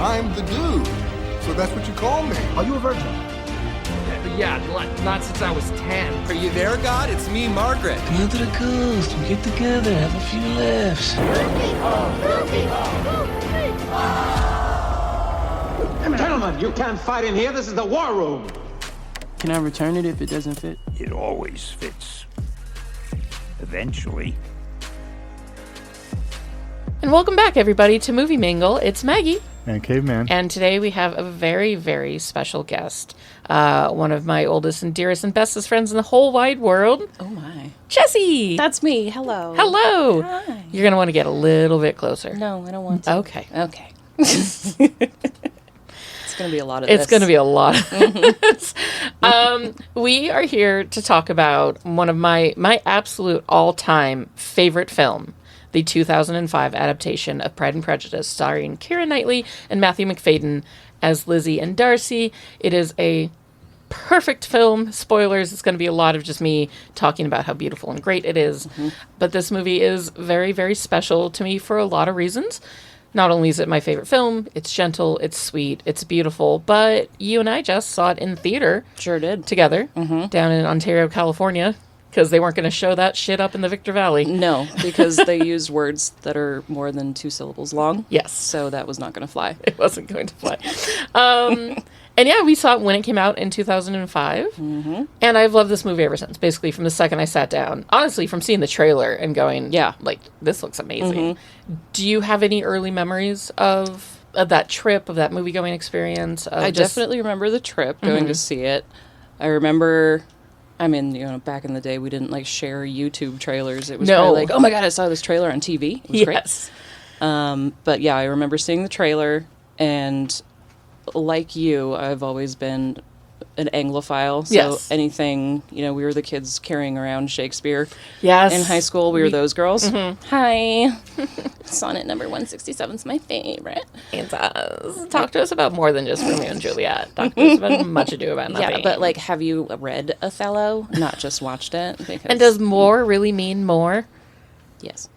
I'm the dude. So that's what you call me. Are you a virgin? Yeah, not since I was 10. Are you there, God? It's me, Margaret. Come on to the coast. We get together, have a few laughs. Gentlemen, you can't fight in here. This is the war room. Can I return it if it doesn't fit? It always fits. Eventually. And welcome back, everybody, to Movie Mingle. It's Maggie. And Caveman. And today we have a very, very special guest. One of my oldest and dearest and bestest friends in the whole wide world. Oh, my. Jessie! That's me. Hello. Hello! Hi. You're going to want to get a little bit closer. No, I don't want to. Okay. Okay. It's going to be a lot of this. It's going to be a lot of this. We are here to talk about one of my absolute all-time favorite film, the 2005 adaptation of Pride and Prejudice, starring Keira Knightley and Matthew McFadyen as Lizzie and Darcy. It is a perfect film. Spoilers, it's going to be a lot of just me talking about how beautiful and great it is. Mm-hmm. But this movie is very, very special to me for a lot of reasons. Not only is it my favorite film, it's gentle, it's sweet, it's beautiful, but you and I just saw it in theater. Sure did. Together, down in Ontario, California, because they weren't going to show that shit up in the Victor Valley. No, because they used words that are more than 2 syllables long. Yes. So that was not going to fly. It wasn't going to fly. And yeah, we saw it when it came out in 2005. Mm-hmm. And I've loved this movie ever since, basically from the second I sat down. Honestly, from seeing the trailer and going, yeah, like, this looks amazing. Mm-hmm. Do you have any early memories of that trip, of that movie-going experience? I definitely remember the trip, going to see it. I remember... I mean, you know, back in the day, we didn't, like, share YouTube trailers. It was probably like, oh, my God, I saw this trailer on TV. It was great. But, yeah, I remember seeing the trailer, and like you, I've always been an Anglophile. So anything, you know, we were the kids carrying around Shakespeare. Yes. In high school, we were those girls. Mm-hmm. Hi. Sonnet number 167 is my favorite. It does. Talk to us about more than just Romeo and Juliet. Talk to us about Much Ado About Nothing. Yeah, but, like, have you read Othello? Not just watched it? Because and does more really mean more? Yes.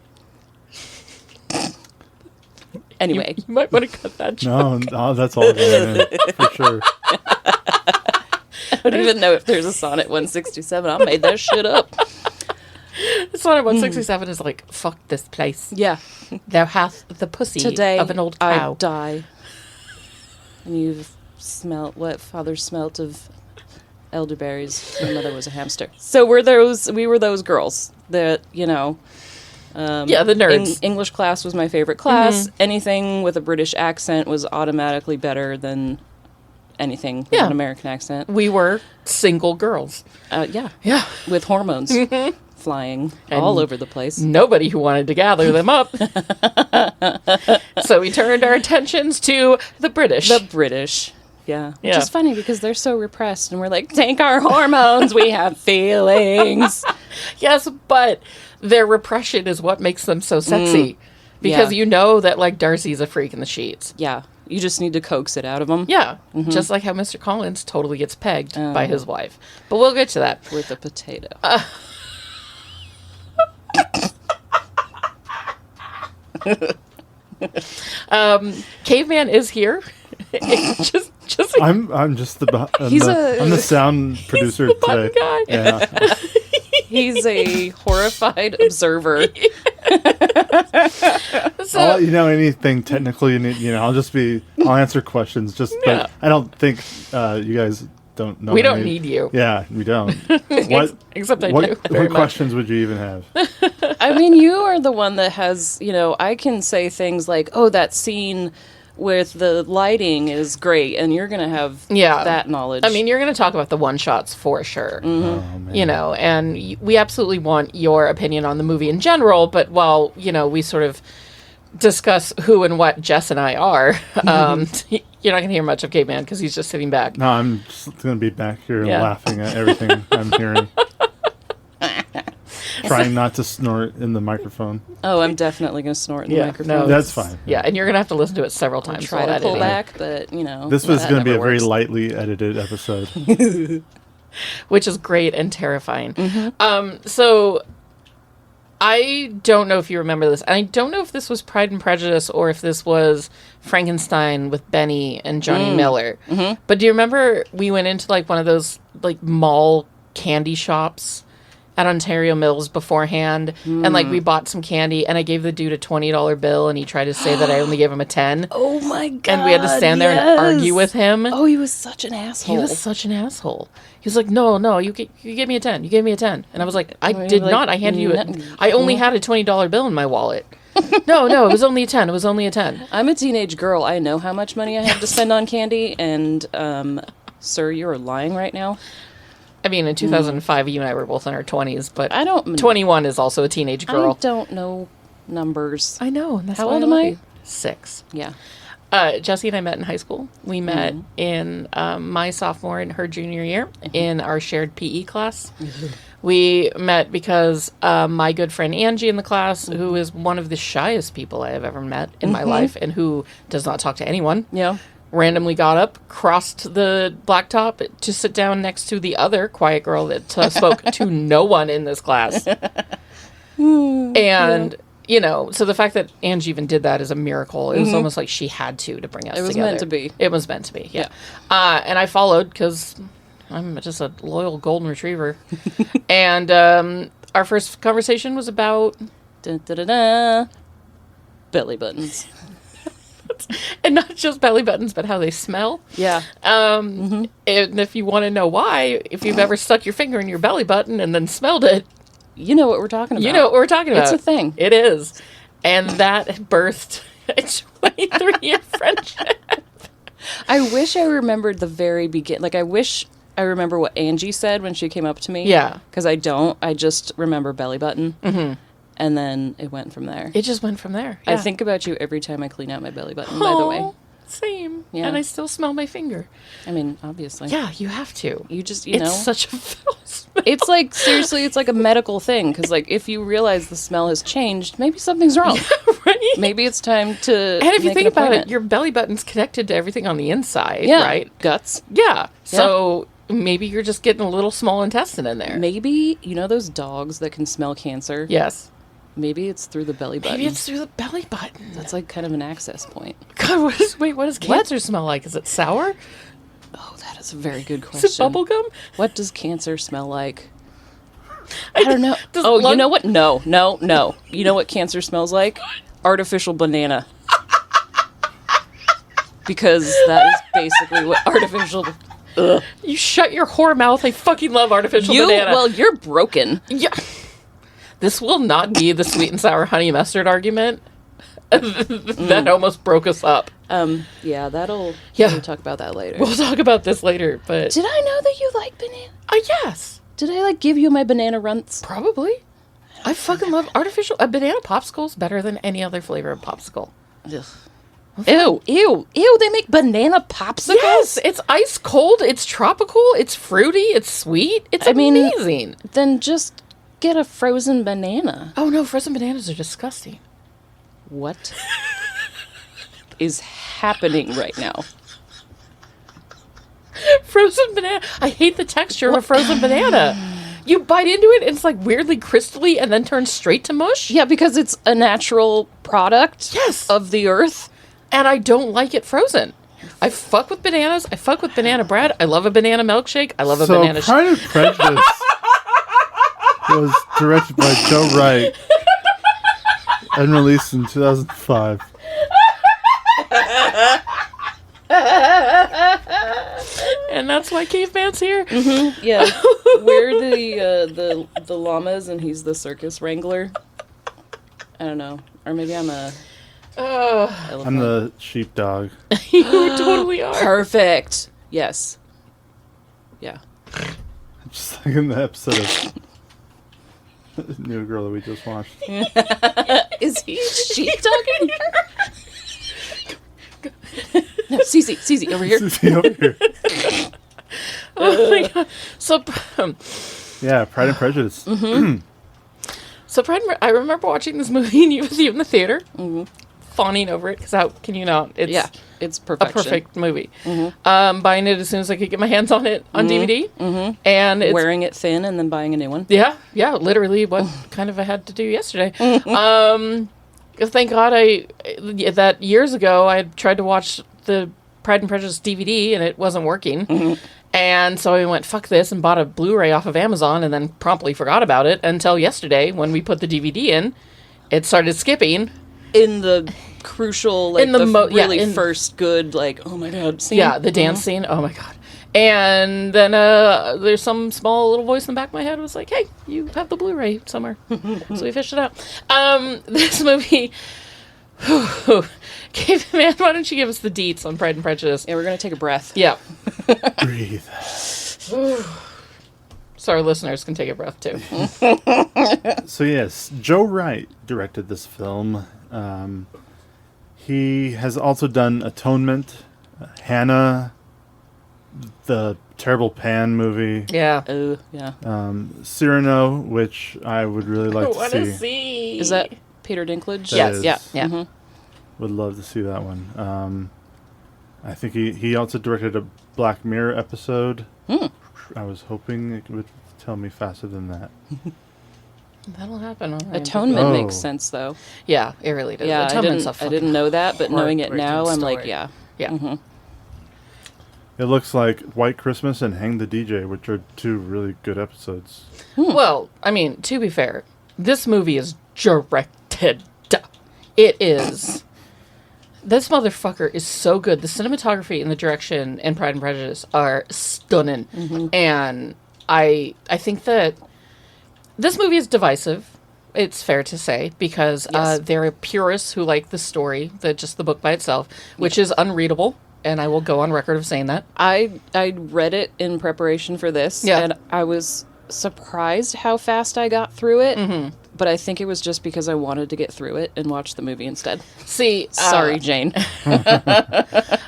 Anyway. You might want to cut that joke. No, that's all going in, for sure. I don't even know if there's a Sonnet 167. I made that shit up. Sonnet 167 is like, fuck this place. Yeah. Thou hath the pussy Today of an old cow. I die. And you've smelt what father smelt of elderberries. My mother was a hamster. So we were those girls that, you know... yeah, the nerds. English class was my favorite class. Mm-hmm. Anything with a British accent was automatically better than anything with an American accent. We were single girls. Yeah. Yeah. With hormones flying and all over the place. Nobody who wanted to gather them up. So we turned our attentions to the British. The British. Yeah. Which is funny because they're so repressed and we're like, take our hormones. We have feelings. Yes, but their repression is what makes them so sexy. Because you know that, like, Darcy's a freak in the sheets. Yeah. You just need to coax it out of them. Yeah. Mm-hmm. Just like how Mr. Collins totally gets pegged by his wife. But we'll get to that. With a potato. Caveman is here. just like, I'm just I'm the sound producer today. Guy. Yeah. He's a horrified observer. So, you know, anything technical you need, you know, I'll answer questions. But I don't think you guys don't know. We don't need you. Yeah, we don't. Except I do. What questions would you even have? I mean, you are the one that has, you know, I can say things like, oh, that scene with the lighting is great, and you're going to have that knowledge. I mean, you're going to talk about the one-shots for sure. Mm-hmm. You know, and we absolutely want your opinion on the movie in general, but while, you know, we sort of discuss who and what Jess and I are, you're not going to hear much of Caveman because he's just sitting back. No, I'm just going to be back here laughing at everything I'm hearing. Trying not to snort in the microphone. Oh, I'm definitely going to snort in the microphone. No, that's fine. Yeah, and you're going to have to listen to it several times. Try to pull back, but, you know. This was going to be a very lightly edited episode. Which is great and terrifying. Mm-hmm. So, I don't know if you remember this. I don't know if this was Pride and Prejudice or if this was Frankenstein with Benny and Johnny Miller. Mm-hmm. But do you remember we went into like one of those like mall candy shops at Ontario Mills beforehand, and like we bought some candy, and I gave the dude a $20 bill, and he tried to say that I only gave him a 10. Oh my god! And we had to stand there and argue with him. Oh, he was such an asshole. He was such an asshole. He was like, "No, you gave me a 10. You gave me a 10." And I was like, "I did not. I handed you it. I only had a $20 bill in my wallet." No, it was only a 10. It was only a 10. I'm a teenage girl. I know how much money I have to spend on candy, and sir, you are lying right now. I mean, in 2005, you and I were both in our 20s, but I don't. 21 is also a teenage girl. I don't know numbers. I know. And that's how why old am I? you. 6. Yeah. Jessie and I met in high school. We met in my sophomore and her junior year in our shared PE class. We met because my good friend Angie in the class, who is one of the shyest people I have ever met in my life and who does not talk to anyone. Yeah. Randomly got up, crossed the blacktop to sit down next to the other quiet girl that spoke to no one in this class. And, you know, so the fact that Angie even did that is a miracle. It was almost like she had to bring us together. It was meant to be. It was meant to be, yeah. And I followed because I'm just a loyal golden retriever. And our first conversation was about... belly buttons. And not just belly buttons, but how they smell. Yeah. And if you want to know why, if you've ever stuck your finger in your belly button and then smelled it, you know what we're talking about. You know what we're talking about. It's a thing. It is. And that birthed a 23-year friendship. I wish I remembered the very beginning. Like, I wish I remember what Angie said when she came up to me. Yeah. Because I don't. I just remember belly button. Mm-hmm. And then it went from there. It just went from there. Yeah. I think about you every time I clean out my belly button, by the way. Same. Yeah. And I still smell my finger. I mean, obviously. Yeah, you have to. You just, it's know. It's such a foul smell. It's like, seriously, it's like a medical thing. Because, like, if you realize the smell has changed, maybe something's wrong. Yeah, right? Maybe it's time to And if you think about it, your belly button's connected to everything on the inside, right? Guts. Yeah. So maybe you're just getting a little small intestine in there. Maybe, you know those dogs that can smell cancer? Yes. Maybe it's through the belly button. Maybe it's through the belly button. That's like kind of an access point. God, what does cancer smell like? Is it sour? Oh, that is a very good question. Is it bubblegum? What does cancer smell like? I don't know. You know what? No. You know what cancer smells like? Artificial banana. Because that is basically what artificial... Ugh. You shut your whore mouth. I fucking love artificial banana. Well, you're broken. Yeah. This will not be the sweet and sour honey mustard argument. That almost broke us up. Yeah, we'll talk about that later. We'll talk about this later, but... Did I know that you like banana? Yes. Did I, give you my banana runts? Probably. I fucking love artificial... A banana popsicle is better than any other flavor of popsicle. Ugh. Ew, they make banana popsicles? Yes, it's ice cold, it's tropical, it's fruity, it's sweet, it's amazing. Then just get a frozen banana. Oh no, frozen bananas are disgusting. What is happening right now? Frozen banana. I hate the texture of a frozen banana. You bite into it and it's like weirdly crystally and then turns straight to mush. Yeah, because it's a natural product of the earth. And I don't like it frozen. I fuck with bananas. I fuck with banana bread. I love a banana milkshake. I love a banana Pride and Prejudice was directed by Joe Wright and released in 2005. And that's why Caveman's here. Mm-hmm, yeah, we're the llamas and he's the circus wrangler. I don't know, or maybe I'm a. Elephant. I'm the sheepdog. You totally are. Perfect. Yes. Yeah. Just like in the episode of New Girl that we just watched. Is he sheepdog in here? No, Cece, over here. Cece, over here. Oh my god. So, yeah, Pride and Prejudice. Mm-hmm. So I remember watching this movie with you in the theater. Mm-hmm. fawning over it because how can you not? It's it's a perfection. perfect movie. Buying it as soon as I could get my hands on it on DVD, and it's, Wearing it thin and then buying a new one. yeah, literally what kind of I had to do yesterday. Thank God that years ago I had tried to watch the Pride and Prejudice DVD and it wasn't working. And so I went, fuck this, and bought a Blu-ray off of Amazon and then promptly forgot about it until yesterday when we put the DVD in. It started skipping. In the crucial, like, In the really first good, like, oh my God, scene. Yeah, the dance scene. Oh my God. And then there's some small little voice in the back of my head was like, hey, you have the Blu-ray somewhere. So we fished it out. This movie... Caveman, why don't you give us the deets on Pride and Prejudice? Yeah, we're going to take a breath. Yeah. Breathe. So our listeners can take a breath too. So yes, Joe Wright directed this film. He has also done Atonement, Hannah, the Terrible Pan movie, Yeah. Yeah. Cyrano, which I would really like I to want see. to see. Is that Peter Dinklage? That Yes. is. Yeah. Yeah. Would love to see that one. I think he also directed a Black Mirror episode. I was hoping it would tell me faster than that. That'll happen. On Atonement Oh. makes sense, though. Yeah, it really does. Yeah, Atonement's I didn't know that, but knowing it heartbreaking now, I'm like, story. yeah. Yeah. It looks like White Christmas and Hang the DJ, which are two really good episodes. Well, I mean, to be fair, this movie is directed. It is. This motherfucker is so good. The cinematography and the direction in Pride and Prejudice are stunning. And I think that this movie is divisive. It's fair to say, because Yes. there are purists who like the story, just the book by itself, which is unreadable. And I will go on record of saying that. I read it in preparation for this, Yeah. and I was surprised how fast I got through it. But I think it was just because I wanted to get through it and watch the movie instead. See, Sorry, Jane.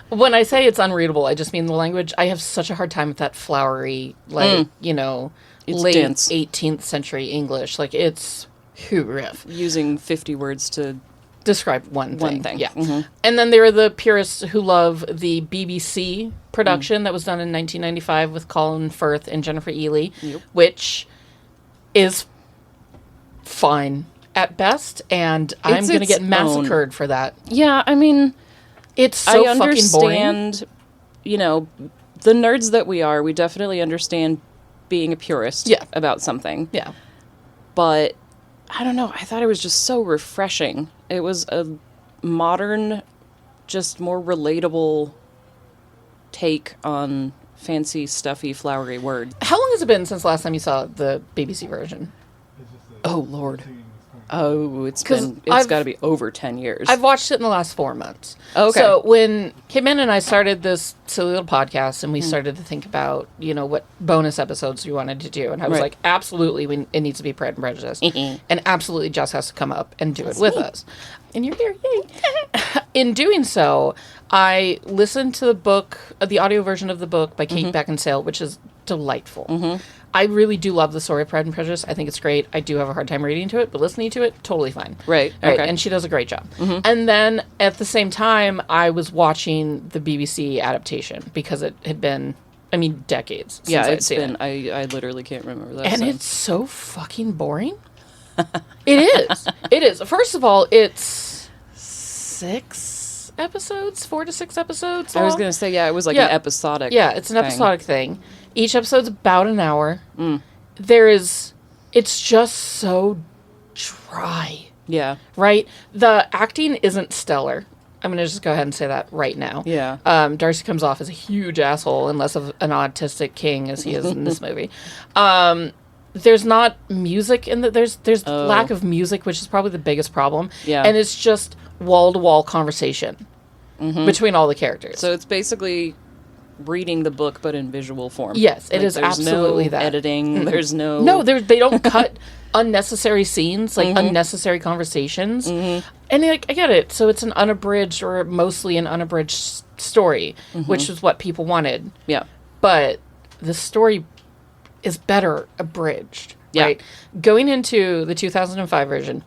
when I say it's unreadable, I just mean the language. I have such a hard time with that flowery, like, It's late dense. 18th century English. Like, it's rough. Using 50 words to... Describe one thing. One thing. Yeah. And then there are the purists who love the BBC production that was done in 1995 with Colin Firth and Jennifer Ely, which is fine at best, and I'm going to its get massacred for that. Yeah, I mean... It's so I fucking boring. understand, the nerds that we are, we definitely understand being a purist about something. Yeah. But, I don't know, I thought it was just so refreshing. It was a modern, just more relatable take on fancy, stuffy, flowery words. How long has it been since last time you saw the BBC version? Oh, Lord. Oh, it's 'Cause got to be over 10 years. I've watched it in the last 4 months. Okay. So when Caveman and I started this silly little podcast and we started to think about, what bonus episodes we wanted to do. And I was Right. like, absolutely, it needs to be Pride and Prejudice. And absolutely Jess has to come up and do it with us. And you're here, yay. In doing so, I listened to the book, the audio version of the book by Kate Beckinsale, which is delightful. I really do love the story of Pride and Prejudice. I think it's great. I do have a hard time reading to it, but listening to it, totally fine. Right. Right. Okay. And she does a great job. And then at the same time, I was watching the BBC adaptation because it had been, decades since I'd it's seen been, it. I literally can't remember that. And so. it's so fucking boring. It is. It is. First of all, it's 6 episodes, 4 to 6 episodes long. I was going to say, it was like Yeah. an episodic Yeah, it's an thing. episodic thing. Each episode's about an hour. It's just so dry, Yeah. right? The acting isn't stellar. I'm going to just go ahead and say that right now. Yeah. Darcy comes off as a huge asshole, and less of an autistic king as he is in this movie. There's not music in the... There's lack of music, which is probably the biggest problem. Yeah. And it's just wall-to-wall conversation between all the characters. So it's basically reading the book, but in visual form. Yes, it is there's absolutely no that. editing. There's no... No, they don't cut unnecessary scenes, like unnecessary conversations. And I get it. So it's an unabridged or mostly an unabridged story, which is what people wanted. Yeah. But the story is better abridged, Yeah. right? Going into the 2005 version,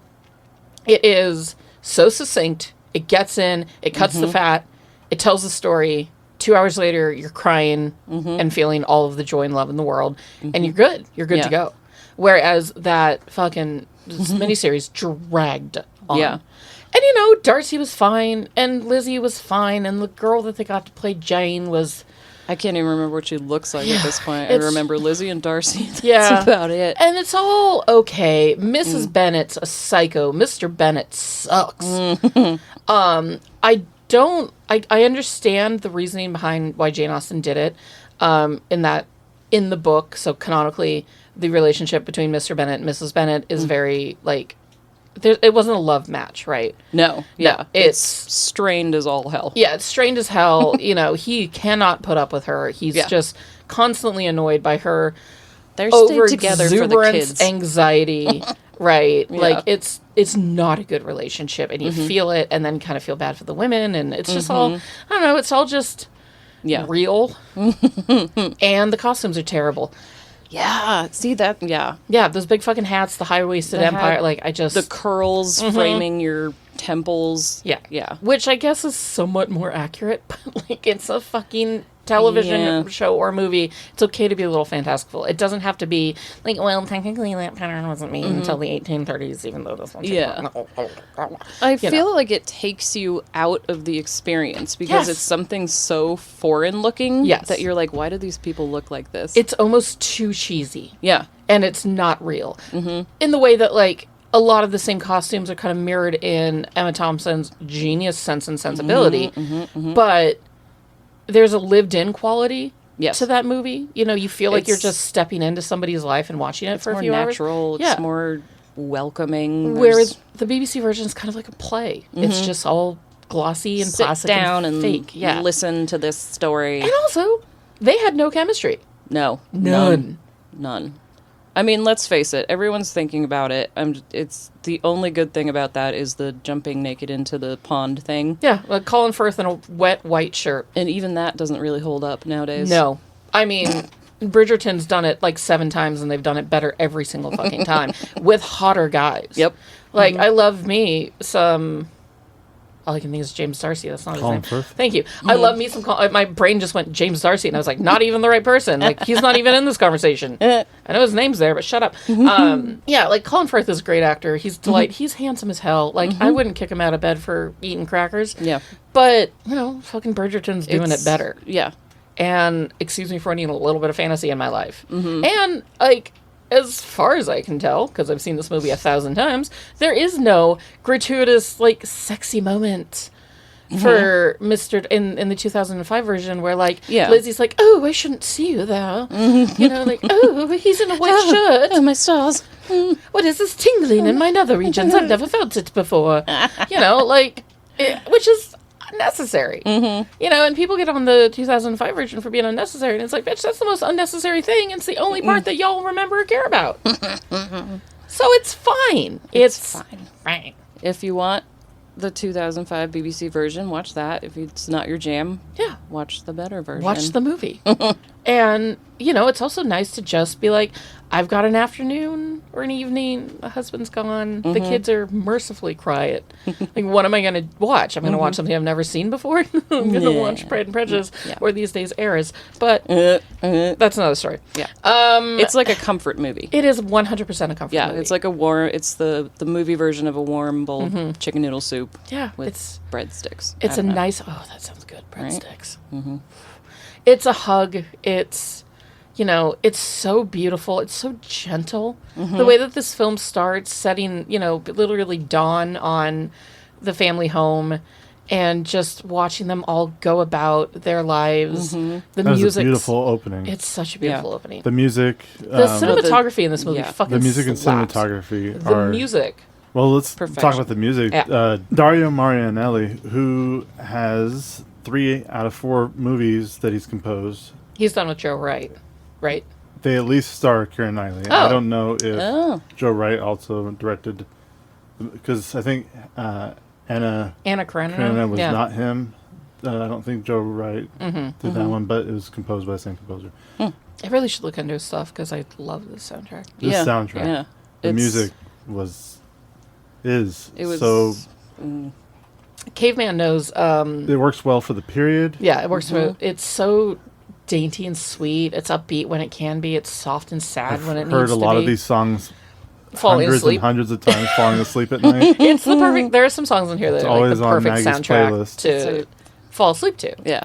it is so succinct It gets in, it cuts the fat, it tells the story. 2 hours later, you're crying and feeling all of the joy and love in the world, and you're good. You're good to go. Whereas that fucking miniseries dragged on. Yeah. And, you know, Darcy was fine, and Lizzie was fine, and the girl that they got to play Jane was... I can't even remember what she looks like at this point. I remember Lizzie and Darcy. That's about it. And it's all okay. Mrs. Bennet's a psycho. Mr. Bennett sucks. I understand the reasoning behind why Jane Austen did it, in the book, so canonically, the relationship between Mr. Bennett and Mrs. Bennett is very, like, it wasn't a love match, right? No. Yeah. No, It's strained as all hell. Yeah, it's strained as hell. You know, he cannot put up with her. He's just constantly annoyed by her They're stayed together for the kids. Anxiety, right? Yeah. Like, it's not a good relationship, and you feel it, and then kind of feel bad for the women, and it's just all, I don't know, it's all just real. And the costumes are terrible. Yeah, see that? Yeah. Yeah, those big fucking hats, the high-waisted empire, like, I just... The curls framing your temples. Yeah. Yeah. Which I guess is somewhat more accurate, but, like, it's a fucking television show or movie. It's okay to be a little fantastical. It doesn't have to be, like, well, technically that pattern wasn't made until the 1830s, even though this one's... Yeah. I feel like it takes you out of the experience because it's something so foreign-looking that you're like, why do these people look like this? It's almost too cheesy. Yeah. And it's not real. In the way that, like, a lot of the same costumes are kind of mirrored in Emma Thompson's genius Sense and Sensibility, but there's a lived-in quality to that movie. You know, you feel like you're just stepping into somebody's life and watching it for a few hours. It's more natural. It's more welcoming. Whereas the BBC version is kind of like a play. It's just all glossy and sit plastic down and fake. Listen to this story. And also, they had no chemistry. No. None. I mean, let's face it. Everyone's thinking about it. It's the only good thing about that is the jumping naked into the pond thing. Yeah, like Colin Firth in a wet white shirt. And even that doesn't really hold up nowadays. No. I mean, Bridgerton's done it like 7 times, and they've done it better every single fucking time with hotter guys. Yep. Like, I love me some... All I can think is James Darcy. That's not his name. Firth. Thank you. I love me some... my brain just went James Darcy, and I was like, not even the right person. Like, he's not even in this conversation. I know his name's there, but shut up. Yeah, like, Colin Firth is a great actor. He's He's handsome as hell. Like, I wouldn't kick him out of bed for eating crackers. Yeah. But, you know, fucking Bridgerton's doing it better. Yeah. And, excuse me for needing a little bit of fantasy in my life. And, like... As far as I can tell, because I've seen this movie 1,000 times, there is no gratuitous, like, sexy moment for Mr. In the 2005 version where, like, Lizzie's like, oh, I shouldn't see you there. You know, like, oh, he's in a white shirt. Oh, my stars. What is this tingling in my nether regions? I've never felt it before. You know, like, which is unnecessary. You know, and people get on the 2005 version for being unnecessary, and it's like, bitch, that's the most unnecessary thing. It's the only part that y'all remember or care about. So it's fine. It's fine. If you want the 2005 BBC version, watch that. If it's not your jam, watch the better version. Watch the movie. And, you know, it's also nice to just be like, I've got an afternoon or an evening, the husband's gone, the kids are mercifully quiet. Like, what am I going to watch? I'm going to watch something I've never seen before? I'm going to watch Pride and Prejudice, or these days Eras. But that's another story. Yeah. It's like a comfort movie. It is 100% a comfort movie. Yeah, it's like it's the movie version of a warm bowl chicken noodle soup with breadsticks. It's a nice, that sounds good, breadsticks. Right? It's a hug. It's, you know, it's so beautiful. It's so gentle. The way that this film starts, setting, you know, literally dawn on the family home and just watching them all go about their lives. The music. It's a beautiful opening. It's such a beautiful opening. The music. The cinematography in this movie fucking The music and slaps. cinematography The are... music. Well, let's talk about the music. Yeah. Dario Marianelli, who has 3 out of 4 movies that he's composed. He's done with Joe Wright, right? They at least star Keira Knightley. I don't know if Joe Wright also directed, because I think Anna Karenina was not him. I don't think Joe Wright did that one, but it was composed by the same composer. I really should look into his stuff because I love this soundtrack. This soundtrack, the music is so Caveman knows. It works well for the period. Yeah, it works for. It's so dainty and sweet. It's upbeat when it can be. It's soft and sad when it needs to be. I've heard a lot of these songs falling hundreds asleep. and hundreds of times falling asleep at night. It's the perfect. There are some songs in here that are like the perfect soundtrack playlist. to fall asleep to. Yeah.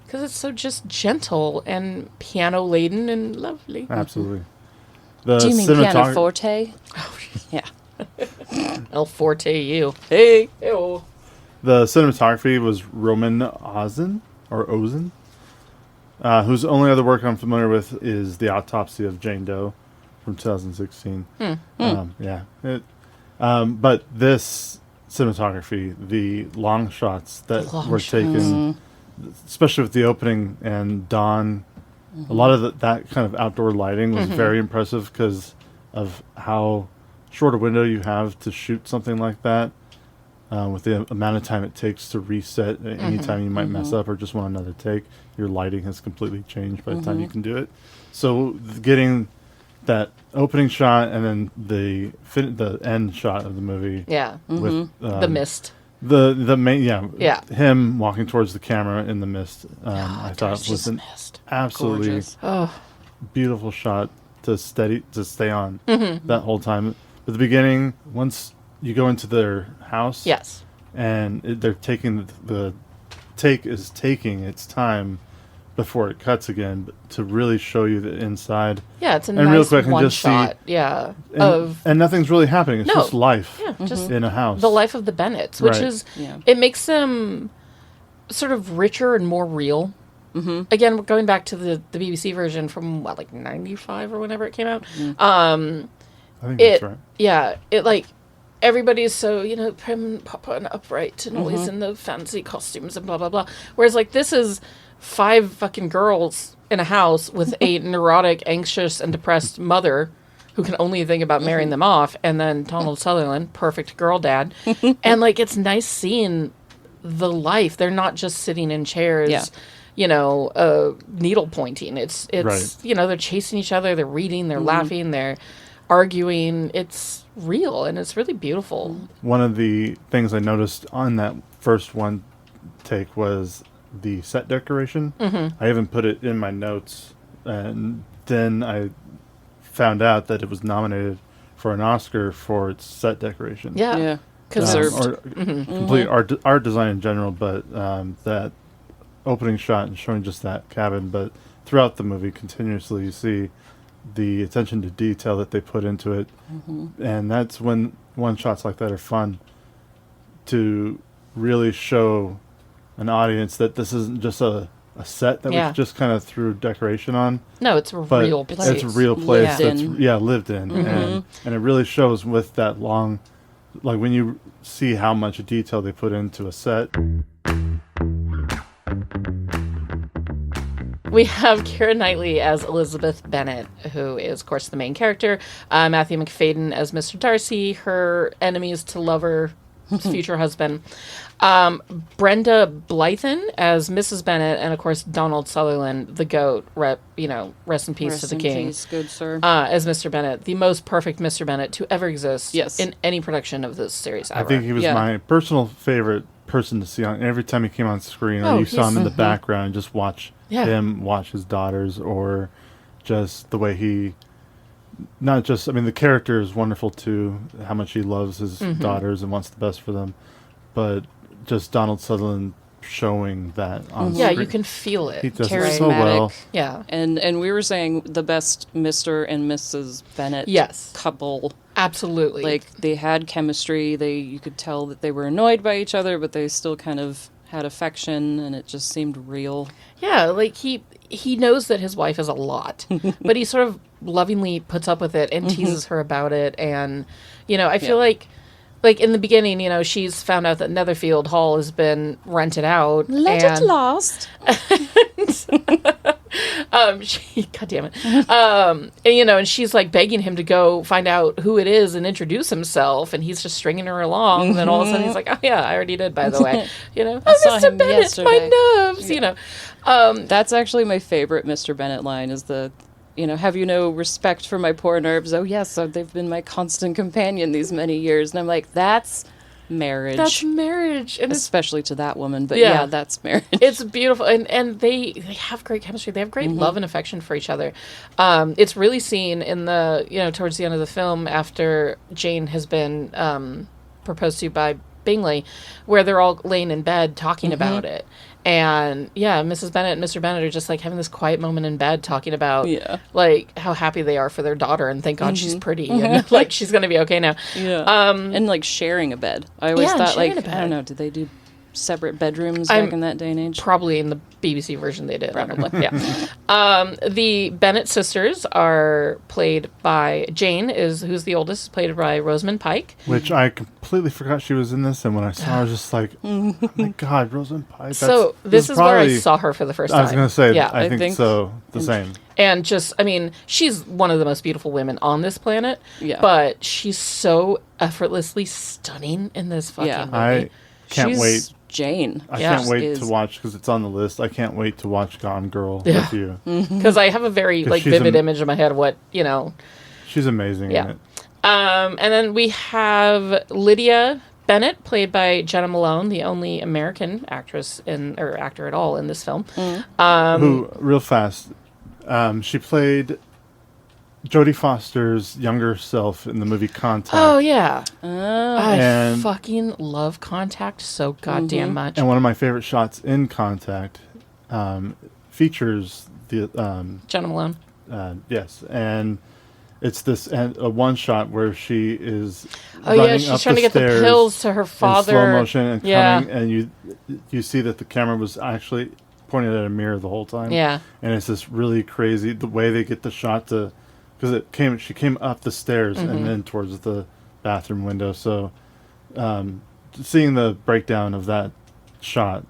Because it's so just gentle and piano laden and lovely. Absolutely. Do you mean pianoforte? Oh, yeah. El Forte, you. Hey. Ew. The cinematography was Roman Ozen, whose only other work I'm familiar with is The Autopsy of Jane Doe from 2016. But this cinematography, the long shots that were taken, especially with the opening and dawn, a lot of that kind of outdoor lighting was very impressive because of how short a window you have to shoot something like that. With the amount of time it takes to reset anytime you might mess up or just want another take, your lighting has completely changed by the time you can do it. So getting that opening shot and then the end shot of the movie, with the mist, the main him walking towards the camera in the mist, I thought was an absolutely beautiful shot to stay on that whole time. At the beginning, once you go into their house, and they're taking the take is taking its time before it cuts again to really show you the inside. Yeah, it's a nice real quick one shot. And nothing's really happening. It's just life just in a house. The life of the Bennetts, which is it makes them sort of richer and more real. Again, we're going back to the BBC version from like 95 or whenever it came out. I think that's right. Yeah, it like everybody's so, prim and proper and upright and always in the fancy costumes and blah, blah, blah. Whereas, like, this is 5 fucking girls in a house with a neurotic, anxious, and depressed mother who can only think about marrying them off, and then Donald Sutherland, perfect girl dad. And, like, it's nice seeing the life. They're not just sitting in chairs, needle pointing. It's right. They're chasing each other, they're reading, they're laughing, they're arguing. It's real and it's really beautiful. One of the things I noticed on that first one take was the set decoration. I haven't put it in my notes, and then I found out that it was nominated for an Oscar for its set decoration. Yeah. Complete art design in general, but that opening shot and showing just that cabin, but throughout the movie continuously you see the attention to detail that they put into it, and that's when one shots like that are fun to really show an audience that this isn't just a set that we just kind of threw decoration on. No, it's a real place. It's a real place lived in, and it really shows with that long, like when you see how much detail they put into a set. We have Keira Knightley as Elizabeth Bennet, who is, of course, the main character. Matthew McFadden as Mr. Darcy, her enemies to lover, future husband. Brenda Blythen as Mrs. Bennet, and, of course, Donald Sutherland, the goat, rest in peace to the king. Peace, good sir. As Mr. Bennet, the most perfect Mr. Bennet to ever exist in any production of this series ever. I think he was my personal favorite person to see on every time he came on screen, or you saw him in the background and just watch him watch his daughters, or just the way he the character is wonderful too, how much he loves his daughters and wants the best for them, but just Donald Sutherland showing that on screen. You can feel it. He does it so well. Yeah. And we were saying the best Mr. and Mrs. Bennet couple. Absolutely. Like, they had chemistry. You could tell that they were annoyed by each other, but they still kind of had affection, and it just seemed real. Yeah, like he knows that his wife is a lot, but he sort of lovingly puts up with it and teases her about it. And, I feel like in the beginning, she's found out that Netherfield Hall has been rented out. Let it last. God damn it. And she's like begging him to go find out who it is and introduce himself, and he's just stringing her along. And then all of a sudden he's like, "Oh yeah, I already did, by the way." I saw Mr. him Bennet, yesterday. my nerves. That's actually my favorite Mr. Bennet line, is the, "Have you no respect for my poor nerves? Oh yes, they've been my constant companion these many years." And I'm like, that's marriage. That's marriage. And especially to that woman. But yeah, that's marriage. It's beautiful. And they have great chemistry. They have great love and affection for each other. It's really seen in the, towards the end of the film after Jane has been proposed to by Bingley, where they're all laying in bed talking about it. And Mrs. Bennet and Mr. Bennet are just like having this quiet moment in bed talking about like how happy they are for their daughter and thank God she's pretty and like she's gonna be okay now. And like sharing a bed. I always thought like I don't know, did they do separate bedrooms back in that day and age? Probably in the BBC version they did. Probably. The Bennet sisters are played by Jane, who's the oldest, is played by Rosamund Pike. Which I completely forgot she was in this, and when I saw her, I was just like, oh my God, Rosamund Pike. So this is where I saw her for the first time. I was going to say, I think so, the same. And just, I mean, she's one of the most beautiful women on this planet, but she's so effortlessly stunning in this fucking movie. I can't wait. Jane. I can't wait to watch, because it's on the list. I can't wait to watch Gone Girl with you. Because I have a very vivid image in my head of what, She's amazing in it. And then we have Lydia Bennet, played by Jenna Malone, the only American actress or actor at all in this film. Who, real fast, she played Jodie Foster's younger self in the movie Contact. Oh, yeah. I fucking love Contact so goddamn much. And one of my favorite shots in Contact features the... Jenna Malone. Yes. And it's this one shot where she is she's trying to get the pills to her father. In slow motion and coming, and you see that the camera was actually pointed at a mirror the whole time. Yeah. And it's this really crazy, the way they get the shot to... Because she came up the stairs and then towards the bathroom window. So, seeing the breakdown of that shot,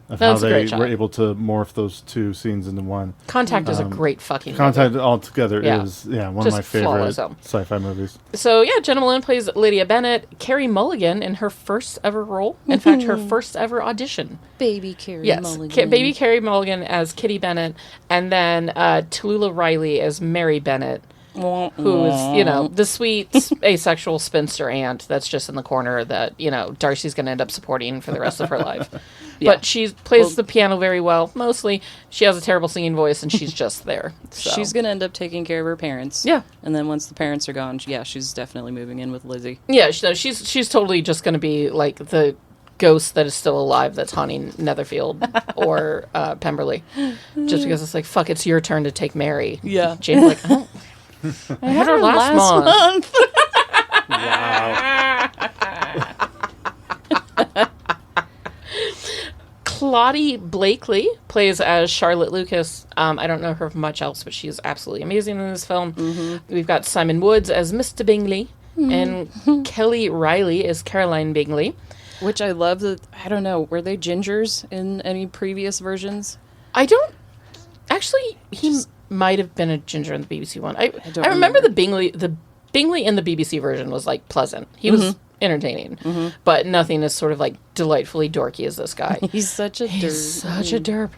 of how they were able to morph those two scenes into one. Contact is a great fucking Contact movie. Altogether is one of my favorite sci-fi movies. So Jenna Malone plays Lydia Bennet. Carey Mulligan in her first ever role. In fact, her first ever audition. Baby Carey Mulligan. Baby Carey Mulligan as Kitty Bennet, and then Tallulah Riley as Mary Bennet. Who is, the sweet asexual spinster aunt that's just in the corner that, Darcy's going to end up supporting for the rest of her life. But she plays the piano very well. Mostly, she has a terrible singing voice, and she's just there. So. She's going to end up taking care of her parents. Yeah. And then once the parents are gone, she's definitely moving in with Lizzie. Yeah, she's totally just going to be, like, the ghost that is still alive that's haunting Netherfield or Pemberley. Just because it's like, fuck, it's your turn to take Mary. Yeah. Jane's like, oh. I had her last month. Wow. Claudie Blakely plays as Charlotte Lucas. I don't know her from much else, but she's absolutely amazing in this film. We've got Simon Woods as Mr. Bingley, and Kelly Riley as Caroline Bingley. Which I love that, I don't know, were they gingers in any previous versions? I don't... Actually, he might have been a ginger in the BBC one. I remember the Bingley in the BBC version was like pleasant. He was entertaining, but nothing as sort of like delightfully dorky as this guy. He's such a derp.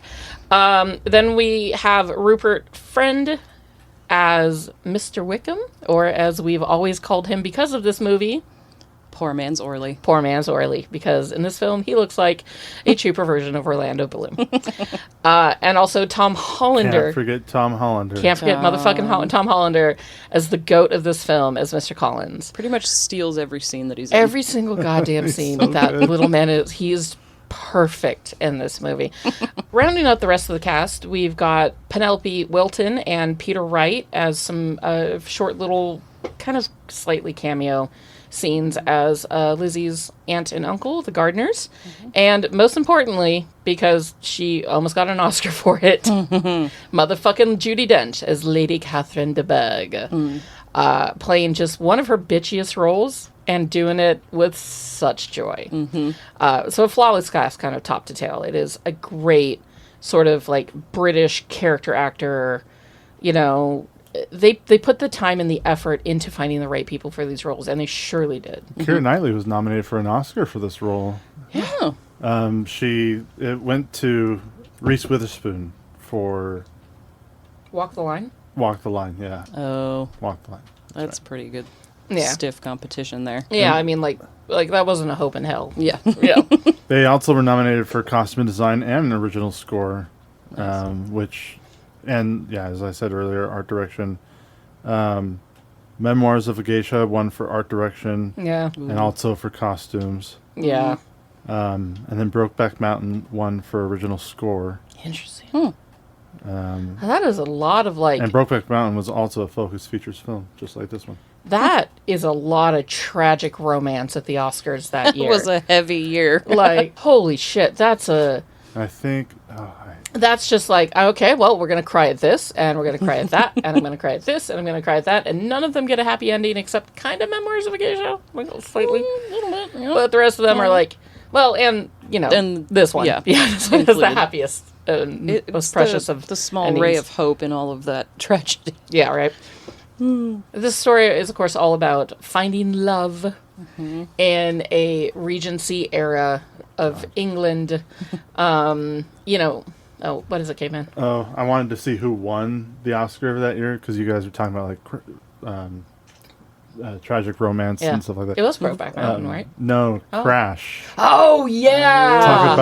Then we have Rupert Friend as Mr. Wickham, or as we've always called him because of this movie, Poor Man's Orley. Poor Man's Orley, because in this film, he looks like a cheaper version of Orlando Bloom. And also Tom Hollander. Can't forget Tom Hollander. Can't forget motherfucking Tom Hollander as the goat of this film, as Mr. Collins. Pretty much steals every scene that he's in. Every single goddamn scene so that little man he is perfect in this movie. Rounding out the rest of the cast, we've got Penelope Wilton and Peter Wright as some short little, kind of slightly cameo scenes as Lizzie's aunt and uncle, the Gardners. And most importantly, because she almost got an Oscar for it, motherfucking Judi Dench as Lady Catherine de Bourgh. Playing just one of her bitchiest roles and doing it with such joy. So a flawless cast, kind of top to tail. It is a great sort of like British character actor, they put the time and the effort into finding the right people for these roles, and they surely did. Keira Knightley was nominated for an Oscar for this role. Yeah. It went to Reese Witherspoon for Walk the Line? Walk the Line, yeah. Oh. Walk the Line. That's pretty good. stiff competition there. Yeah, I mean, like that wasn't a hope in hell. Yeah. Yeah. They also were nominated for costume design and an original score, as I said earlier, art direction. Memoirs of a Geisha won for art direction. Yeah. And also for costumes. Yeah. And then Brokeback Mountain won for original score. Interesting. That is a lot of like... And Brokeback Mountain was also a Focus Features film, just like this one. That is a lot of tragic romance at the Oscars that year. It was a heavy year. Like, holy shit, that's a... I think... That's just like, okay, well, we're going to cry at this, and we're going to cry at that, and I'm going to cry at this, and I'm going to cry at that, and none of them get a happy ending except kind of Memoirs of a Geisha, like slightly. A little bit, yeah. But the rest of them are like, well, and, and this one. Yeah, this one is the happiest and most precious of the small endings. ray of hope in all of that tragedy. Yeah, right. This story is, of course, all about finding love in a Regency era of England. Oh, what is it, Caveman? Oh, I wanted to see who won the Oscar of that year, because you guys were talking about, like, tragic romance and stuff like that. It was Brokeback Mountain, right? No, Crash. Oh, yeah!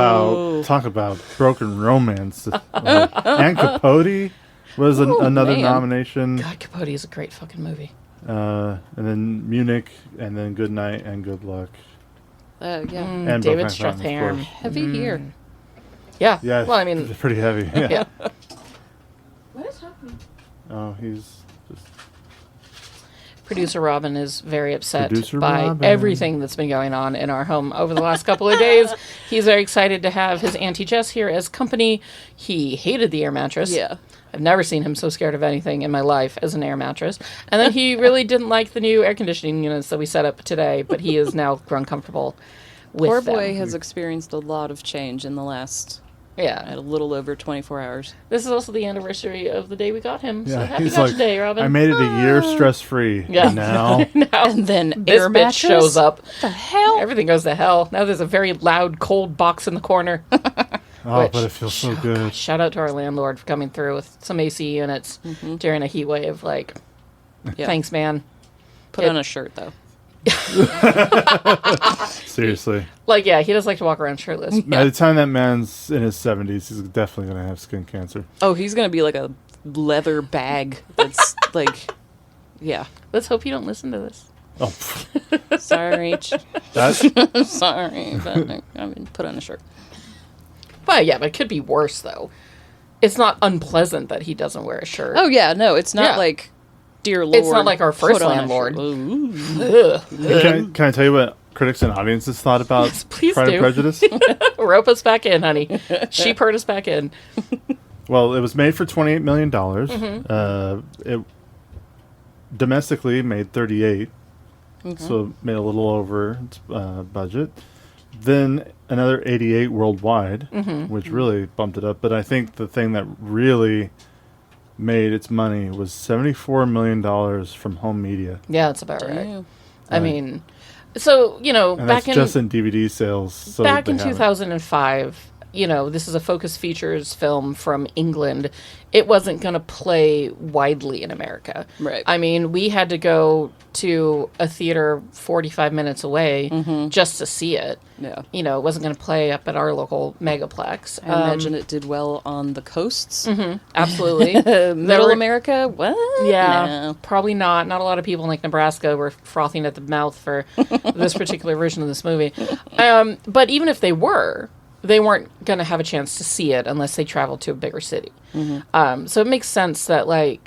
Talk about broken romance. And Capote was another nomination. God, Capote is a great fucking movie. And then Munich, and then Good Night and Good Luck. And David Strathairn. Heavy year. Yeah. Yeah. Well, I mean, it's pretty heavy. Yeah. What is happening? Oh, he's just... Producer Robin is very upset by everything that's been going on in our home over the last couple of days. He's very excited to have his Auntie Jess here as company. He hated the air mattress. Yeah. I've never seen him so scared of anything in my life as an air mattress. And then he really didn't like the new air conditioning units that we set up today, but he is now grown comfortable with Poor them. boy has experienced a lot of change in the last... Yeah. A little over 24 hours. This is also the anniversary of the day we got him. So happy he's Gotcha like, Day, Robin. I made it a year stress-free. Yeah. And now... And then this air bitch mattress shows up. What the hell? Everything goes to hell. Now there's a very loud, cold box in the corner. but it feels so good. God, shout out to our landlord for coming through with some AC units during a heat wave. Like, thanks, man. Put on a shirt, though. Seriously. Like, yeah, he does like to walk around shirtless. By the time that man's in his 70s, he's definitely going to have skin cancer. Oh, he's going to be like a leather bag that's like, yeah. Let's hope you don't listen to this. Oh. Sorry. That? Sorry, but I mean, put on a shirt. But yeah, but it could be worse, though. It's not unpleasant that he doesn't wear a shirt. Oh, yeah, no, it's not like, dear Lord. It's not like our first landlord. Can I tell you what critics and audiences thought about Yes, please Pride do. and Prejudice? Rope us back in, honey. Sheep herd us back in. Well, it was made for $28 million. It domestically made 38, so it made a little over its budget. Then another 88 worldwide, which really bumped it up. But I think the thing that really made its money was $74 million from home media. Yeah, that's about right. I mean, so, and back that's just in DVD sales. So back in 2005, this is a Focus Features film from England. It wasn't going to play widely in America. Right. I mean, we had to go to a theater 45 minutes away just to see it. Yeah. It wasn't going to play up at our local megaplex. I imagine it did well on the coasts. Absolutely. Middle America? What? Yeah, No. probably not. Not a lot of people in like Nebraska were frothing at the mouth for this particular version of this movie. But even if they were, they weren't going to have a chance to see it unless they traveled to a bigger city. So it makes sense that I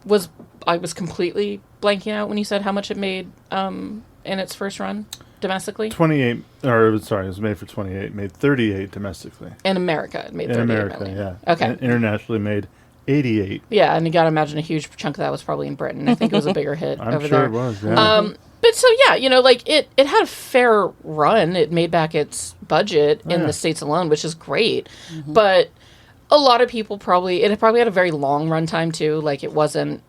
was completely blanking out when you said how much it made in its first run domestically. 28, or it was made for 28, made 38 domestically. In America, it made 38 In America, million. yeah. Okay. And internationally made 88. Yeah, and you got to imagine a huge chunk of that was probably in Britain. I think it was a bigger hit I'm over sure there. it was, yeah. But so, yeah, it had a fair run. It made back its budget in the States alone, which is great. But a lot of people it probably had a very long run time, too. Like, it wasn't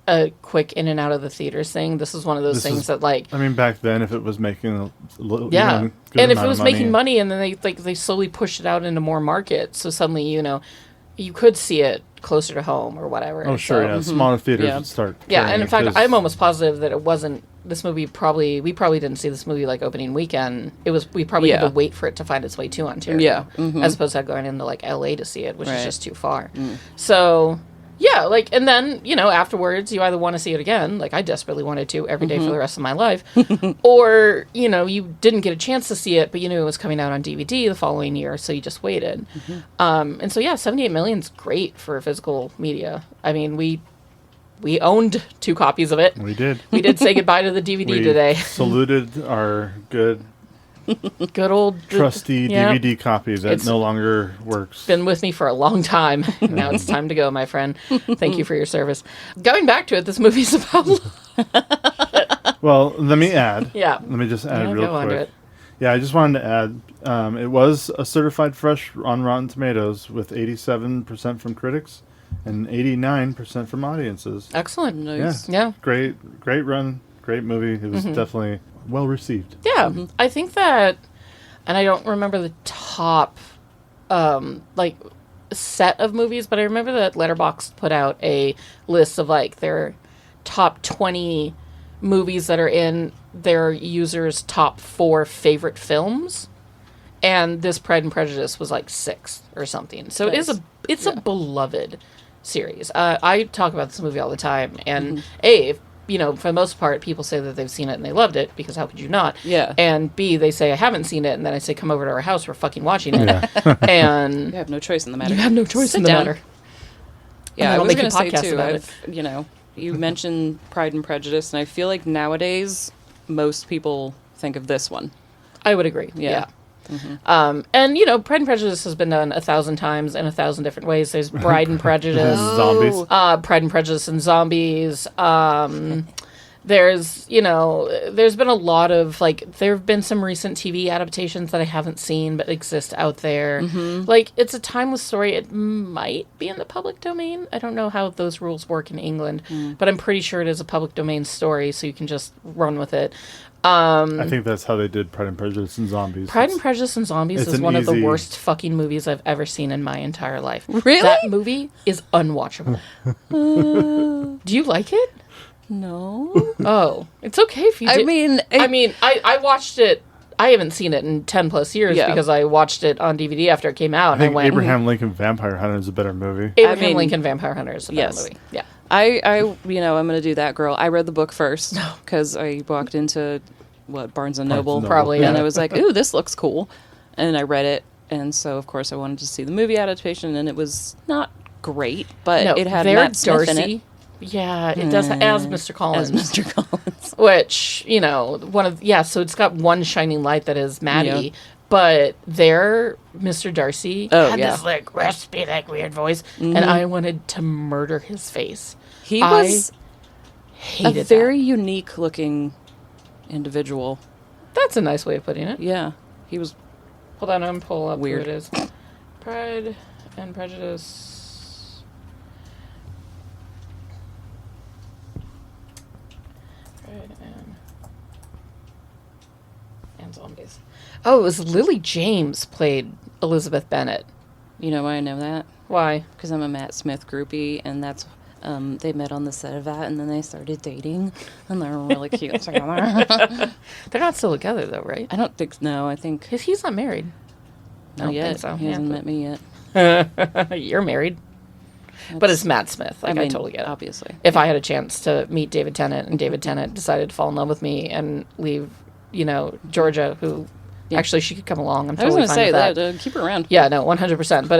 a quick in and out of the theaters thing. This is one of those things that, like... I mean, back then, if it was making a little... Yeah. good And if it amount was of money, making money, and then they slowly pushed it out into more markets. So suddenly, you could see it closer to home or whatever. Oh, sure, yeah. Smaller theaters would start. Yeah, and in fact, I'm almost positive that it wasn't. This movie we probably didn't see this movie like opening weekend. We probably had to wait for it to find its way to Ontario. Yeah, as opposed to going into like LA to see it, which is just too far. So. Yeah, like, and then, afterwards, you either want to see it again, like I desperately wanted to every day for the rest of my life, or, you didn't get a chance to see it, but you knew it was coming out on DVD the following year, so you just waited. And so, 78 million is great for physical media. I mean, we owned 2 copies of it. We did. We did say goodbye to the DVD today. Saluted our good old trusty DVD copy that no longer works. Been with me for a long time. Now it's time to go, my friend. Thank you for your service. Going back to it, this movie's about. Well, let me add. Yeah. Let me just add real quick. Yeah, I just wanted to add. It was a certified fresh on Rotten Tomatoes with 87% from critics and 89% from audiences. Excellent. Nice. Yeah. Great run. Great movie. It was definitely well received. Yeah, I think that, and I don't remember the top, set of movies, but I remember that Letterboxd put out a list of like their top 20 movies that are in their users' top 4 favorite films, and this Pride and Prejudice was like 6th or something. So nice. it's a beloved series. I talk about this movie all the time, and if for the most part, people say that they've seen it and they loved it, because how could you not? Yeah. And B, they say, I haven't seen it, and then I say, come over to our house, we're fucking watching it. Yeah. And you have no choice in the matter. You have no choice in the matter. Yeah, I was going to say, too, you mentioned Pride and Prejudice, and I feel like nowadays, most people think of this one. I would agree. Yeah. And, Pride and Prejudice has been done 1,000 times in 1,000 different ways. There's Bride and Prejudice. Zombies. Pride and Prejudice and Zombies. There's been a lot of, there have been some recent TV adaptations that I haven't seen but exist out there. It's a timeless story. It might be in the public domain. I don't know how those rules work in England, but I'm pretty sure it is a public domain story, so you can just run with it. I think that's how they did Pride and Prejudice and Zombies. Pride and Prejudice and Zombies is one of the worst fucking movies I've ever seen in my entire life. Really? That movie is unwatchable. Do you like it? No. Oh, it's okay if you do. I watched it. I haven't seen it in 10 plus years because I watched it on DVD after it came out. I think Abraham Lincoln Vampire Hunter is a better movie. Abraham Lincoln Vampire Hunter is a better movie. Yeah. I'm going to do that, girl. I read the book first because I walked into, Barnes & Noble? Probably, and I was like, ooh, this looks cool. And I read it, and so, of course, I wanted to see the movie adaptation, and it was not great, but it had Matt Smith in it. Yeah, it does, as Mr. Collins. As Mr. Collins. Which, so it's got one shining light that is Maddie, but Mr. Darcy had this, raspy, weird voice, and I wanted to murder his face. He was a very unique-looking individual. That's a nice way of putting it. Yeah. He was... Hold on, I'm going to pull up weird. who it is. Pride and Prejudice... and Zombies. Oh, it was Lily James played Elizabeth Bennet. You know why I know that? Why? Because I'm a Matt Smith groupie, and that's they met on the set of that, and then they started dating, and they're really cute together. They're not still together, though, right? I don't think. No, I think he's not married. Not yet. Think so. He hasn't met me yet. You're married. But it's Matt Smith. I totally get it. Obviously. If I had a chance to meet David Tennant and David Tennant decided to fall in love with me and leave, Georgia, who actually she could come along. I'm totally fine with that. I was going to say that. Keep her around. Yeah, no, 100%. But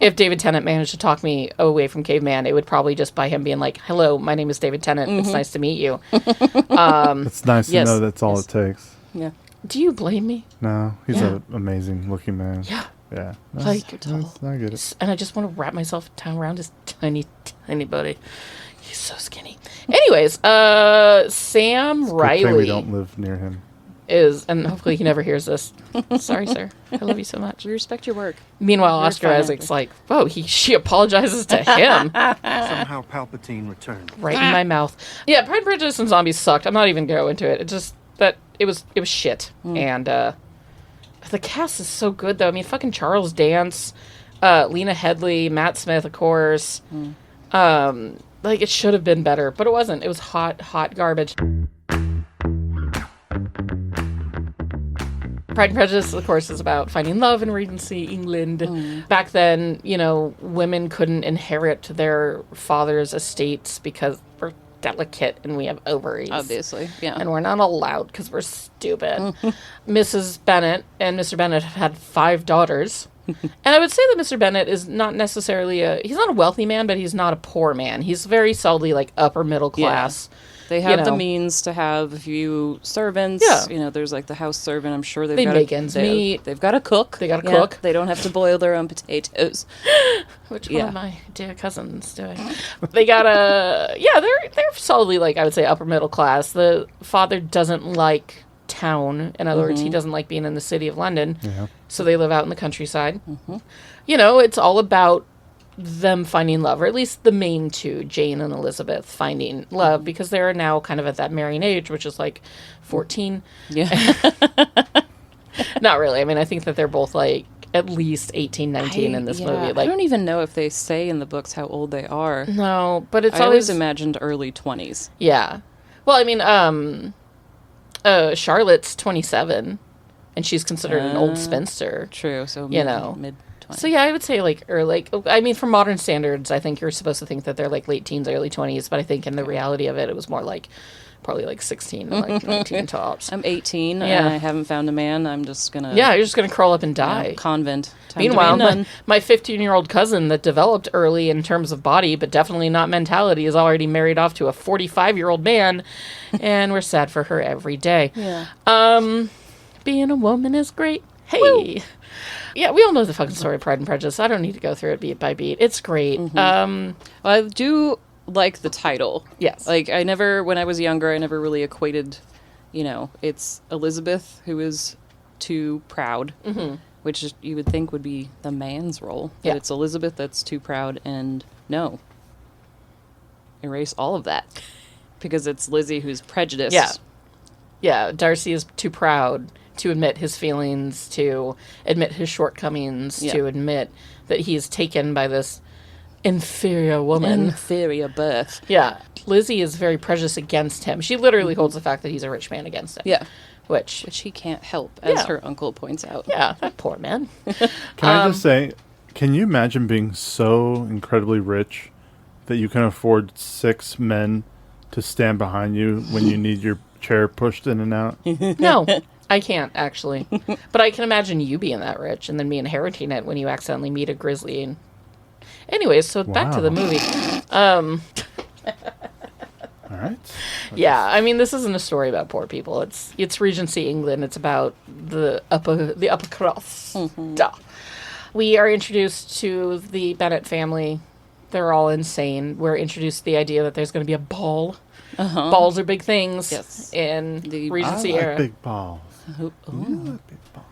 if David Tennant managed to talk me away from Caveman, it would probably just by him being like, "Hello, my name is David Tennant. It's nice to meet you." It's nice to know that's all it takes. Yeah. Do you blame me? No, he's an amazing looking man. Yeah. Yeah. I get it. And I just want to wrap myself around his tiny, tiny body. He's so skinny. Anyways, Sam Riley. We don't live near him. And hopefully he never hears this. Sorry, sir. I love you so much. We respect your work. Meanwhile, Oscar Isaac's like, whoa, she apologizes to him. Somehow Palpatine returned. Right in my mouth. Yeah, Pride, Prejudice, and Zombies sucked. I'm not even going to go into it. It just, that, it was shit. And, the cast is so good, though. I mean, fucking Charles Dance, Lena Headey, Matt Smith, of course. Like, it should have been better, but it wasn't. It was hot garbage. Pride and Prejudice, of course, is about finding love in Regency England. Back then, women couldn't inherit their father's estates because we're delicate and we have ovaries. Obviously, yeah. And we're not allowed because we're stupid. Mrs. Bennet and Mr. Bennet had 5 daughters. And I would say that Mr. Bennet is not necessarily he's not a wealthy man, but he's not a poor man. He's very solidly, like, upper middle class. Yeah. They have the means to have a few servants. Yeah. There's, like, the house servant. I'm sure they make ends meet. They've got a cook. They got a cook. They don't have to boil their own potatoes. Which one of my dear cousins doing? They got they're solidly, like, I would say, upper middle class. The father doesn't like town. In other words, he doesn't like being in the city of London. Yeah. So they live out in the countryside. It's all about them finding love, or at least the main two, Jane and Elizabeth, finding love, because they're now kind of at that marrying age, which is like 14. Yeah. Not really. I mean, I think that they're both like at least 18, 19 in this movie. Like, I don't even know if they say in the books how old they are. No, but it's I always imagined early 20s. Yeah. Well, I mean, Charlotte's 27, and she's considered an old spinster. True. So mid 20s. So yeah, I would say I mean, for modern standards, I think you're supposed to think that they're like late teens, early 20s, but I think in the reality of it, it was more like probably like 16 to like 19 tops. I'm 18 and I haven't found a man. I'm just gonna you're just gonna curl up and die. Convent. Meanwhile, my 15-year-old cousin that developed early in terms of body, but definitely not mentality, is already married off to a 45-year-old man, and we're sad for her every day. Yeah. Being a woman is great. Hey. Woo. Yeah, we all know the fucking story of Pride and Prejudice. I don't need to go through it beat by beat. It's great. Well, I do like the title. Yes. Like, when I was younger, I never really equated, it's Elizabeth who is too proud, which you would think would be the man's role. But it's Elizabeth that's too proud, and no. Erase all of that. Because it's Lizzie who's prejudiced. Yeah. Yeah, Darcy is too proud to admit his feelings, to admit his shortcomings, to admit that he is taken by this inferior woman. Inferior birth. Yeah. Lizzie is very prejudiced against him. She literally holds the fact that he's a rich man against him. Yeah. Which he can't help, as her uncle points out. Yeah, that poor man. Can I just say, can you imagine being so incredibly rich that you can afford 6 men to stand behind you when you need your chair pushed in and out? No. I can't, actually. But I can imagine you being that rich and then me inheriting it when you accidentally meet a grizzly. And anyways, so back to the movie. All right. Yeah, I mean, this isn't a story about poor people. It's Regency England. It's about the upper crust. Duh. We are introduced to the Bennet family. They're all insane. We're introduced to the idea that there's going to be a ball. Balls are big things in the Regency era. Big balls. Ooh. You like big balls.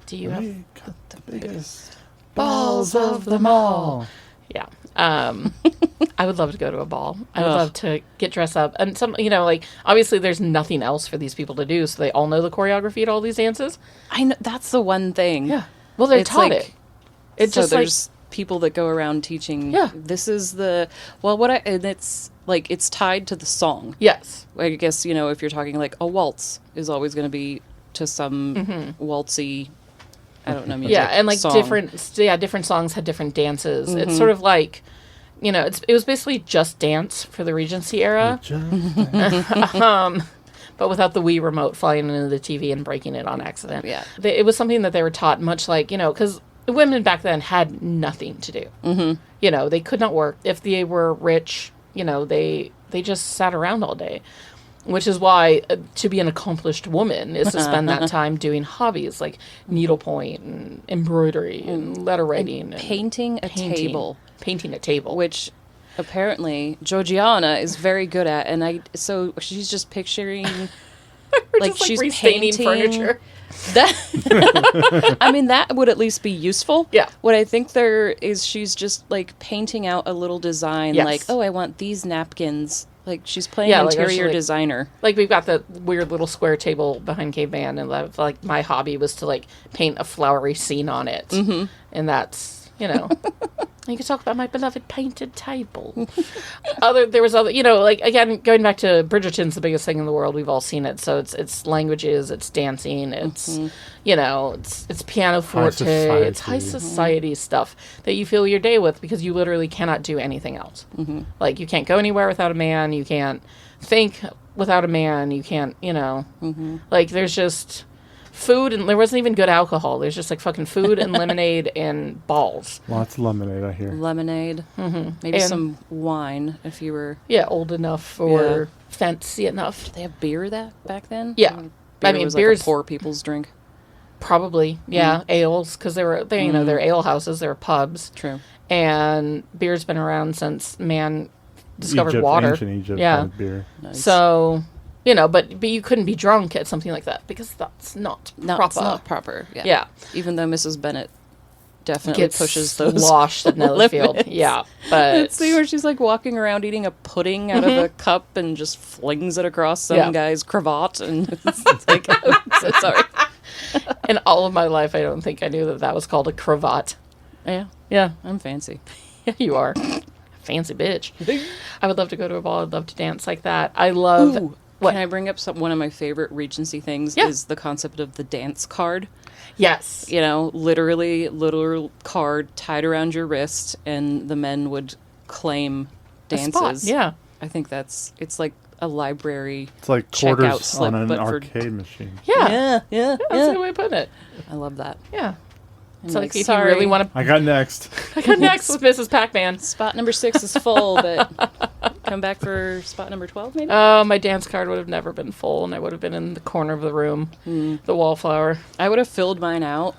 Do you have the biggest balls of them all? Yeah. I would love to go to a ball. I would love to get dressed up. And obviously there's nothing else for these people to do, so they all know the choreography to all these dances. I know, that's the one thing. Yeah. Well, they're taught it. It's so just there's people that go around teaching. Yeah. This is and it's like, it's tied to the song. Yes. I guess, if you're talking like a waltz is always going to be to some waltzy, I don't know, music. Yeah, and like song. different songs had different dances. It's sort of like, it was basically Just Dance for the Regency era. But without the Wii remote flying into the TV and breaking it on accident. Yeah. It was something that they were taught, much like, because women back then had nothing to do. They could not work. If they were rich, they just sat around all day. Which is why to be an accomplished woman is to spend that time doing hobbies like needlepoint and embroidery and letter writing. And painting a table. Painting a table. Which apparently Georgiana is very good at. And so she's just picturing... like she's restaining furniture. That I mean, that would at least be useful. Yeah. What I think there is, she's just like painting out a little design. Yes. Like, oh, I want these napkins. Like, she's playing interior designer. Like, we've got the weird little square table behind Caveman, and like my hobby was to like paint a flowery scene on it. And that's you know. You could talk about my beloved painted table. There was other, you know, like, again, going back to Bridgerton's the biggest thing in the world. We've all seen it. So it's languages, it's dancing, it's, you know, it's pianoforte, it's high society stuff that you fill your day with because you literally cannot do anything else. Like, you can't go anywhere without a man. You can't think without a man. You can't, you know, like, there's just food, and there wasn't even good alcohol. There's just like fucking food and lemonade and balls. Lots of lemonade, I hear. Lemonade. Maybe some wine if you were... Yeah, old enough or fancy enough. Did they have beer back then? Yeah. I mean, was beer's like a poor people's drink. Probably, yeah. Ales, because they you know, they're ale houses, they're pubs. True. And beer's been around since man discovered Egypt, water. Ancient Egypt had beer. Nice. So... You know, but you couldn't be drunk at something like that because that's not proper. It's not proper. Yeah. Yeah. Even though Mrs. Bennett definitely pushes those sloshed at Netherfield. Yeah, but let's see where she's like walking around eating a pudding out of a cup and just flings it across some guy's cravat, and it's like, I'm so sorry. In all of my life, I don't think I knew that was called a cravat. Yeah, I'm fancy. Yeah, you are. Fancy bitch. I would love to go to a ball. I'd love to dance like that. I love. Ooh. What? Can I bring up one of my favorite Regency things is the concept of the dance card. Yes. You know, literally little card tied around your wrist, and the men would claim dances. Yeah. I think it's like a library. It's like quarters slip, on an arcade machine. Yeah. Yeah. That's a good way to put it. I love that. Yeah. So like, if you really want to... I got next with Mrs. Pac-Man. Spot number 6 is full, but come back for spot number 12, maybe? Oh, my dance card would have never been full, and I would have been in the corner of the room, the wallflower. I would have filled mine out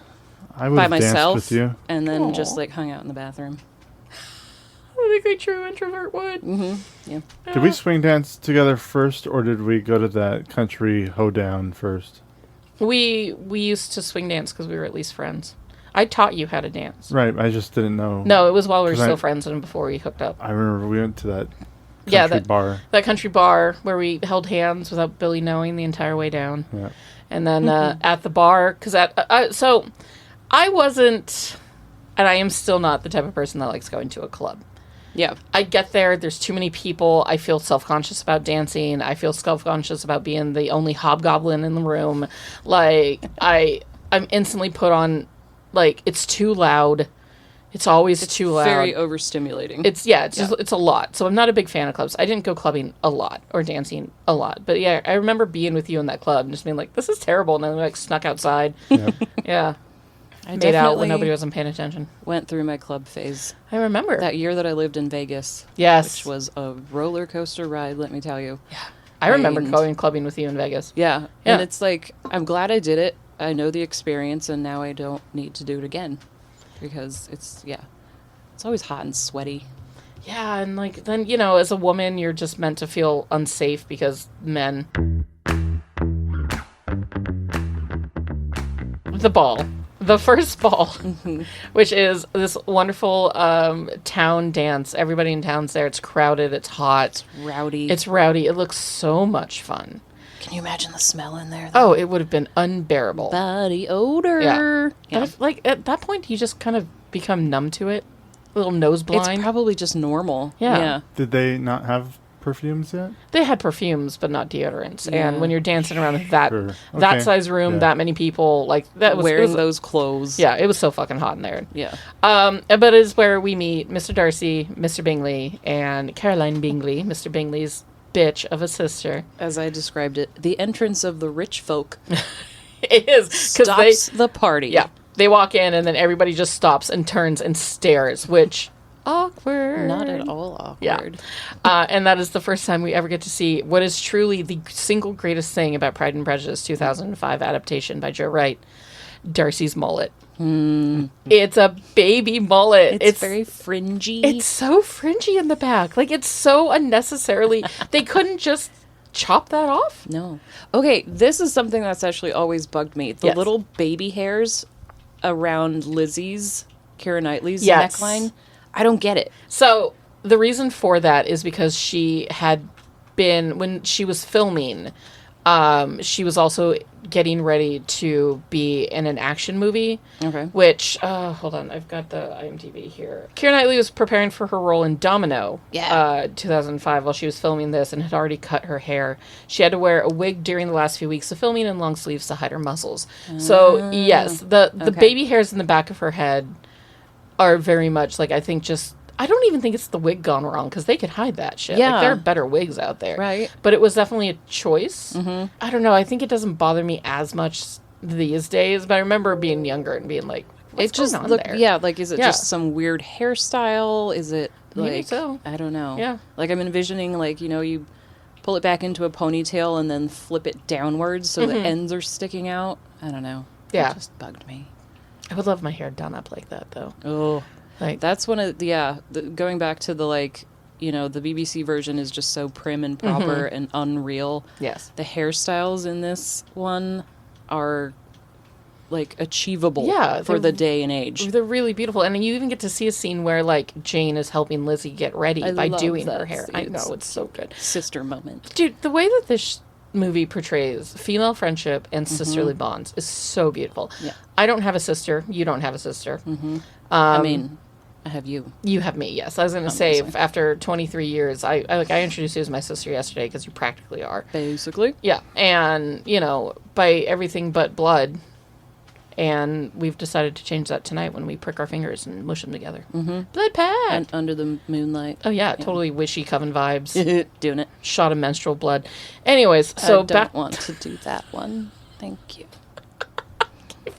by myself with you. And then just like hung out in the bathroom. I think a true introvert would. Yeah. Did we swing dance together first, or did we go to that country hoedown first? We used to swing dance because we were at least friends. I taught you how to dance. Right, I just didn't know. No, it was while we were still friends and before we hooked up. I remember we went to that country bar. That country bar where we held hands without Billy knowing the entire way down. Yeah. And then at the bar, because so I wasn't, and I am still not the type of person that likes going to a club. Yeah. I get there's too many people. I feel self-conscious about dancing. I feel self-conscious about being the only hobgoblin in the room. Like, I'm instantly put on... Like, it's too loud. It's always too loud. Very overstimulating. It's a lot. So I'm not a big fan of clubs. I didn't go clubbing a lot or dancing a lot. But yeah, I remember being with you in that club and just being like, this is terrible. And then we like snuck outside. Yep. Yeah. I made out when nobody wasn't paying attention. Went through my club phase. I remember. That year that I lived in Vegas. Yes. Which was a roller coaster ride, let me tell you. Yeah. I remember going clubbing with you in Vegas. Yeah. And it's like, I'm glad I did it. I know the experience, and now I don't need to do it again because it's always hot and sweaty. Yeah, and like then, you know, as a woman, you're just meant to feel unsafe because men. The ball. The first ball, which is this wonderful town dance. Everybody in town's there. It's crowded. It's hot. It's rowdy. It's rowdy. It looks so much fun. Can you imagine the smell in there, though? Oh, it would have been unbearable. Body odor. Yeah. But if, like, at that point, you just kind of become numb to it. A little nose blind. It's probably just normal. Yeah. Did they not have perfumes yet? They had perfumes, but not deodorants. Yeah. And when you're dancing around with that size room, that many people, like, that was... Wearing those clothes. Yeah, it was so fucking hot in there. Yeah. But it's where we meet Mr. Darcy, Mr. Bingley, and Caroline Bingley, Mr. Bingley's bitch of a sister. As I described it, the entrance of the rich folk. It is. Stops the party. Yeah. They walk in and then everybody just stops and turns and stares, which... Awkward. Not at all awkward. Yeah. And that is the first time we ever get to see what is truly the single greatest thing about Pride and Prejudice 2005 adaptation by Joe Wright, Darcy's mullet. It's a baby mullet. It's very fringy. It's so fringy in the back. Like, it's so unnecessarily... They couldn't just chop that off? No. Okay, this is something that's actually always bugged me. The little baby hairs around Lizzie's, Keira Knightley's neckline. I don't get it. So, the reason for that is because she had been... When she was filming... She was also getting ready to be in an action movie. Okay. Which, hold on, I've got the IMDb here. Keira Knightley was preparing for her role in Domino. 2005 while she was filming this and had already cut her hair. She had to wear a wig during the last few weeks of filming and long sleeves to hide her muscles. So, yes, the baby hairs in the back of her head are very much like, I think just... I don't even think it's the wig gone wrong because they could hide that shit. Yeah. Like, there are better wigs out there. Right. But it was definitely a choice. Mm-hmm. I don't know. I think it doesn't bother me as much these days, but I remember being younger and being like, what's going on there? Yeah, like, is it just some weird hairstyle? Is it, like... Maybe so. I don't know. Yeah. Like, I'm envisioning, like, you know, you pull it back into a ponytail and then flip it downwards so the ends are sticking out. I don't know. Yeah. It just bugged me. I would love my hair done up like that, though. Oh. Like, that's one of going back to the, like, you know, the BBC version is just so prim and proper and unreal. Yes. The hairstyles in this one are, like, achievable for the day and age. They're really beautiful. And you even get to see a scene where, like, Jane is helping Lizzie get ready by doing her hair. I know, it's so good. Sister moment. Dude, the way that this movie portrays female friendship and sisterly bonds is so beautiful. Yeah. I don't have a sister. You don't have a sister. I mean... I have you. You have me, yes. I was going to say, after 23 years, I introduced you as my sister yesterday because you practically are. Basically. Yeah. And, you know, by everything but blood. And we've decided to change that tonight when we prick our fingers and mush them together. Mm-hmm. Blood pad! And under the moonlight. Oh, yeah. Totally wishy coven vibes. Doing it. Shot of menstrual blood. Anyways, so I don't want to do that one. Thank you.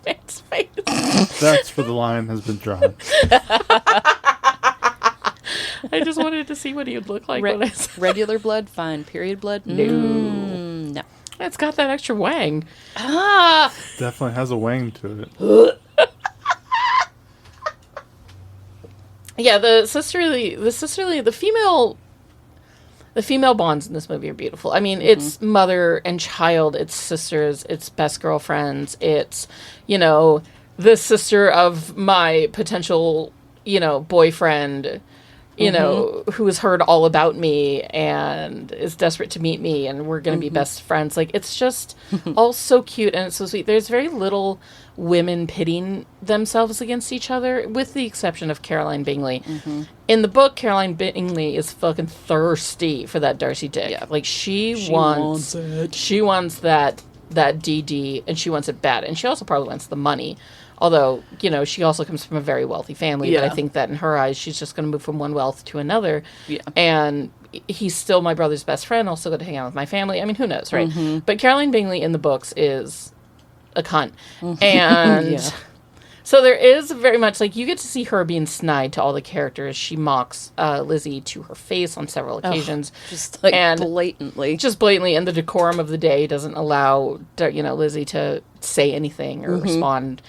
Man's face. That's where the line has been drawn. I just wanted to see what he would look like when I said regular blood, fine. Period blood? No. No. It's got that extra wang. Definitely has a wang to it. Yeah, the female bonds in this movie are beautiful. I mean, it's mother and child, it's sisters, it's best girlfriends, it's, you know, the sister of my potential, you know, boyfriend, you know, who has heard all about me and is desperate to meet me and we're going to be best friends. Like, it's just all so cute and it's so sweet. There's very little women pitting themselves against each other, with the exception of Caroline Bingley. In the book, Caroline Bingley is fucking thirsty for that Darcy dick. Yeah. Like, she wants it. She wants that DD, and she wants it bad. And she also probably wants the money. Although, you know, she also comes from a very wealthy family. Yeah. But I think that in her eyes, she's just going to move from one wealth to another. Yeah. And he's still my brother's best friend. I'll still go to hang out with my family. I mean, who knows, right? But Caroline Bingley in the books is a cunt. And so there is very much, like, you get to see her being snide to all the characters. She mocks Lizzie to her face on several occasions. Just, like, blatantly. Just blatantly. And the decorum of the day doesn't allow, you know, Lizzie to say anything or respond.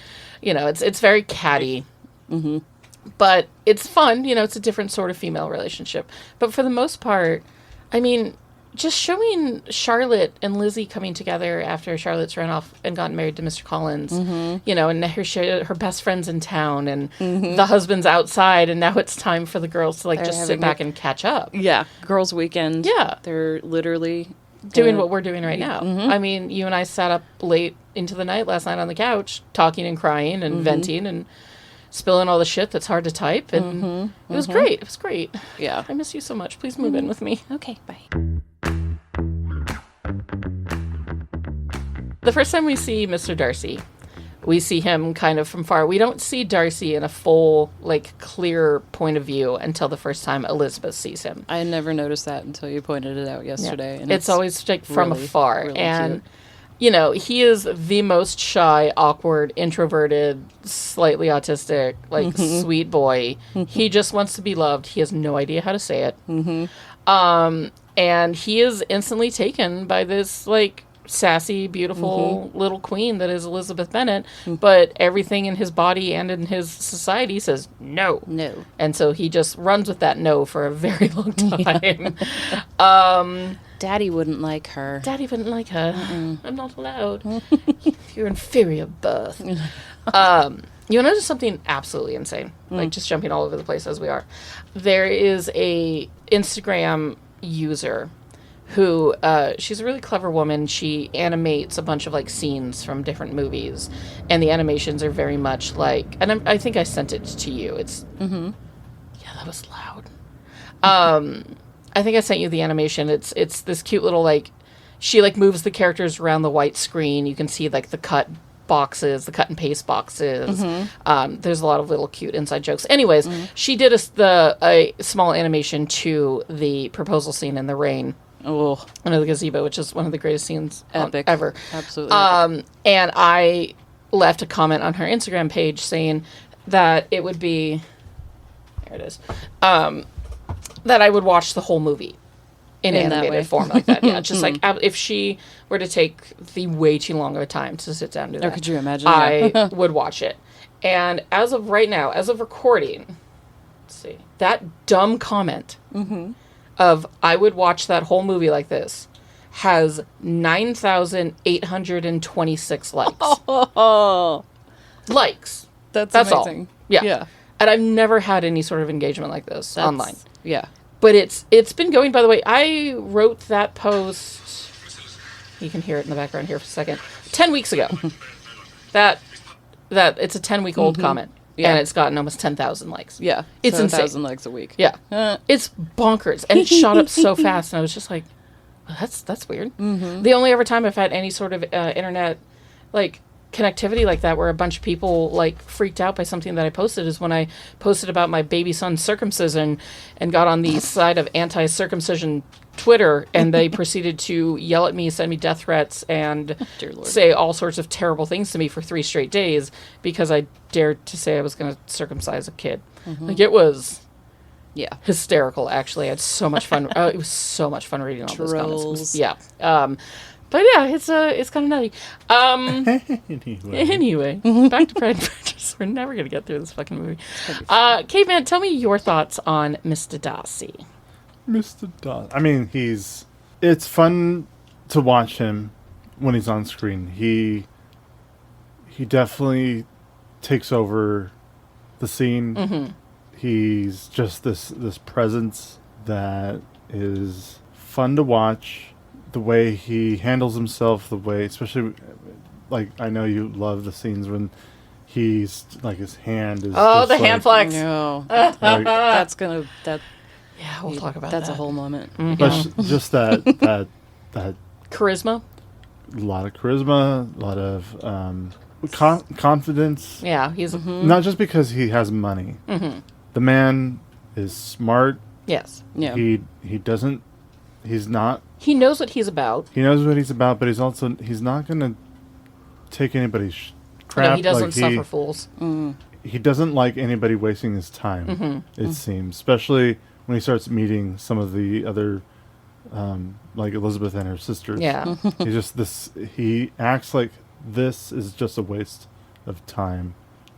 You know, it's very catty. But it's fun. You know, it's a different sort of female relationship. But for the most part, I mean, just showing Charlotte and Lizzie coming together after Charlotte's run off and gotten married to Mr. Collins, you know, and her best friend's in town and the husband's outside, and now it's time for the girls to, like, just sit back and catch up. Yeah. Girls' weekend. Yeah. They're literally doing what we're doing right now. I mean, you and I sat up late into the night last night on the couch talking and crying and venting and spilling all the shit that's hard to type, and it was great. It was great. Yeah. I miss you so much. Please move in with me. Okay, bye. The first time we see Mr. Darcy, we see him kind of from far. We don't see Darcy in a full, like, clear point of view until the first time Elizabeth sees him. I never noticed that until you pointed it out yesterday. Yeah. And it's always, like, from really, afar. Really and, cute. You know, he is the most shy, awkward, introverted, slightly autistic, like, sweet boy. He just wants to be loved. He has no idea how to say it. And he is instantly taken by this, like, sassy, beautiful little queen that is Elizabeth Bennet, but everything in his body and in his society says no. No. And so he just runs with that no for a very long time. Daddy wouldn't like her. Daddy wouldn't like her. I'm not allowed. You're inferior birth. You know, just something absolutely insane, like just jumping all over the place as we are. There is a Instagram user who she's a really clever woman. She animates a bunch of like scenes from different movies, and the animations are very much like. And I think I sent it to you. It's yeah, that was loud. I think I sent you the animation. It's this cute little like. She like moves the characters around the white screen. You can see like the cut boxes, the cut and paste boxes. There's a lot of little cute inside jokes. Anyways, she did a small animation to the proposal scene in the rain. Oh, under the gazebo, which is one of the greatest scenes epic ever. Absolutely. Epic. And I left a comment on her Instagram page saying that it would be, there it is, that I would watch the whole movie in animated form like that. Yeah, just like if she were to take the way too long of a time to sit down and do that. Or could you imagine? I would watch it. And as of right now, as of recording, let's see, that dumb comment of I would watch that whole movie like this has 9,826 likes. Oh, likes. That's amazing. All. Yeah. And I've never had any sort of engagement like this online. Yeah. But it's been going, by the way, I wrote that post, you can hear it in the background here for a second, 10 weeks ago. that it's a 10-week-old comment. Yeah. And it's gotten almost 10,000 likes. Yeah. It's insane. 1,000 likes a week. Yeah. It's bonkers. And it shot up so fast. And I was just like, well, that's weird. The only ever time I've had any sort of internet, like, connectivity like that where a bunch of people, like, freaked out by something that I posted is when I posted about my baby son's circumcision and got on the side of anti-circumcision Twitter, and they proceeded to yell at me, send me death threats, and say all sorts of terrible things to me for 3 straight days because I dared to say I was going to circumcise a kid. Like, it was hysterical, actually. I had so much fun. It was so much fun reading all those comments. But yeah, it's kind of nutty. Anyway, back to Pride Prejudice. We're never going to get through this fucking movie. Caveman, tell me your thoughts on Mr. Darcy. Mr. Darcy. I mean, it's fun to watch him when he's on screen. He definitely takes over the scene. He's just this presence that is fun to watch. The way he handles himself, the way, especially, like, I know you love the scenes when he's, like, his hand is the hand flex. No. Like, yeah, we'll talk about that's that. a whole moment. But just that charisma. A lot of charisma, a lot of confidence. Yeah, he's not just because he has money. The man is smart. Yes. Yeah. He's not. He knows what he's about. He knows what he's about, but he's not going to take anybody's crap. No, he doesn't suffer fools. He doesn't like anybody wasting his time, it seems. Especially when he starts meeting some of the other, like Elizabeth and her sisters. Yeah. He acts like this is just a waste of time,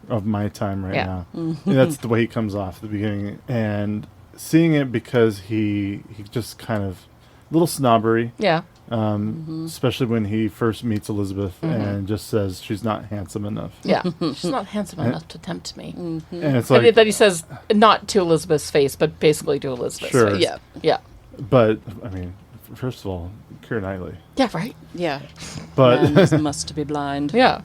of my time right now. And that's the way he comes off at the beginning. And seeing it because he just kind of... little snobbery. Yeah. Especially when he first meets Elizabeth and just says she's not handsome enough. Yeah. She's not handsome enough to tempt me. And it's like... that he says not to Elizabeth's face, but basically to Elizabeth's face. Yeah. Yeah. But, I mean, first of all, Keira Knightley. Yeah, right? Yeah. But... Man must be blind. Yeah.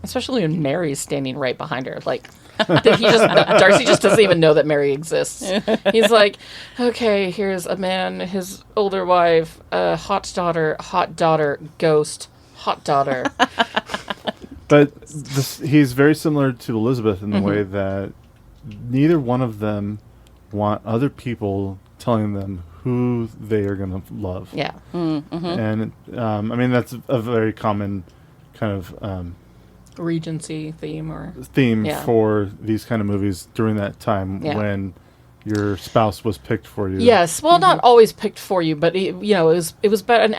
Especially when Mary's standing right behind her. Like... Darcy just doesn't even know that Mary exists. He's like, okay, here's a man, his older wife, hot daughter, ghost, hot daughter. But he's very similar to Elizabeth in the way that neither one of them want other people telling them who they are going to love. Yeah. And, I mean, that's a very common kind of... Regency theme for these kind of movies during that time when your spouse was picked for you. Yes, well, not always picked for you, but it was about an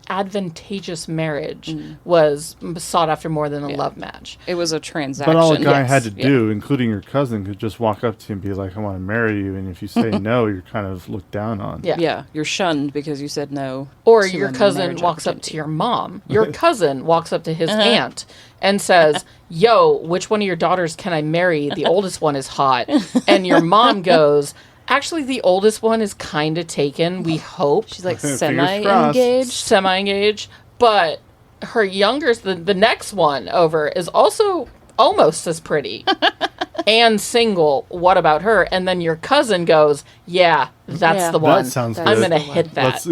advantageous marriage was sought after more than a love match. It was a transaction. But all a guy had to do, including your cousin, could just walk up to you and be like, "I want to marry you," and if you say no, you're kind of looked down on. Yeah, you're shunned because you said no. Or your cousin walks up to your mom. Your cousin walks up to his aunt and says, "Yo, which one of your daughters can I marry? The oldest one is hot." And your mom goes, Actually, the oldest one is kind of taken. We hope She's like Fingers semi-engaged. But her younger, the next one over, is also almost as pretty and single. What about her? And then your cousin goes, yeah, that's the one. That sounds good. I'm going to hit that.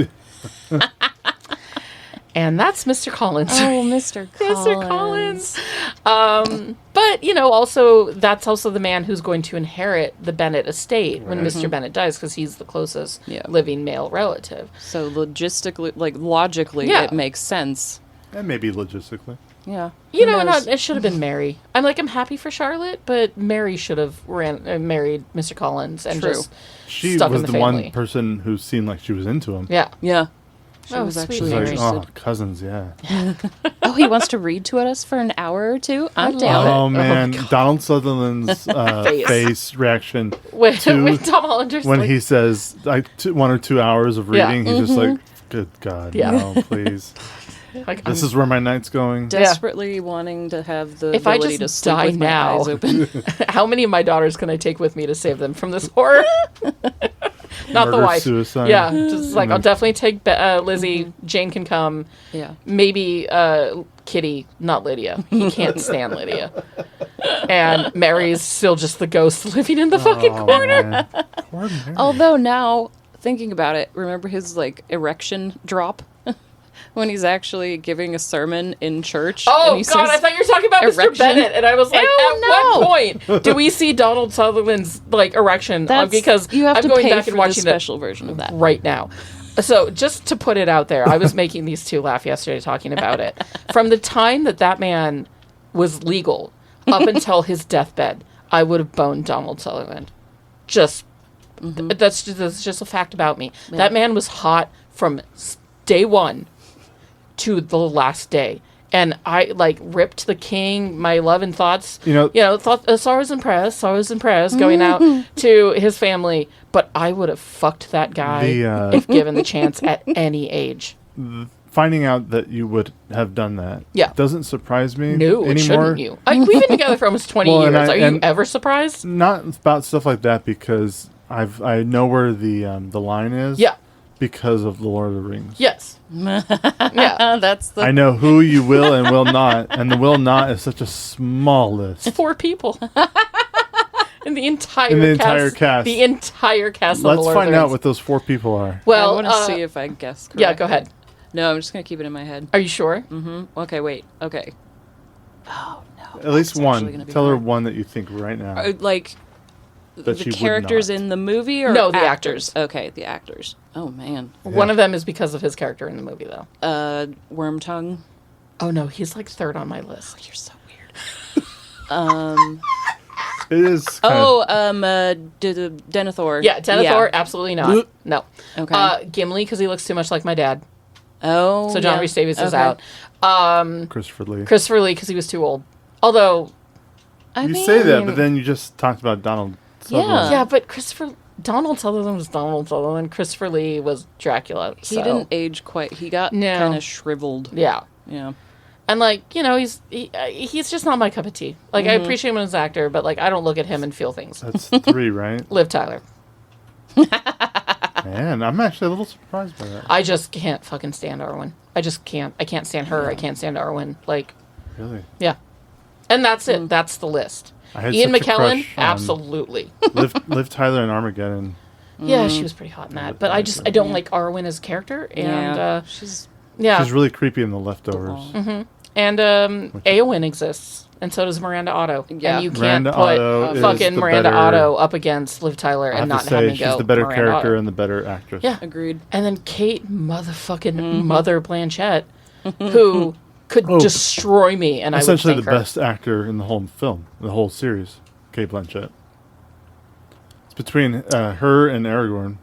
And that's Mr. Collins. Oh, Mr. Mr. Collins. Collins. But, also, that's also the man who's going to inherit the Bennett estate when Mr. Bennett dies, because he's the closest living male relative. So logistically, logically, it makes sense. And maybe logistically. Yeah. It should have been Mary. I'm happy for Charlotte, but Mary should have married Mr. Collins and just she stuck was in the the family. one person who seemed like she was into him. Yeah. Yeah. She was actually sweet Like, interested. cousins, yeah. Oh, he wants to read to us for an hour or two? I'm down. Oh, man. Donald Sutherland's face reaction With Tom Hollander's when he says 1 or 2 hours of reading, he's just like, good God, no, please. This is where my night's going. Desperately wanting to have the if I ability just to sleep die with my now, eyes open. how many of my daughters can I take with me to save them from this horror? Not the Murder, wife. suicide. Yeah, just I'll definitely take Lizzie. Jane can come. Yeah. Maybe Kitty, not Lydia. He can't stand Lydia. And Mary's still just the ghost living in the fucking corner. Although now, thinking about it, remember his erection drop? When he's actually giving a sermon in church. Oh, and he God, says, I thought you were talking about Mr. erection? Bennett. And I was like, what no. point do we see Donald Sutherland's erection? Because you have I'm to going pay back for and watching the special version of that right now. So just to put it out there, I was making these two laugh yesterday talking about it. From the time that man was legal up until his deathbed, I would have boned Donald Sutherland. That's just a fact about me. Yeah. That man was hot from day one to the last day. And I ripped the king, my love and thoughts, sorrows and prayers going out to his family. But I would have fucked that guy if given the chance at any age. Finding out that you would have done that doesn't surprise me anymore. It shouldn't you? We've been together for almost 20 years. Are you ever surprised? Not about stuff like that, because I know where the line is. Yeah. Because of the Lord of the Rings. Yes. Yeah. I know who you will and will not, and the will not is such a small list. 4 people. In the entire cast. The entire cast of the Lord of the Rings. Let's find out what those 4 people are. Well, I want to see if I guess correctly. Yeah, go ahead. No, I'm just going to keep it in my head. Are you sure? Mm-hmm. Okay, wait. Okay. Oh, no. At least one. Tell her one that you think right now. The characters in the movie or no, the actors? Okay, the actors. Oh, man. Yeah. One of them is because of his character in the movie, though. Wormtongue. Oh, no, he's 3rd on my list. Oh, you're so weird. It is. Denethor. Yeah, Denethor, absolutely not. No. Okay. Gimli, because he looks too much like my dad. Oh, so John Rhys Davies is out. Christopher Lee, because he was too old. Although, you say that, but then you just talked about Donald Sutherland. Yeah, but Donald Sutherland was Donald Sutherland. Christopher Lee was Dracula. He didn't age quite. He got kind of shriveled. Yeah. Yeah. And he's just not my cup of tea. I appreciate him as an actor, but I don't look at him and feel things. That's 3, right? Liv Tyler. Man, I'm actually a little surprised by that. I just can't fucking stand Arwen. I just can't. I can't stand her. I can't stand Arwen. Really? Yeah. And that's it. That's the list. Ian McKellen, absolutely. Liv Tyler in Armageddon. Yeah, she was pretty hot in that. But I don't like Arwen as a character. And she's really creepy in The Leftovers. Mm-hmm. And Eowyn exists. And so does Miranda Otto. Yeah. And you can't put fucking Miranda Otto up against Liv Tyler and not have me go. She's the better Miranda character Otto. and the better actress. Yeah. Agreed. And then Kate motherfucking Mother Blanchett, who could destroy me, and essentially I would thank the best actor in the whole film, the whole series, Kate Blanchett. It's between her and Aragorn.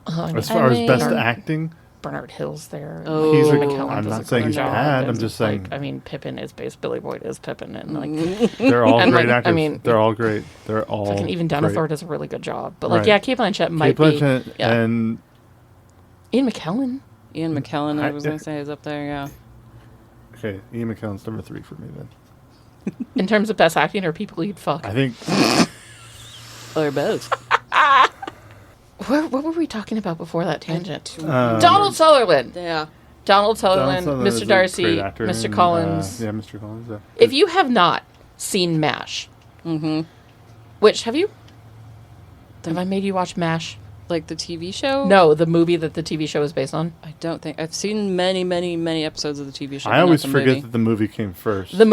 As far as best acting, Bernard Hill's there. Oh, I'm not saying he's bad. I'm just saying. Pippin is based. Billy Boyd is Pippin, and they're all great actors. They're all great. They're all. Even Denethor does a really good job. But Kate Blanchett might be. And Ian McKellen. Ian McKellen, I was going to say, is up there. Yeah. Okay, Ian McKellen's number 3 for me then. In terms of best acting or people you'd fuck? I think. Or both. What were we talking about before that tangent? Donald Sutherland. Yeah. Donald Sutherland, Mr. Darcy, Mr. Collins. Mr. Collins. Yeah. If you have not seen MASH, which have you? Have I made you watch MASH? Like the TV show? No, the movie that the TV show is based on. I don't think I've seen many, many, many episodes of the TV show. I always forget that the movie came first. The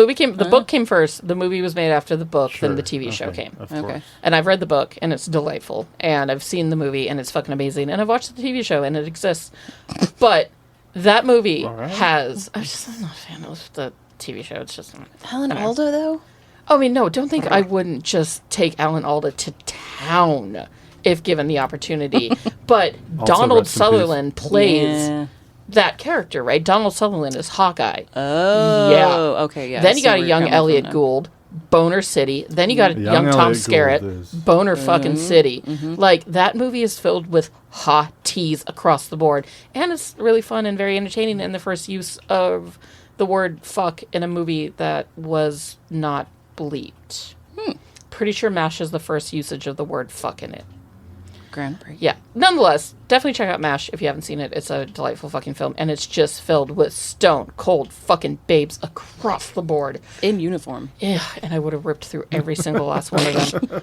book came first. The movie was made after the book, then the TV show came. Okay. And I've read the book, and it's delightful. And I've seen the movie, and it's fucking amazing. And I've watched the TV show, and it exists. But that movie has... I'm not a fan of the TV show. It's just... Alan Alda, though? I mean, no, don't think I wouldn't just take Alan Alda to town if given the opportunity. But Donald Sutherland plays that character, right? Donald Sutherland is Hawkeye. Oh. Yeah. Okay, yeah. Then you got a young Elliot Gould, Boner City. Then you got a young Tom Skerritt, Boner fucking City. Like, that movie is filled with hot teas across the board. And it's really fun and very entertaining in the first use of the word fuck in a movie that was not bleeped. Pretty sure MASH is the first usage of the word fuck in it. Grand Prix. Yeah. Nonetheless, definitely check out MASH if you haven't seen it. It's a delightful fucking film, and it's just filled with stone cold fucking babes across the board. In uniform. Yeah, and I would have ripped through every single last one of them.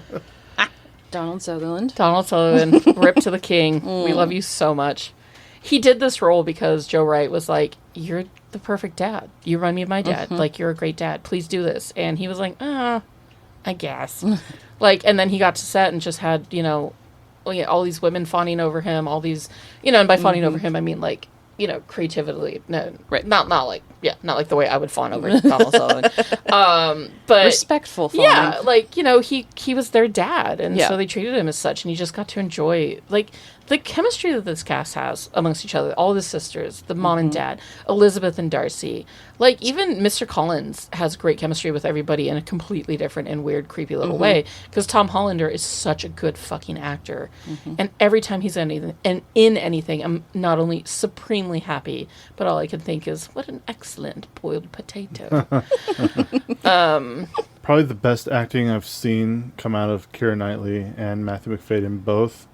Donald Sutherland. Donald Sutherland, rip to the king. We love you so much. He did this role because Joe Wright was like, you're the perfect dad. You remind me of my dad. Like, you're a great dad. Please do this. And he was like, I guess. Like, and then he got to set and just had, all these women fawning over him, all these, and by fawning over him, I mean, like, creatively. No, right. Not like the way I would fawn over Donald Sutherland. But respectful fawning. Yeah, like, he was their dad, and so they treated him as such, and he just got to enjoy, like, the chemistry that this cast has amongst each other, all the sisters, the mom and dad, Elizabeth and Darcy. Like, even Mr. Collins has great chemistry with everybody in a completely different and weird, creepy little way, because Tom Hollander is such a good fucking actor. And every time he's in anything, I'm not only supremely happy, but all I can think is, what an excellent boiled potato. Probably the best acting I've seen come out of Keira Knightley and Matthew McFadyen both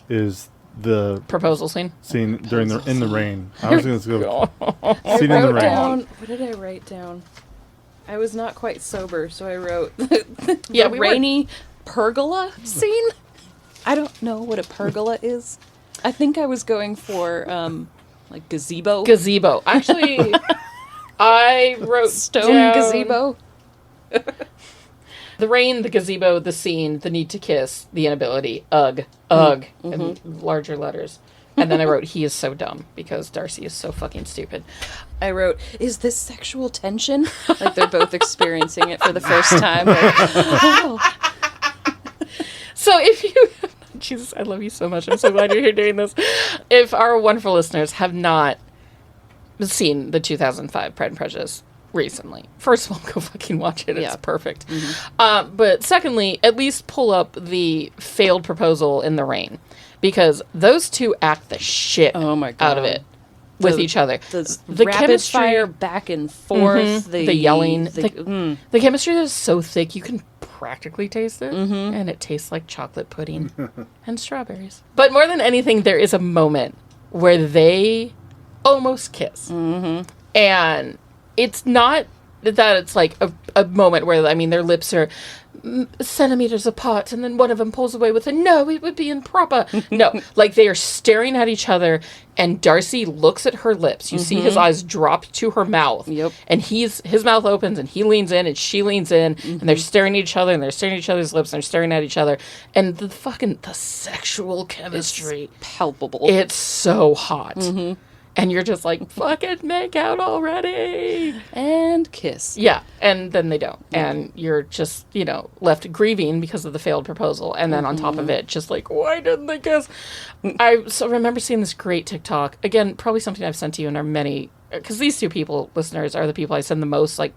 is the proposal scene during in the rain. I was going to go scene in the rain. What did I write down? I was not quite sober, so I wrote the rainy pergola scene. I don't know what a pergola is. I think I was going for like gazebo. Gazebo. Actually, I wrote stone gazebo. The rain, the gazebo, the scene, the need to kiss, the inability, in larger letters. And then I wrote, he is so dumb, because Darcy is so fucking stupid. I wrote, is this sexual tension? Like, they're both experiencing it for the first time. Like, oh. So if you... Jesus, I love you so much. I'm so glad you're here doing this. If our wonderful listeners have not seen the 2005 Pride and Prejudice recently, first of all, go fucking watch it. It's perfect. But secondly, at least pull up the failed proposal in the rain, because those two act the shit out of it with each other. The rapid chemistry, fire back and forth, the yelling, the chemistry is so thick you can practically taste it, and it tastes like chocolate pudding and strawberries. But more than anything, there is a moment where they almost kiss, and it's not that it's like a moment where, I mean, their lips are centimeters apart, and then one of them pulls away with a no, it would be improper. No, like, they are staring at each other, and Darcy looks at her lips. You see his eyes drop to her mouth, and his mouth opens, and he leans in, and she leans in, and they're staring at each other, and they're staring at each other's lips, and they're staring at each other, and the sexual chemistry, it's palpable. It's so hot. And you're just like, fucking make out already. And kiss. Yeah, and then they don't. And you're just, left grieving because of the failed proposal. And then on top of it, just like, why didn't they kiss? I remember seeing this great TikTok. Again, probably something I've sent to you in our many... Because these two people, listeners, are the people I send the most, like,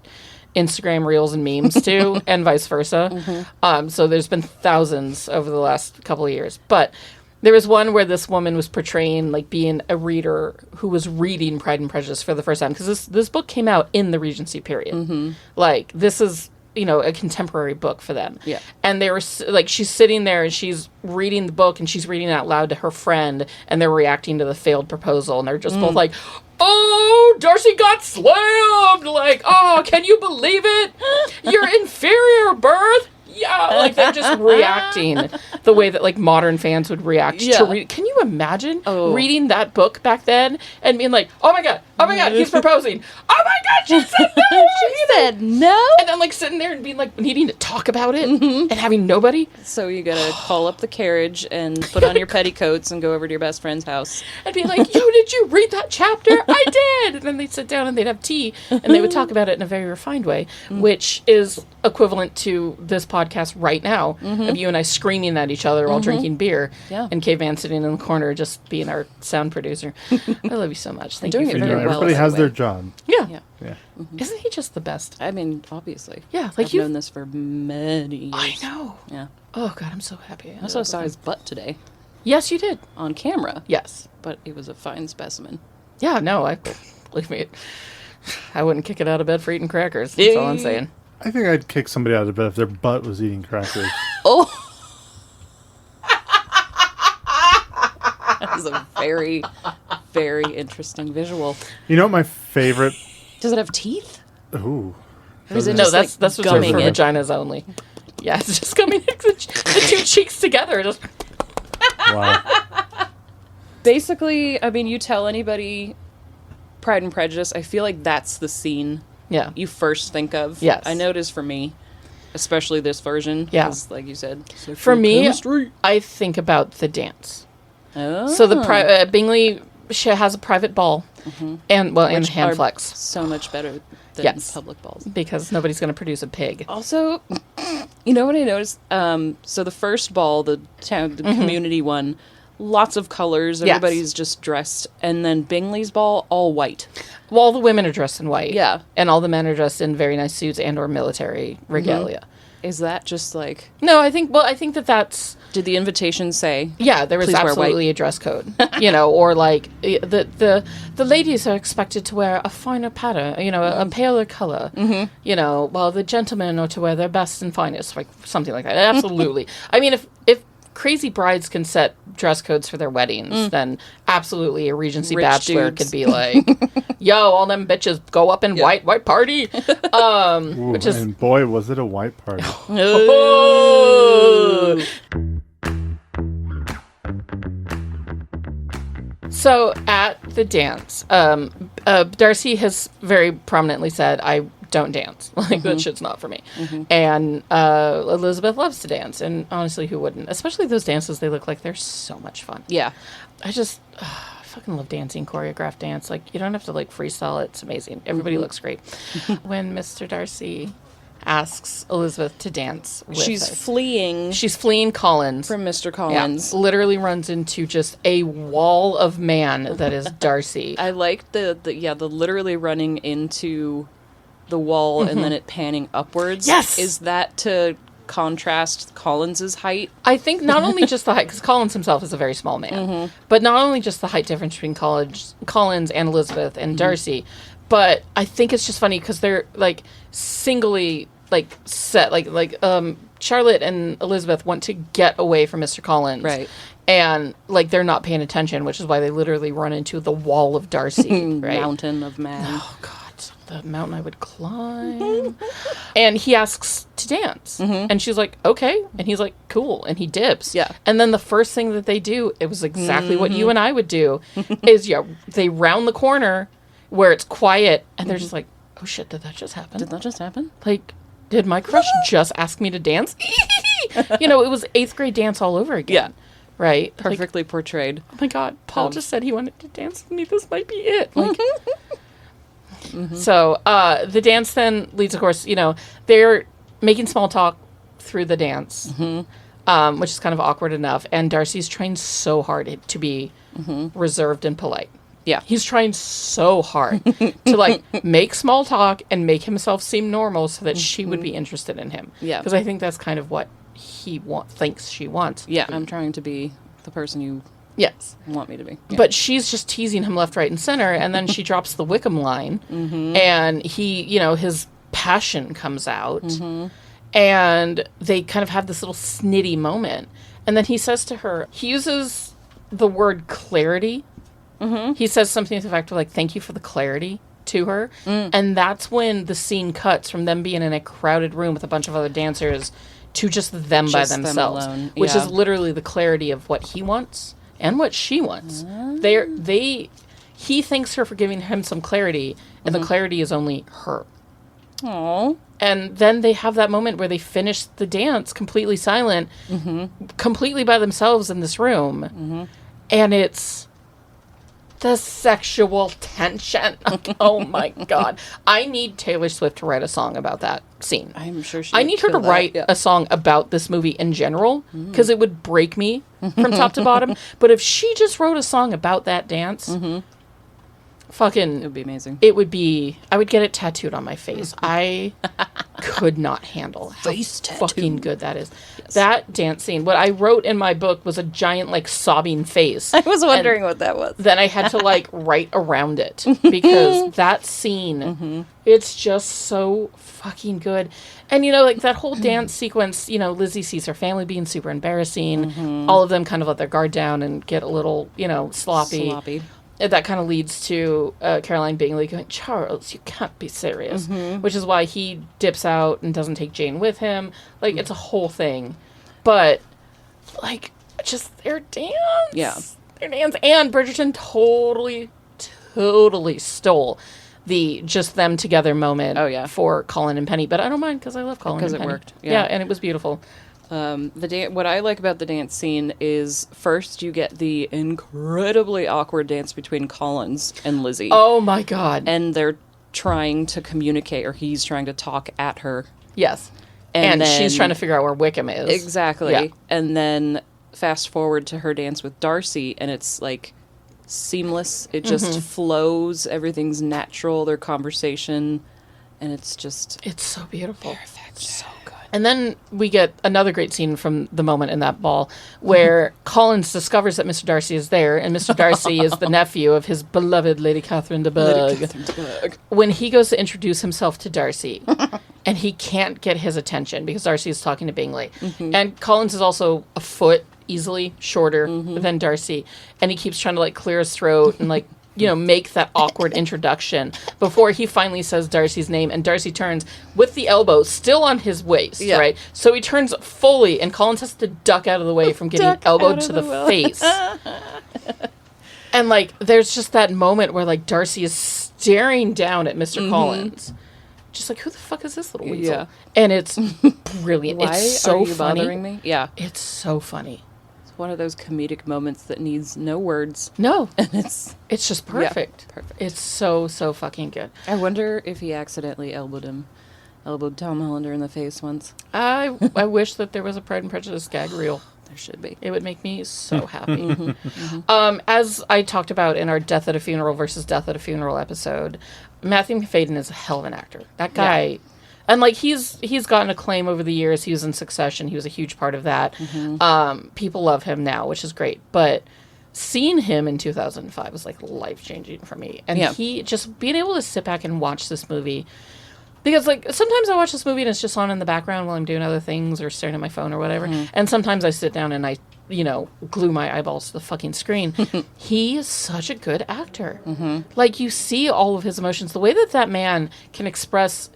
Instagram reels and memes to, and vice versa. So there's been thousands over the last couple of years. But... there was one where this woman was portraying, like, being a reader who was reading Pride and Prejudice for the first time. Because this book came out in the Regency period. Like, this is a contemporary book for them. Yeah. And they were like, she's sitting there and she's reading the book and she's reading it out loud to her friend, and they're reacting to the failed proposal, and they're just both like, oh, Darcy got slammed! Like, oh, can you believe it? You're inferior, Birth! Yeah, like they're just reacting the way that like modern fans would react to read. Can you imagine reading that book back then and being like, oh my god, he's proposing. Oh my god, she said no. She said no. And then like sitting there and being like needing to talk about it and having nobody. So you gotta call up the carriage and put on your petticoats and go over to your best friend's house And be like, yo, did you read that chapter? I did. And then they'd sit down and they'd have tea and they would talk about it in a very refined way, which is equivalent to this podcast right now of you and I screaming at each other while drinking beer, and Caveman sitting in the corner just being our sound producer. I love you so much. Thank you for doing it. Everybody has their job. Yeah. Isn't he just the best? I mean, obviously. Yeah, like I've known this for many years. I know. Yeah. Oh god, I'm so happy. I also saw his butt today Yes, you did. on camera. Yes. But it was a fine specimen. Yeah. No, believe me. I wouldn't kick it out of bed for eating crackers. That's all I'm saying. I think I'd kick somebody out of bed if their butt was eating crackers. Oh. That is a very, very interesting visual. You know what my favorite... Does it have teeth? Ooh. Or is it No, just that's like reserved gumming for it? vaginas only. Yeah, it's just coming the two cheeks together. Just Wow. Basically, I mean, you tell anybody Pride and Prejudice, I feel like that's the scene you first think of. Yes. I know it is for me, especially this version. Yeah. 'Cause, like you said, for me, chemistry. I think about the dance. Oh. So the Bingley has a private ball, and and hand are flex so much better than public balls because nobody's going to produce a pig. Also, you know what I noticed? So the first ball, the community one, lots of colors. Yes. Everybody's just dressed, and then Bingley's ball, all white. Well, all the women are dressed in white. Yeah. And all the men are dressed in very nice suits and or military regalia. Is that just like... No, I think that's... Did the invitation say... Yeah, there was Please wear absolutely white? a dress code. Or like the ladies are expected to wear a finer pattern, a paler color. While the gentlemen are to wear their best and finest, like something like that. Absolutely. I mean, if crazy brides can set dress codes for their weddings, then absolutely a Regency Rich bachelor dudes. could be like, yo, all them bitches go up in white party. Ooh, Which is... and boy, was it a white party. Oh. So at the dance, Darcy has very prominently said, I don't dance. Like, that shit's not for me. And Elizabeth loves to dance. And honestly, who wouldn't? Especially those dances, they look like they're so much fun. Yeah. I fucking love dancing, choreographed dance. Like, you don't have to, like, freestyle it. It's amazing. Everybody looks great. When Mr. Darcy asks Elizabeth to dance with She's us. fleeing She's fleeing Collins. from Mr. Collins. Yeah, literally runs into just a wall of man that is Darcy. I like the literally running into the wall and then it panning upwards. Yes! Is that to contrast Collins's height? I think not only just the height, because Collins himself is a very small man, but not only just the height difference between Collins and Elizabeth and Darcy, but I think it's just funny because they're like singly like set, like Charlotte and Elizabeth want to get away from Mr. Collins, Right. And like they're not paying attention, which is why they literally run into the wall of Darcy, right? Mountain of man. Oh God. The mountain I would climb. And he asks to dance. And she's like, okay. And he's like, cool. And he dips. Yeah. And then the first thing that they do, it was exactly what you and I would do, is they round the corner where it's quiet and they're just like, oh shit, did that just happen? Did that just happen? Like, did my crush just ask me to dance? It was 8th grade dance all over again. Yeah. Right? Perfectly portrayed. Oh my God, Paul just said he wanted to dance with me. This might be it. Like, So the dance then leads, of course, they're making small talk through the dance, which is kind of awkward enough. And Darcy's trying so hard to be reserved and polite. Yeah. He's trying so hard to like make small talk and make himself seem normal so that she would be interested in him. Yeah. Because I think that's kind of what he thinks she wants. Yeah, I'm trying to be the person you Yes. want me to be. Yeah. But she's just teasing him left, right, and center, and then she drops the Wickham line, and he, his passion comes out. And they kind of have this little snitty moment. And then he says to her, he uses the word clarity. He says something to the effect of, like, thank you for the clarity to her. And that's when the scene cuts from them being in a crowded room with a bunch of other dancers to just them by themselves. Them alone. Which is literally the clarity of what he wants and what she wants. He thanks her for giving him some clarity, and the clarity is only her. Aww. And then they have that moment where they finish the dance completely silent, completely by themselves in this room. And it's the sexual tension. Oh my God. I need Taylor Swift to write a song about that scene. I'm sure she I need her to write a song about this movie in general, because it would break me from top to bottom. But if she just wrote a song about that dance... Fucking... It would be amazing. It would be... I would get it tattooed on my face. I could not handle how fucking good that is. Yes. That dance scene, what I wrote in my book was a giant, like, sobbing face. I was wondering what that was. Then I had to, like, write around it. Because that scene, it's just so fucking good. And, you know, like, that whole dance sequence, you know, Lizzie sees her family being super embarrassing. All of them kind of let their guard down and get a little, you know, sloppy. That kind of leads to Caroline Bingley going, Charles, you can't be serious. Which is why he dips out and doesn't take Jane with him. Like, it's a whole thing. But, like, just their dance. Yeah. Their dance. And Bridgerton totally stole the just them together moment for Colin and Penny. But I don't mind because I love Colin and Penny. Because it worked. Yeah, and it was beautiful. What I like about the dance scene is first you get the incredibly awkward dance between Collins and Lizzie. Oh my God. And they're trying to communicate, or he's trying to talk at her. Yes. And then, she's trying to figure out where Wickham is. Exactly. Yeah. And then fast forward to her dance with Darcy, and it's like seamless. It just flows. Everything's natural. Their conversation. And it's just... It's so beautiful. Perfect. So good. And then we get another great scene from the moment in that ball where Collins discovers that Mr. Darcy is there, and Mr. Darcy is the nephew of his beloved Lady Catherine de Bourgh. When he goes to introduce himself to Darcy, and he can't get his attention because Darcy is talking to Bingley. And Collins is also a foot easily shorter than Darcy, and he keeps trying to, like, clear his throat and, like, you know, make that awkward introduction before he finally says Darcy's name, and Darcy turns with the elbow still on his waist, right? So he turns fully, and Collins has to duck out of the way from getting elbowed to the face. And, like, there's just that moment where, like, Darcy is staring down at Mr. Collins. Just like, who the fuck is this little weasel? And it's brilliant. Why it's so are you funny. bothering me? Yeah. It's so funny. One of those comedic moments that needs no words. No. And it's just perfect. Yeah, perfect. It's so fucking good. I wonder if he accidentally elbowed Tom Hollander in the face once. I wish that there was a Pride and Prejudice gag reel. There should be. It would make me so happy. As I talked about in our Death at a Funeral versus Death at a Funeral episode, Matthew Macfadyen is a hell of an actor. That guy... Yeah. And, like, he's gotten acclaim over the years. He was in Succession. He was a huge part of that. People love him now, which is great. But seeing him in 2005 was, like, life-changing for me. And he just being able to sit back and watch this movie. Because, like, sometimes I watch this movie and it's just on in the background while I'm doing other things or staring at my phone or whatever. And sometimes I sit down and I, you know, glue my eyeballs to the fucking screen. He is such a good actor. Like, you see all of his emotions. The way that man can express...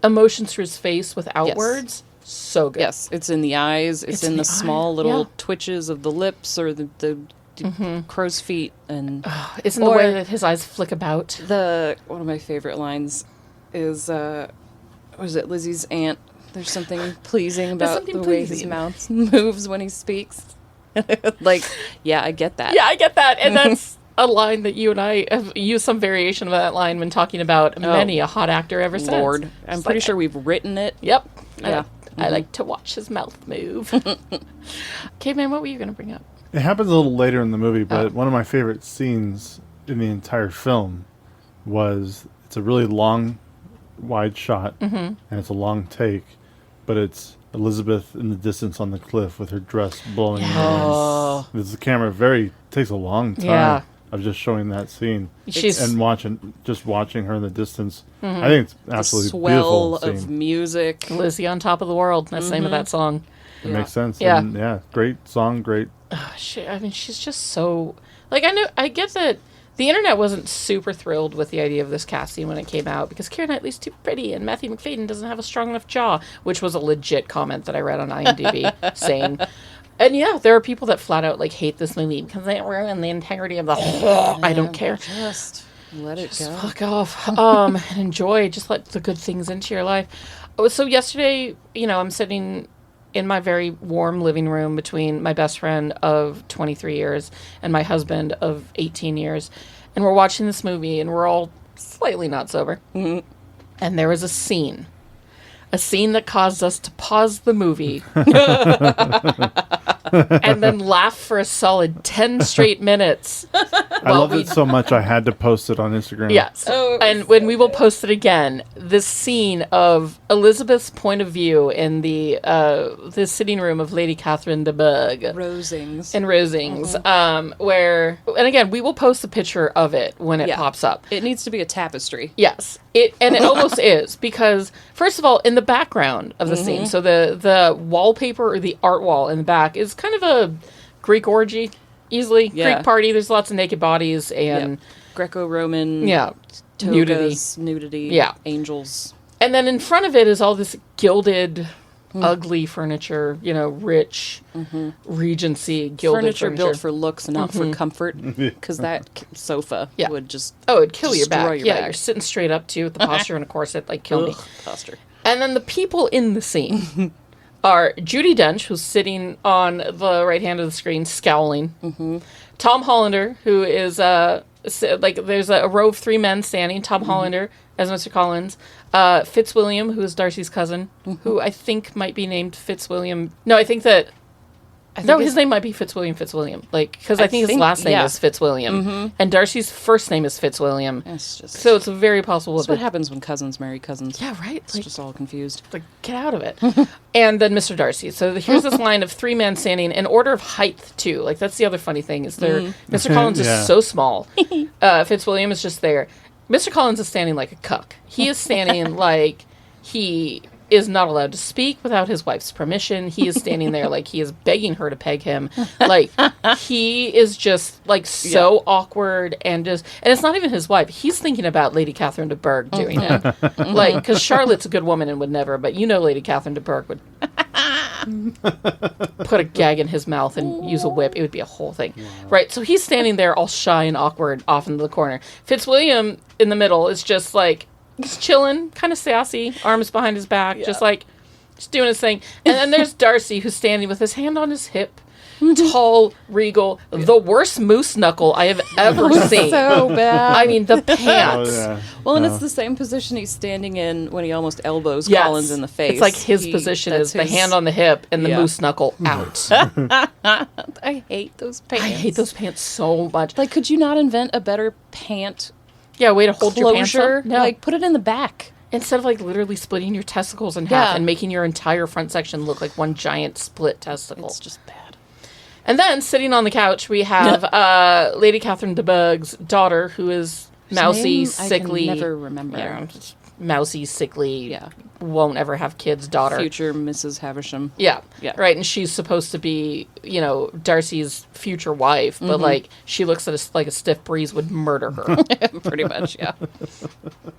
emotions through his face without words, so good. Yes, it's in the eyes. It's in the small little twitches of the lips or the crow's feet, and it's in the way that his eyes flick about. One of my favorite lines is was it Lizzie's aunt? There's something pleasing about the way his mouth moves when he speaks. Like, yeah, I get that. Yeah, I get that, and that's. A line that you and I have used some variation of that line when talking about many a hot actor ever since. Lord, I'm pretty sure we've written it. Yep. Yeah. I like to watch his mouth move. Caveman, what were you going to bring up? It happens a little later in the movie, but one of my favorite scenes in the entire film was it's a really long, wide shot, and it's a long take, but it's Elizabeth in the distance on the cliff with her dress blowing in the wind. The camera takes a long time. of just showing that scene and watching her in the distance. I think it's absolutely beautiful scene. Of music. Lizzie on Top of the World. That's the name of that song. It makes sense. Yeah. And great song, great. She's just so... I get that the internet wasn't super thrilled with the idea of this casting when it came out because Keira Knightley's too pretty and Matthew McFadyen doesn't have a strong enough jaw, which was a legit comment that I read on IMDb saying... And there are people that flat out hate this movie because they ruin the integrity of the whole. I don't care. Just let it go. Fuck off. And enjoy. Just let the good things into your life. So yesterday, I'm sitting in my very warm living room between my best friend of 23 years and my husband of 18 years. And we're watching this movie and we're all slightly not sober. Mm-hmm. And there was a scene that caused us to pause the movie and then laugh for a solid 10 straight minutes. I loved it so much I had to post it on Instagram. Yes. And when we will post it again, this scene of Elizabeth's point of view in the sitting room of Lady Catherine de Bourgh. Rosings. Where, and again, we will post a picture of it when it pops up. It needs to be a tapestry. Yes. It almost is, because, first of all, in the background of the scene, so the wallpaper or the art wall in the back is kind of a Greek orgy, Greek party. There's lots of naked bodies and... Greco-Roman... Togas, nudity, angels. And then in front of it is all this gilded... ugly furniture, rich Regency gilded furniture built for looks, not for comfort, because that sofa would just it'd kill your back. Your back. You're sitting straight up too with the posture and a corset, kill me. Posture. And then the people in the scene are Judi Dench, who's sitting on the right hand of the screen, scowling. Tom Hollander, who is there's a row of three men standing. Tom Hollander as Mr. Collins. Fitzwilliam, who is Darcy's cousin, who I think might be named Fitzwilliam. No, I think his name might be Fitzwilliam. Because I think his last name is Fitzwilliam. And Darcy's first name is Fitzwilliam. So it's very possible. That's what happens when cousins marry cousins. Yeah, right. It's just all confused. Get out of it. And then Mr. Darcy. So here's this line of three men standing in order of height, too. That's the other funny thing, is Mr. Collins is so small. Fitzwilliam is just there. Mr. Collins is standing like a cuck. He is standing like he is not allowed to speak without his wife's permission. He is standing there like he is begging her to peg him. He is just so awkward and it's not even his wife. He's thinking about Lady Catherine de Bourgh doing it. Because Charlotte's a good woman and would never, but Lady Catherine de Bourgh would put a gag in his mouth and use a whip. It would be a whole thing. Wow. Right? So he's standing there all shy and awkward off in the corner. Fitzwilliam in the middle is just he's chilling, kind of sassy, arms behind his back, just doing his thing. And then there's Darcy, who's standing with his hand on his hip, tall, regal, the worst moose knuckle I have ever seen. So bad. I mean, the pants. Well, and it's the same position he's standing in when he almost elbows Collins in the face. It's his position is the hand on the hip and the moose knuckle out. I hate those pants. I hate those pants so much. Could you not invent a better pant way to hold your pants up? No. Put it in the back. Instead of literally splitting your testicles in half and making your entire front section look like one giant split testicle. It's just bad. And then, sitting on the couch, we have Lady Catherine de Bourgh's daughter, who is mousy, sickly. I can never remember. Yeah, mousy, sickly, won't ever have kids daughter. Future Mrs. Havisham. Yeah, right. And she's supposed to be, Darcy's future wife, but, she looks at us like a stiff breeze would murder her. Pretty much, yeah.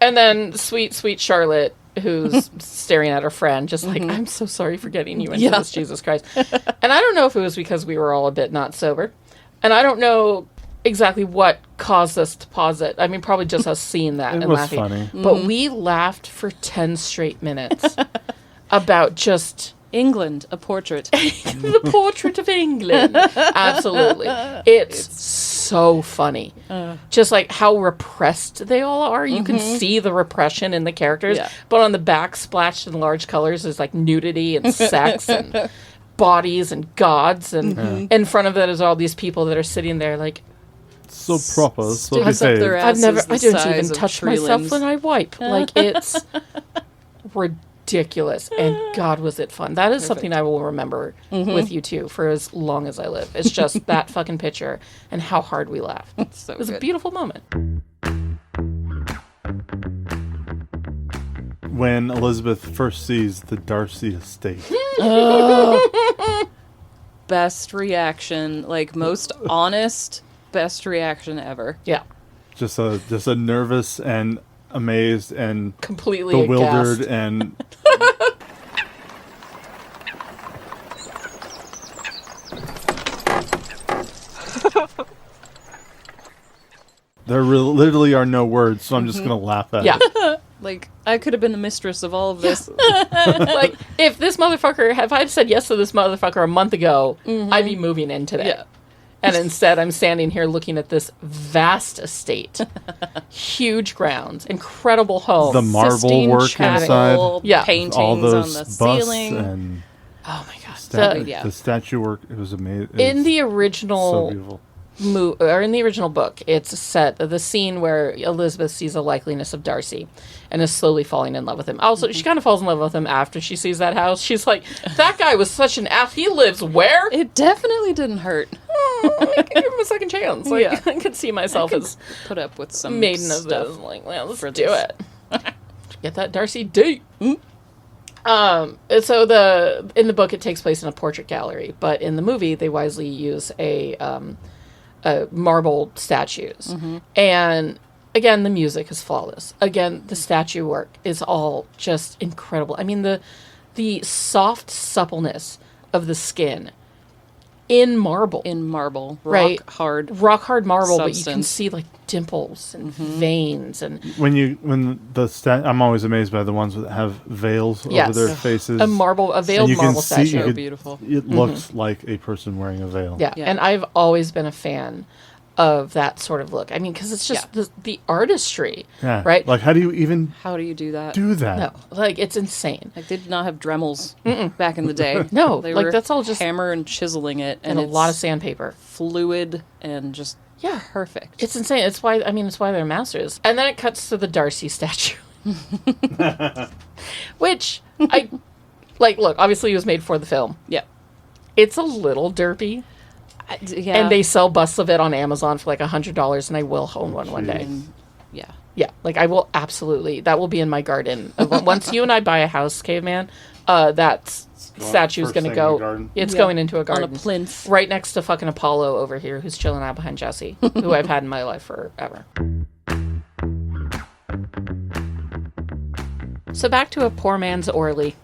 And then sweet, sweet Charlotte, who's staring at her friend, just I'm so sorry for getting you into this, Jesus Christ. And I don't know if it was because we were all a bit not sober. And I don't know exactly what caused us to pause it. I mean, probably just us seeing that and laughing. Funny. But we laughed for 10 straight minutes about just... England, a portrait. The portrait of England. Absolutely. It's so funny. Just how repressed they all are. You can see the repression in the characters. Yeah. But on the back, splashed in large colors, there's nudity and sex and bodies and gods. And in front of that is all these people that are sitting there so proper, so behaved. I don't even touch myself when I wipe. It's ridiculous. ridiculous. And God, was it fun. That is something I will remember with you two for as long as I live. It's just that fucking picture and how hard we laughed. It was a beautiful moment. When Elizabeth first sees the Darcy estate. Best reaction, like most honest, best reaction ever. Yeah. Just a nervous and amazed and completely bewildered aghast. And there literally are no words, so I'm just gonna laugh at it. Like, I could have been the mistress of all of this. Like, if I'd said yes to this motherfucker a month ago, I'd be moving in today. Yeah. And instead, I'm standing here looking at this vast estate, huge grounds, incredible home, the marble work inside, paintings all those on the ceiling, and oh my god, the statue work. It was amazing. In the original, so beautiful. In the original book, it's set the scene where Elizabeth sees a likeliness of Darcy and is slowly falling in love with him. Also, she kind of falls in love with him after she sees that house. She's like, that guy was such an ass. He lives where? It definitely didn't hurt. I could give him a second chance. Like, yeah. I could see myself as put up with some maiden of this. Like, well, let's do it. Get that Darcy date. So in the book, it takes place in a portrait gallery, but in the movie, they wisely use a marble statues. And again, the music is flawless. Again, the statue work is all just incredible. I mean, the soft suppleness of the skin in marble. Right. Rock hard marble, substance. But you can see like dimples and veins and I'm always amazed by the ones that have veils over their faces. A veiled marble statue. So beautiful. It looks like a person wearing a veil. Yeah. And I've always been a fan of that sort of look. I mean, because it's just the artistry, right? Like, how do you do that? No, like, it's insane. Like, they did not have Dremels back in the day. No, they like, were that's all just hammer and chiseling it, and a lot of sandpaper, fluid and just perfect. It's insane. It's why they're masters. And then it cuts to the Darcy statue, which I like. Look, obviously, it was made for the film. Yeah, it's a little derpy. Yeah. And they sell busts of it on Amazon for like $100, and I will own one day. Yeah. Like, I will absolutely. That will be in my garden. Once you and I buy a house, Caveman, that statue's going to go. It's going into a garden. On a plinth. Right next to fucking Apollo over here, who's chilling out behind Jessie, who I've had in my life forever. So back to a poor man's Orly.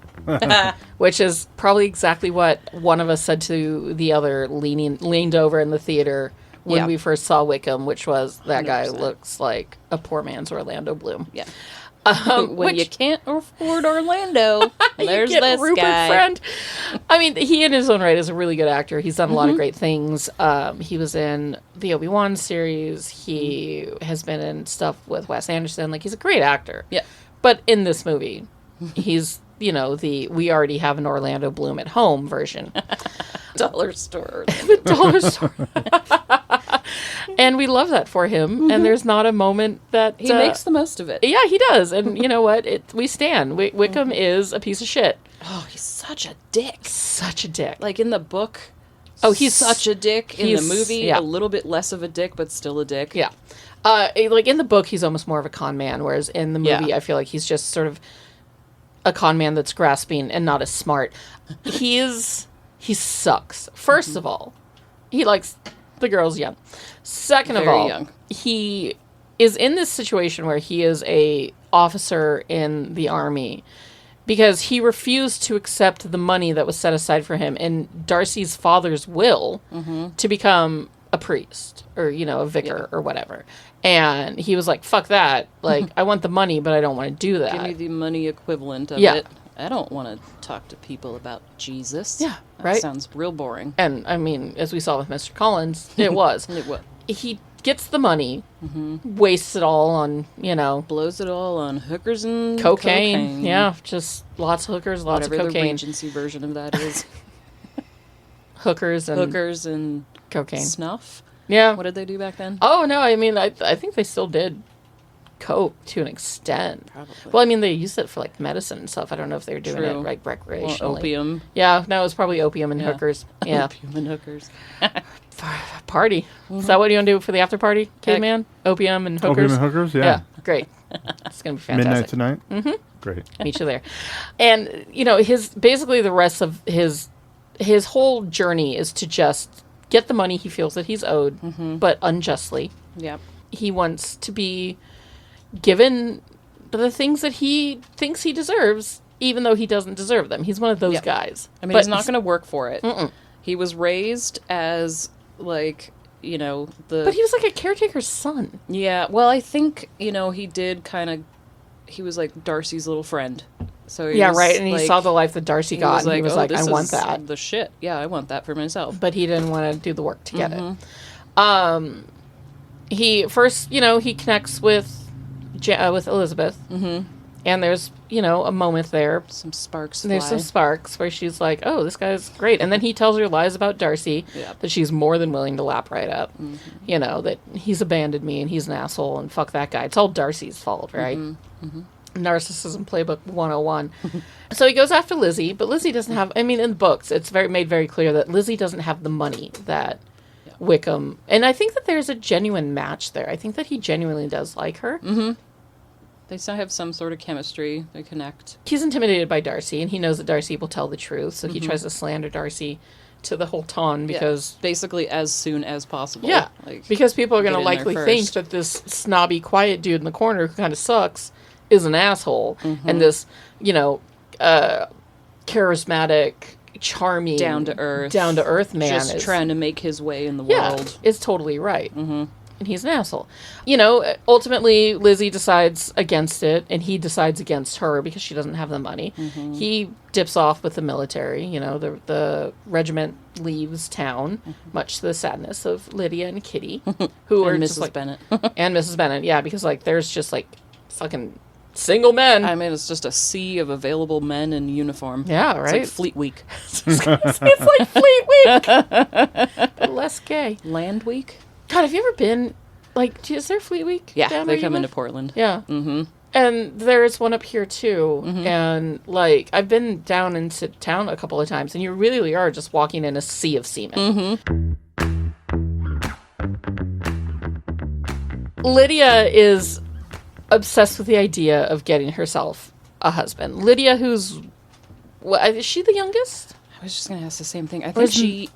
Which is probably exactly what one of us said to the other leaned over in the theater when we first saw Wickham, which was, that 100%. Guy looks like a poor man's Orlando Bloom. Yeah. When you can't afford Orlando, there's this Rupert guy. Friend. I mean, he in his own right is a really good actor. He's done a lot of great things. He was in the Obi-Wan series. He has been in stuff with Wes Anderson. Like, he's a great actor. Yeah. But in this movie, he's... we already have an Orlando Bloom at home version. Dollar store. The dollar store. And we love that for him. And there's not a moment that... He makes the most of it. Yeah, he does. And you know what? We stand. Wickham is a piece of shit. Oh, he's such a dick. Such a dick. Like, in the book... Oh, he's such a dick. In the movie, a little bit less of a dick, but still a dick. Yeah. Like, in the book, he's almost more of a con man, whereas in the movie, I feel like he's just sort of a con man that's grasping and not as smart. He sucks. First of all, he likes the girls young. Second of all, young. He is in this situation where he is a officer in the army because he refused to accept the money that was set aside for him in Darcy's father's will to become a priest or, a vicar or whatever. And he was like, fuck that. Like, I want the money, but I don't want to do that. Give me the money equivalent of it. I don't want to talk to people about Jesus. Yeah, that right? sounds real boring. And, I mean, as we saw with Mr. Collins, it was. It was. He gets the money, wastes it all on, blows it all on hookers and cocaine. Yeah, just lots of hookers, lots Whatever of cocaine. The Regency version of that is. Hookers and cocaine. Snuff. Yeah. What did they do back then? Oh, no, I mean, I think they still did coke to an extent. Probably. Well, I mean, they used it for like medicine and stuff. I don't know if they were doing it like recreationally. Well, opium. Yeah, no, it was probably opium and hookers. Yeah. Opium and hookers. Party. Is that what you want to do for the after party, Caveman? Opium and hookers? Opium and hookers, yeah. Yeah, great. It's going to be fantastic. Midnight tonight? Mm-hmm. Great. Meet you there. And, you know, basically the rest of his whole journey is to just get the money he feels that he's owed, but unjustly. Yep. He wants to be given the things that he thinks he deserves, even though he doesn't deserve them. He's one of those guys. I mean, he's not going to work for it. He was raised as, like, you know, But he was like a caretaker's son. Yeah, well, I think, you know, he was like Darcy's little friend. So he was, right, and he like, saw the life that Darcy got, and he was like, this I want is that. the shit. Yeah, I want that for myself. But he didn't want to do the work to get it. He first, you know, he connects with Elizabeth, and there's, you know, a moment there. Some sparks. There's some sparks where she's like, "Oh, this guy's great," and then he tells her lies about Darcy that she's more than willing to lap right up. You know, that he's abandoned me and he's an asshole and fuck that guy. It's all Darcy's fault, right? Narcissism playbook 101. So he goes after Lizzie, but Lizzie doesn't have. I mean, in the books, it's made very clear that Lizzie doesn't have the money that Wickham, and I think that there's a genuine match there. I think that he genuinely does like her. They still have some sort of chemistry. They connect. He's intimidated by Darcy, and he knows that Darcy will tell the truth, so he tries to slander Darcy to the whole ton because... basically as soon as possible. Yeah, like, because people are going to likely think that this snobby, quiet dude in the corner who kind of sucks is an asshole, and this, you know, charismatic, charming... Down-to-earth man just trying to make his way in the world. world. Is totally right. And he's an asshole. You know, ultimately, Lizzie decides against it, and he decides against her because she doesn't have the money. He dips off with the military. You know, the regiment leaves town, much to the sadness of Lydia and Kitty, who are Mrs. just like... Bennet. And Mrs. Bennet, yeah, because, like, there's just, like, fucking single men. I mean, it's just a sea of available men in uniform. Yeah, right? It's like Fleet Week. It's like Fleet Week! But less gay. Land Week? God, have you ever been, like, is there Fleet Week? Yeah, they come into Portland. Yeah. And there's one up here, too. And, like, I've been down into town a couple of times, and you really are just walking in a sea of seamen. Lydia is obsessed with the idea of getting herself a husband. Lydia, is she the youngest? I was just going to ask the same thing. I think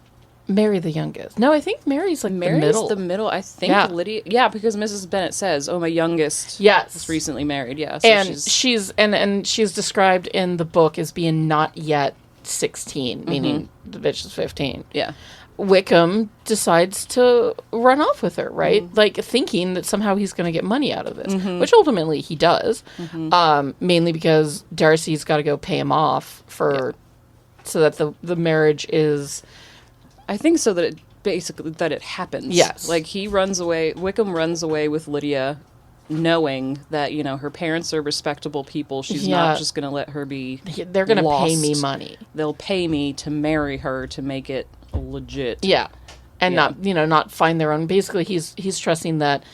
Mary the youngest. No, I think Mary's like the middle. the middle. I think Lydia... Yeah, because Mrs. Bennet says, my youngest was recently married. Yeah. So and she's described in the book as being not yet 16, meaning the bitch is 15. Yeah. Wickham decides to run off with her, right? Like, thinking that somehow he's going to get money out of this, which ultimately he does, mainly because Darcy's got to go pay him off so that the marriage is... I think so that it happens. Yes. Like, Wickham runs away with Lydia knowing that, you know, her parents are respectable people. She's not just going to let her be They're going to pay me money. They'll pay me to marry her to make it legit. Yeah. And not find their own. Basically, he's trusting that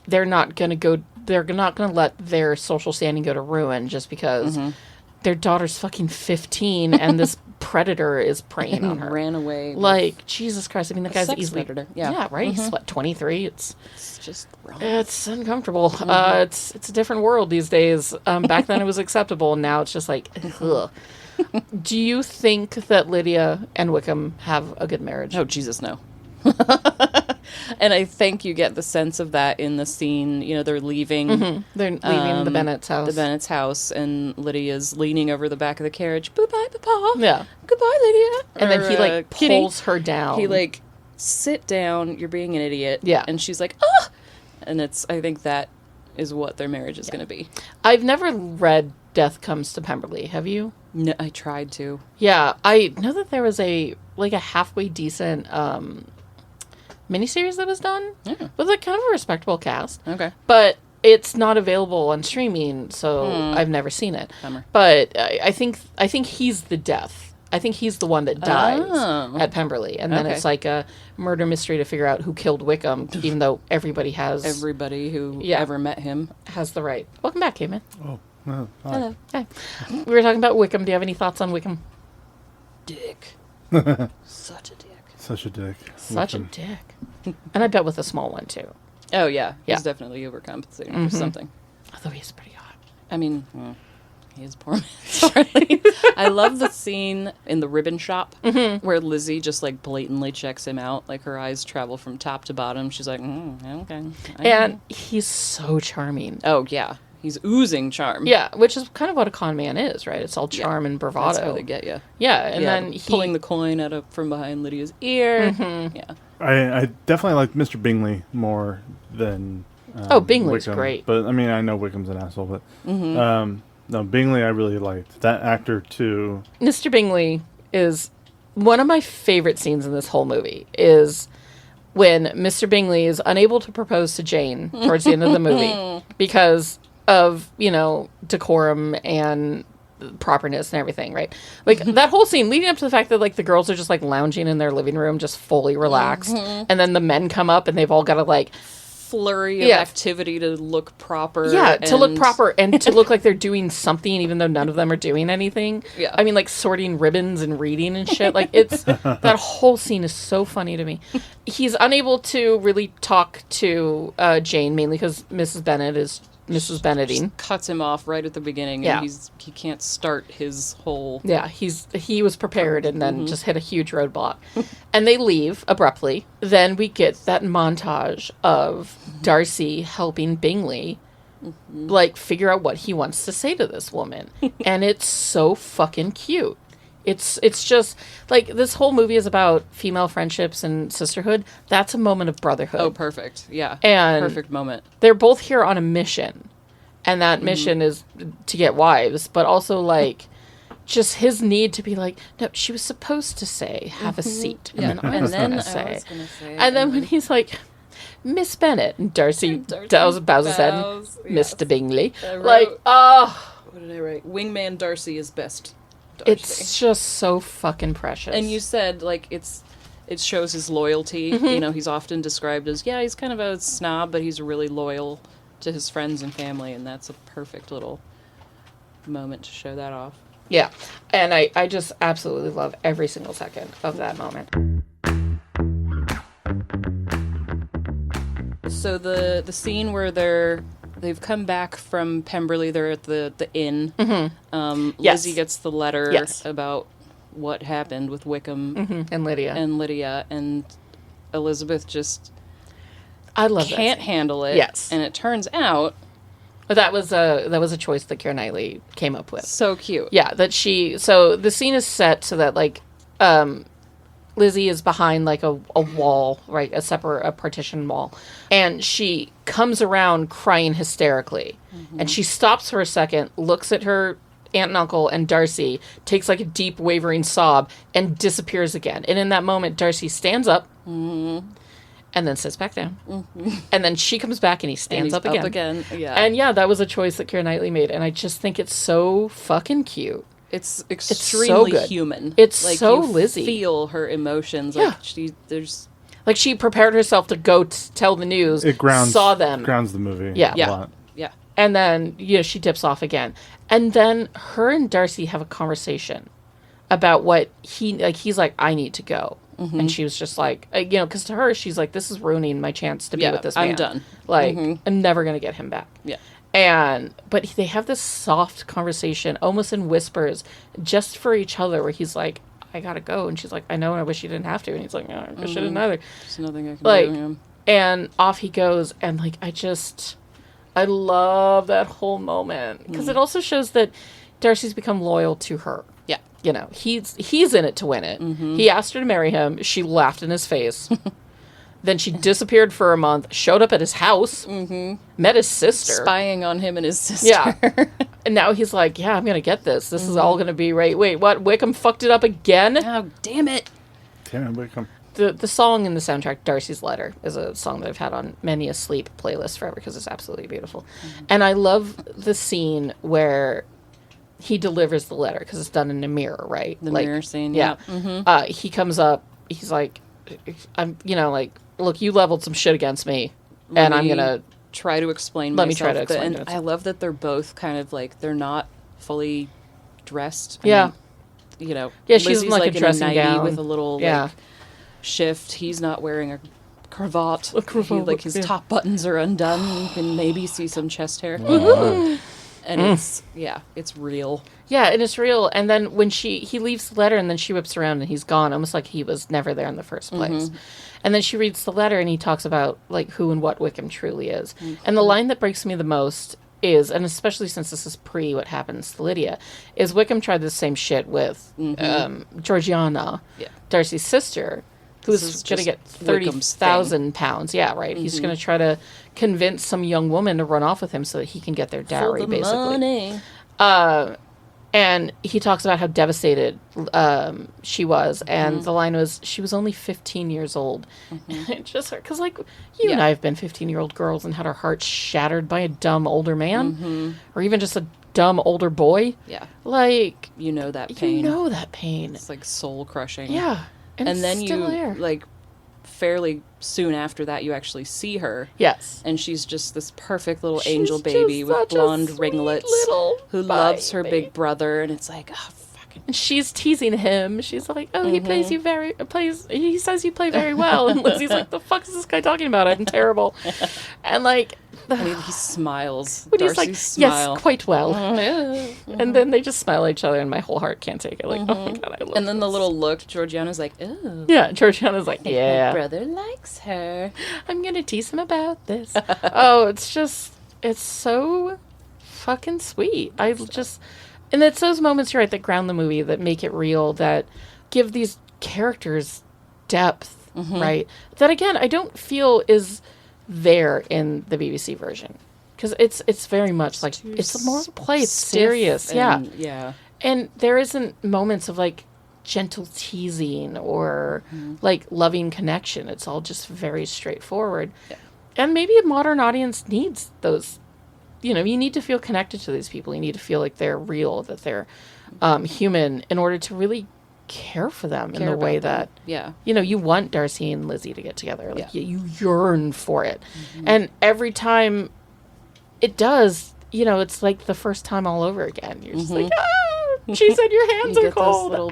they're not going to let their social standing go to ruin just because their daughter's fucking 15 and this predator is preying on her. Ran away. Like, Jesus Christ. I mean, the guy's easily... predator. Yeah, right? He's, 23? It's just wrong. It's uncomfortable. It's a different world these days. Back then it was acceptable, and now it's just like, ugh. Do you think that Lydia and Wickham have a good marriage? Oh, Jesus, no. And I think you get the sense of that in the scene. You know, they're leaving. They're leaving the Bennett's house. The Bennett's house, and Lydia's leaning over the back of the carriage. Bye-bye, Papa. Yeah. Goodbye, Lydia. And then he, like, pulls her down. He, like, sit down, you're being an idiot. Yeah. And she's like, ah! And I think that is what their marriage is going to be. I've never read Death Comes to Pemberley. Have you? No, I tried to. Yeah. I know that there was a halfway decent miniseries that was done with a kind of a respectable cast. Okay. But it's not available on streaming, so I've never seen it. Bummer. But I think he's the death. I think he's the one that dies at Pemberley. And then it's like a murder mystery to figure out who killed Wickham, even though everybody who ever met him has the right. Welcome back, Caveman. Oh, hello. Hi. We were talking about Wickham. Do you have any thoughts on Wickham? Dick. Such a dick. Such a dick. Such a dick. And I bet with a small one, too. Oh, yeah. He's definitely overcompensating for something. Although he's pretty hot. I mean, he is poor man. Sorry. I love the scene in the ribbon shop where Lizzie just, like, blatantly checks him out. Like, her eyes travel from top to bottom. She's like, okay. And he's so charming. Oh, yeah. He's oozing charm. Yeah, which is kind of what a con man is, right? It's all charm and bravado. That's how they get you. Yeah, and then pulling the coin from behind Lydia's ear. Yeah. I definitely like Mr. Bingley more than Bingley's Wickham. great. But, I mean, I know Wickham's an asshole, but no, Bingley I really liked. That actor, too. Mr. Bingley is one of my favorite scenes in this whole movie is when Mr. Bingley is unable to propose to Jane towards the end of the movie because of, decorum and properness and everything, right? Like, that whole scene leading up to the fact that, like, the girls are just, like, lounging in their living room, just fully relaxed. And then the men come up and they've all got to, like... flurry of activity to look proper. Yeah, to look proper and to look like they're doing something even though none of them are doing anything. Yeah. I mean, like, sorting ribbons and reading and shit. Like, it's... that whole scene is so funny to me. He's unable to really talk to Jane, mainly because Mrs. Benedine cuts him off right at the beginning, and he can't start his whole. Yeah, he was prepared and then just hit a huge roadblock, and they leave abruptly. Then we get that montage of Darcy helping Bingley, like, figure out what he wants to say to this woman, and it's so fucking cute. It's just, like, this whole movie is about female friendships and sisterhood. That's a moment of brotherhood. Oh, perfect. Yeah. And perfect moment. They're both here on a mission. And that mission is to get wives, but also, like, just his need to be like, no, she was supposed to say, have a seat. And then I was going to say. And then when he's like, Miss Bennet, and Darcy bows his head, Mr. Bingley. Like, what did I write? Wingman Darcy is best. Darcy. It's just so fucking precious. And you said, like, it shows his loyalty. He's often described as, he's kind of a snob, but he's really loyal to his friends and family, and that's a perfect little moment to show that off. Yeah. And I just absolutely love every single second of that moment. So the scene where they've come back from Pemberley, they're at the inn. Lizzie gets the letter about what happened with Wickham and Lydia, and Elizabeth just can't handle it. Yes, and it turns out that was a choice that Keira Knightley came up with. So cute. Yeah, so the scene is set so that, like, Lizzie is behind, like, a wall, right, a partition wall, and she comes around crying hysterically, and she stops for a second, looks at her aunt and uncle and Darcy, takes, like, a deep wavering sob, and disappears again. And in that moment, Darcy stands up, and then sits back down, and then she comes back, and he stands up again. Yeah. And yeah, that was a choice that Keira Knightley made, and I just think it's so fucking cute. It's extremely so human. It's like, so you Lizzie. Feel her emotions. Like, like, she prepared herself to go tell the news. It saw them. Grounds the movie. Yeah. A lot. Yeah. And then, she dips off again. And then her and Darcy have a conversation about what he's like, I need to go. And she was just like, because to her, she's like, this is ruining my chance to be with this man. I'm done. Like, I'm never going to get him back. Yeah. But they have this soft conversation, almost in whispers, just for each other, where he's like, I gotta go. And she's like, I know, and I wish you didn't have to. And he's like, no, I wish I didn't either. There's nothing I can do to him. And off he goes, and, like, I love that whole moment. Because it also shows that Darcy's become loyal to her. Yeah. He's in it to win it. He asked her to marry him. She laughed in his face. Then she disappeared for a month, showed up at his house, met his sister. Spying on him and his sister. Yeah. And now he's like, yeah, I'm going to get this. This is all going to be right. Wait, what? Wickham fucked it up again? Oh, damn it. Damn it, Wickham. The song in the soundtrack, Darcy's Letter, is a song that I've had on many a sleep playlist forever because it's absolutely beautiful. And I love the scene where he delivers the letter because it's done in a mirror, right? The mirror scene, yeah. He comes up, he's like, I'm, look, you leveled some shit against me, and I'm going to try to explain Let myself. me try to explain and I love that they're both kind of like, theyey're not fully dressed. Yeah. Yeah, she's Lizzie's in like a in dressing nightie gown. with a little shift. He's not wearing a cravat. His top buttons are undone. You can maybe see some chest hair. And it's real. Yeah, and it's real. And then when he leaves the letter and then she whips around and he's gone, almost like he was never there in the first place. And then she reads the letter and he talks about like who and what Wickham truly is. And the line that breaks me the most is, and especially since this is pre what happens to Lydia, is Wickham tried the same shit with Georgiana, Darcy's sister, who's going to get £30,000. Yeah, right. He's going to try to convince some young woman to run off with him so that he can get their dowry, for the basically. Money. And he talks about how devastated she was, and the line was, she was only 15 years old. And it just hurt, because, like, you and I have been 15-year-old girls and had our hearts shattered by a dumb older man, or even just a dumb older boy. Yeah. Like... You know that pain. It's like soul-crushing. Yeah. And then you, there. like, fairly soon after that, you actually see her. Yes. And she's just this perfect little angel baby with blonde ringlets who loves her big brother. And it's like, oh, fucking. And she's teasing him. She's like, oh, he he says you play very well. And Lizzie's like, the fuck is this guy talking about? I'm terrible. And like, and he smiles. When he's Darcy's like, smile. yes, quite well. And then they just smile at each other and my whole heart can't take it. Like, oh my God, I love And then the little look, Georgiana's like, oh. Yeah, Georgiana's like, yeah. My brother likes her. I'm going to tease him about this. Oh, it's so fucking sweet. And it's those moments, you're right, that ground the movie, that make it real, that give these characters depth, right? That, again, I don't feel is there in the BBC version. Because it's very much like, it's more play, it's serious. Yeah. And there isn't moments of, like, gentle teasing or, like, loving connection. It's all just very straightforward. Yeah. And maybe a modern audience needs those. You need to feel connected to these people. You need to feel like they're real, that they're human, in order to really care for them in the way that, you want Darcy and Lizzie to get together. Like, you yearn for it. And every time it does, it's like the first time all over again. You're just like, she said your hands are cold. Little,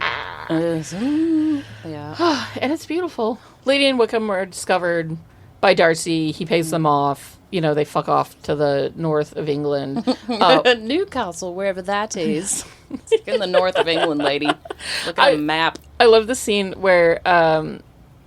and it's beautiful. Lady and Wickham are discovered by Darcy. He pays them off. They fuck off to the north of England. Newcastle, wherever that is. It's in the north of England, lady. Look at a map. I love the scene where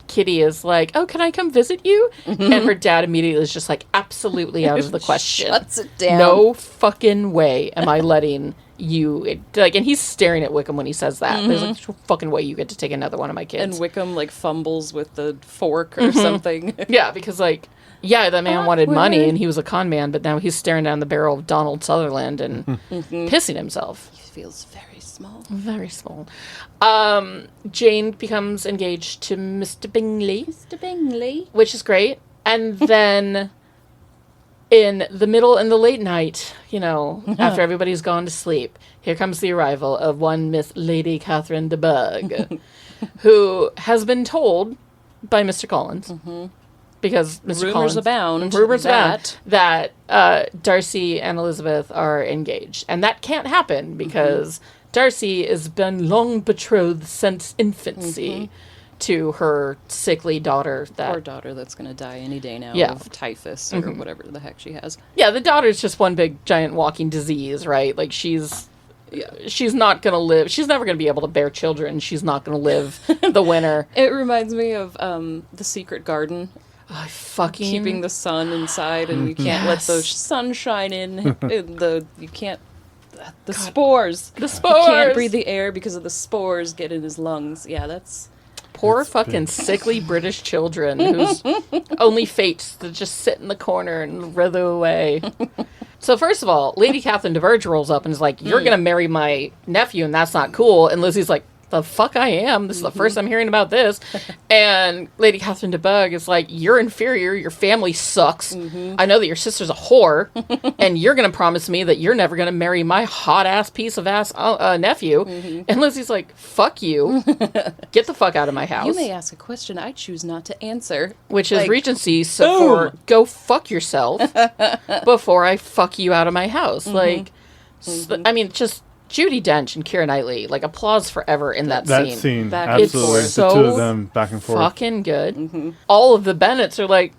Kitty is like, oh, can I come visit you? And her dad immediately is just like, absolutely out of the question. Shuts it down. No fucking way am I letting you... and he's staring at Wickham when he says that. There's like, no fucking way you get to take another one of my kids. And Wickham, like, fumbles with the fork or something. Yeah, because, like... Yeah, that man wanted money, and he was a con man, but now he's staring down the barrel of Donald Sutherland and pissing himself. He feels very small. Very small. Jane becomes engaged to Mr. Bingley. Mr. Bingley. Which is great. And then in the middle and the late night, after everybody's gone to sleep, here comes the arrival of one Miss Lady Catherine de Bourgh, who has been told by Mr. Collins... Because Mr. Collins... Rumors abound that Darcy and Elizabeth are engaged. And that can't happen because Darcy has been long betrothed since infancy to her sickly daughter. Poor daughter that's going to die any day now of typhus or whatever the heck she has. Yeah, the daughter's just one big giant walking disease, right? Like she's not going to live. She's never going to be able to bear children. She's not going to live the winter. It reminds me of The Secret Garden. I fucking... Keeping the sun inside, and you can't let the sunshine in. You can't... The spores. The spores! You can't breathe the air because of the spores get in his lungs. Yeah, that's... Poor fucking sickly British children whose only fate's to just sit in the corner and writher away. So first of all, Lady Catherine de Bourgh rolls up and is like, you're going to marry my nephew, and that's not cool. And Lizzie's like, the fuck I am. This is the first I'm hearing about this. And Lady Catherine de Bourgh is like, you're inferior. Your family sucks. I know that your sister's a whore. And you're going to promise me that you're never going to marry my hot-ass piece of ass nephew. And Lizzie's like, fuck you. Get the fuck out of my house. You may ask a question I choose not to answer. Which is Regency, so for go fuck yourself before I fuck you out of my house. Like, I mean, just Judi Dench and Keira Knightley, like, applause forever in that scene. That scene, Back absolutely. It's The so two of them back and forth. fucking good. All of the Bennetts are like,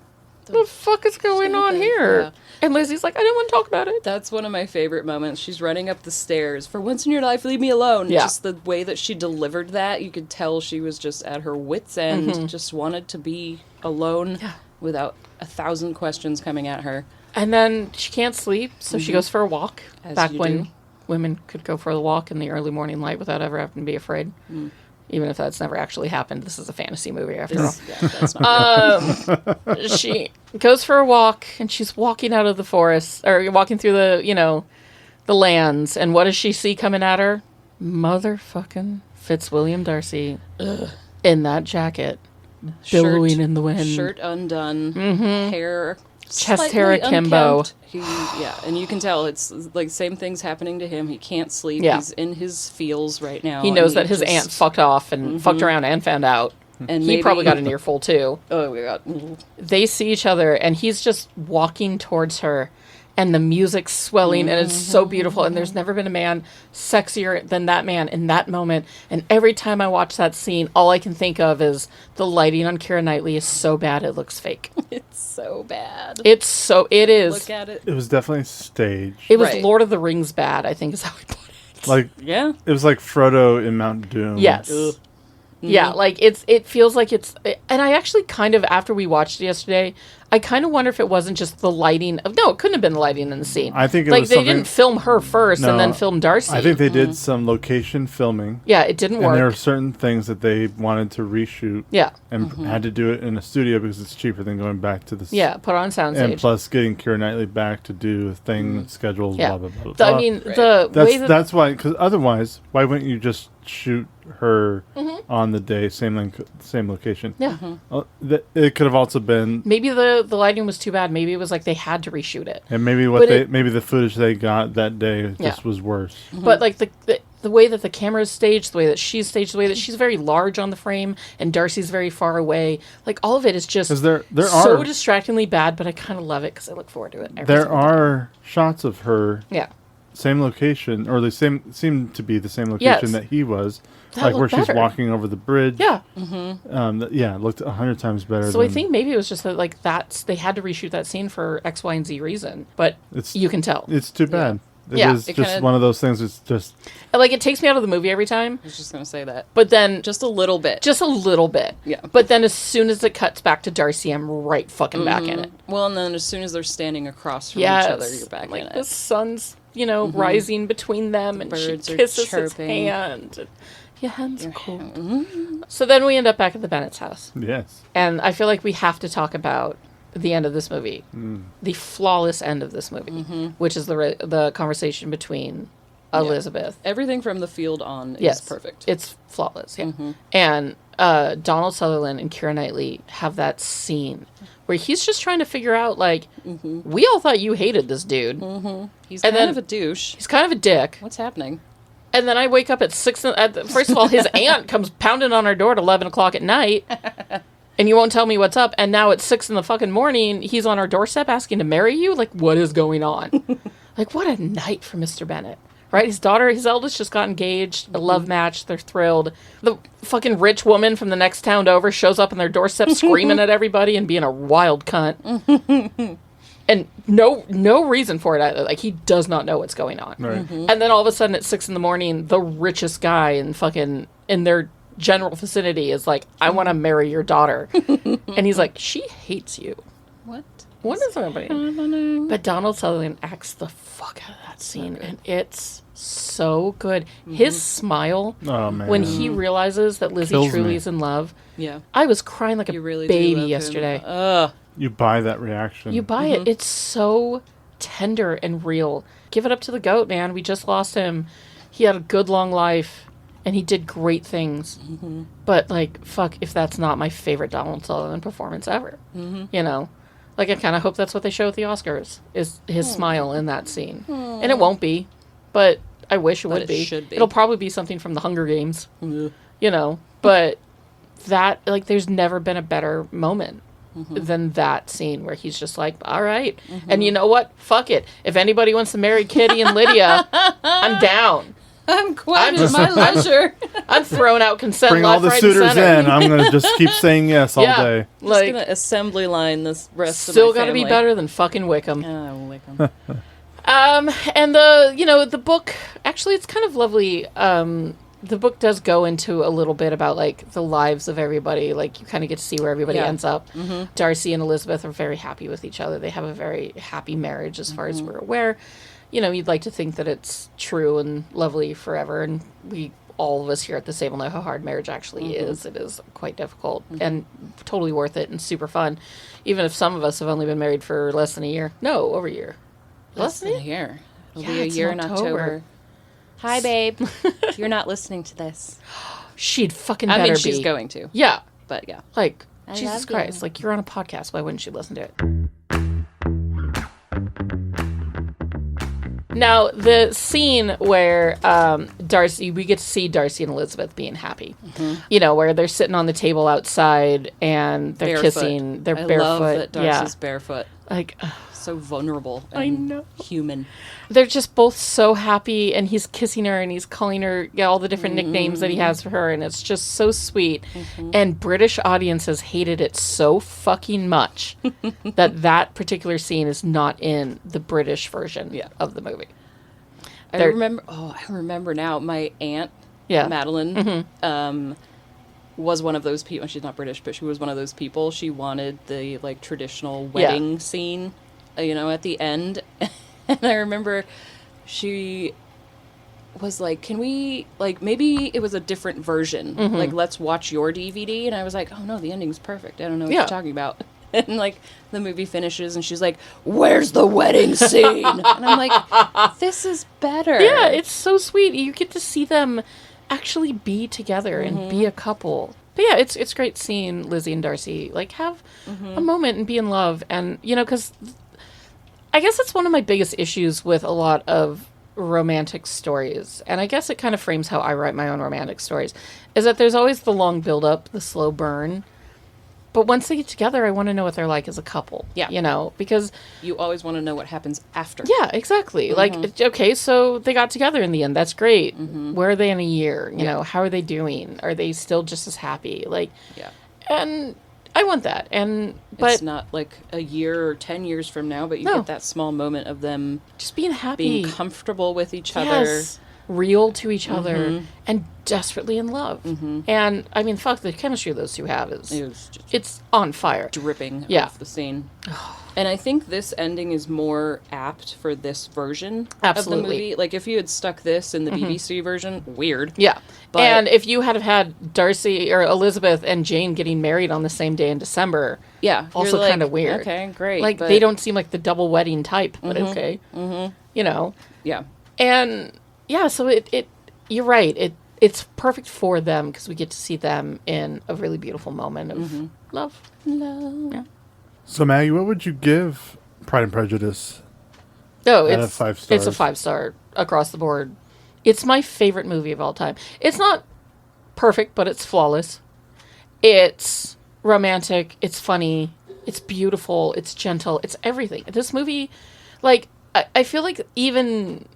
the fuck is going on here? Yeah. And Lizzie's like, I didn't want to talk about it. That's one of my favorite moments. She's running up the stairs. For once in your life, leave me alone. Yeah. Just the way that she delivered that, you could tell she was just at her wit's end, just wanted to be alone without 1,000 questions coming at her. And then she can't sleep, so she goes for a walk. As back you when do. women could go for a walk in the early morning light without ever having to be afraid. Even if that's never actually happened. This is a fantasy movie, after all. Yeah, that's not She goes for a walk, and she's walking out of the forest, or walking through the lands, and what does she see coming at her? Motherfucking Fitzwilliam Darcy in that jacket, billowing in the wind. Shirt undone, hair Chest slightly hair akimbo. unkempt. And you can tell it's like same thing's happening to him. He can't sleep. Yeah. He's in his feels right now. He knows and that his just- aunt fucked off and fucked around and found out. and He maybe, probably got an earful too. Oh my god. They see each other, and he's just walking towards her, and the music's swelling, and it's so beautiful. And there's never been a man sexier than that man in that moment. And every time I watch that scene, all I can think of is the lighting on Keira Knightley is so bad it looks fake. It's so bad. It is. Look at it. It was definitely staged. It was Right. Lord of the Rings bad, I think is how I put it. Like, Yeah. it was like Frodo in Mount Doom. Yes. Yeah, like it feels like it's, and I actually kind of, after we watched it yesterday, I kind of wonder if it wasn't just the lighting of, no, it couldn't have been the lighting in the scene. I think it like was they something- didn't film her first and No, then film Darcy. I think they did some location filming. Yeah, it didn't And there are work. certain things that they wanted to reshoot. Yeah. And had to do it in a studio because it's cheaper than going back to the Yeah, put on And soundstage. plus getting Keira Knightley back to do things, schedules, Yeah. blah, blah, blah. I blah. mean, the way that That's why, because otherwise, why wouldn't you just shoot her on the day, same location? yeah. It could have also been, Maybe the lighting was too bad. Maybe it was like they had to reshoot it. and maybe maybe the footage they got that day just was worse. But like the way that the camera is staged, the way that she's staged, the way that she's very large on the frame and Darcy's very far away, like all of it is just 'Cause there so are- distractingly bad, but I kind of love it because I look forward to it. Every There single time. are shots of her Yeah. same location, or they seem to be the same Yes. location that he was, That like where looked she's better. walking over the bridge. Yeah. It looked 100 times better. So I than, think maybe it was just that like they had to reshoot that scene for X, Y, and Z reason, but It's- you can tell. it's too bad. It Yeah, is it just kinda- one of those things. It's just Like it takes me out of the movie every time, I was just gonna say that. but then Just a little bit. just a little bit. Yeah. But then as soon as it cuts back to Darcy, I'm right fucking back in it. Well, and then as soon as they're standing across from Yes. each other, you're back like in the it. sun's, rising between them, and she birds are kisses his chirping. hand. And, your hands are cold. So then we end up back at the Bennett's house. yes. And I feel like we have to talk about the end of this movie, the flawless end of this movie, which is the conversation between Elizabeth. Everything from the field on Yes, is perfect. It's flawless. Yeah, and Donald Sutherland and Keira Knightley have that scene where he's just trying to figure out, like, we all thought you hated this dude. He's and kind then- of a douche. He's kind of a dick. What's happening? And then I wake up at 6. First of all, his aunt comes pounding on our door at 11 o'clock at night. And you won't tell me what's up. And now at 6 in the fucking morning, he's on our doorstep asking to marry you? Like, what is going on? Like, what a night for Mr. Bennett. Right? His eldest just got engaged. A love match. They're thrilled. The fucking rich woman from the next town over shows up on their doorstep screaming at everybody and being a wild cunt. And no reason for it either. Like, he does not know what's going on. Right. And then all of a sudden at 6 in the morning, the richest guy in their general vicinity is like, I want to marry your daughter. And he's like, she hates you. What is happening? But Donald Sutherland acts the fuck out of that scene, and it's so good. His smile Oh man. when he realizes that Lizzie Kills truly me. is in love. Yeah. I was crying like a You really do baby love him. yesterday. You buy that reaction. You buy it. It's so tender and real. Give it up to the goat, man. We just lost him. He had a good long life, and he did great things. But, like, fuck, if that's not my favorite Donald Sutherland performance ever. You know? Like, I kind of hope that's what they show at the Oscars, is his smile in that scene. And it won't be, but I wish it would be. Should be. It'll probably be something from the Hunger Games. You know? But that, like, there's never been a better moment than that scene where he's just like, all right. And you know what? Fuck it. If anybody wants to marry Kitty and Lydia, I'm down. I'm quite at my leisure. I'm throwing out consent. Bring all the suitors in. I'm going to just keep saying yes all day. I'm just going to assembly line this rest of my still got to family. be better than fucking Wickham. Wickham. And the book, actually, it's kind of lovely. The book does go into a little bit about, like, the lives of everybody. Like, you kind of get to see where everybody ends up. Darcy and Elizabeth are very happy with each other. They have a very happy marriage as far as we're aware. You know, you'd like to think that it's true and lovely forever. And all of us here at this table know how hard marriage actually is. It is quite difficult and totally worth it and super fun. Even if some of us have only been married for less than a year. No, over a year. Less than a year. It'll be a it's year in October. Hi, babe. You're not listening to this. She'd fucking better be. I mean, she's going to. Yeah. But, yeah. Like, I Jesus love Christ. you. Like, you're on a podcast. Why wouldn't she listen to it? Now, the scene where we get to see Darcy and Elizabeth being happy. You know, where they're sitting on the table outside and they're kissing. They're barefoot. I love that Darcy's barefoot. Like, so vulnerable and I know. human. They're just both so happy, and he's kissing her, and he's calling her all the different nicknames that he has for her, and it's just so sweet. And British audiences hated it so fucking much that particular scene is not in the British version of the movie. I remember now. My aunt, Madeline, was one of those people. She's not British, but she was one of those people. She wanted the, like, traditional wedding scene, you know, at the end. And I remember she was like, can we, like, maybe it was a different version. Like, let's watch your DVD. And I was like, oh, no, the ending's perfect. I don't know what you're talking about. And, like, the movie finishes and she's like, where's the wedding scene? And I'm like, this is better. Yeah, it's so sweet. You get to see them actually be together and be a couple. But yeah, it's great seeing Lizzie and Darcy, like, have a moment and be in love. And, you know, because I guess it's one of my biggest issues with a lot of romantic stories, and I guess it kind of frames how I write my own romantic stories, is that there's always the long build-up, the slow burn. But once they get together, I want to know what they're like as a couple. Yeah. You know, because you always want to know what happens after. Yeah, exactly. Like, okay, so they got together in the end. That's great. Where are they in a year? You know, how are they doing? Are they still just as happy? Like, and I want that. But it's not like a year or 10 years from now, but you get that small moment of them just being happy, being comfortable with each other. Real to each other, and desperately in love. And I mean, fuck, the chemistry those two have it's on fire, dripping off the scene. And I think this ending is more apt for this version of the movie. Like, if you had stuck this in the BBC version, weird. Yeah. But, and if you had Darcy or Elizabeth and Jane getting married on the same day in December, also kind of weird. Okay, great. Like, they don't seem like the double wedding type, but okay. You know. Yeah. And yeah, so it you're right. It's perfect for them because we get to see them in a really beautiful moment of love. Yeah. So, Maggie, what would you give Pride and Prejudice? Oh, out of 5 stars? It's a 5-star across the board. It's my favorite movie of all time. It's not perfect, but it's flawless. It's romantic. It's funny. It's beautiful. It's gentle. It's everything. This movie, like, I feel like even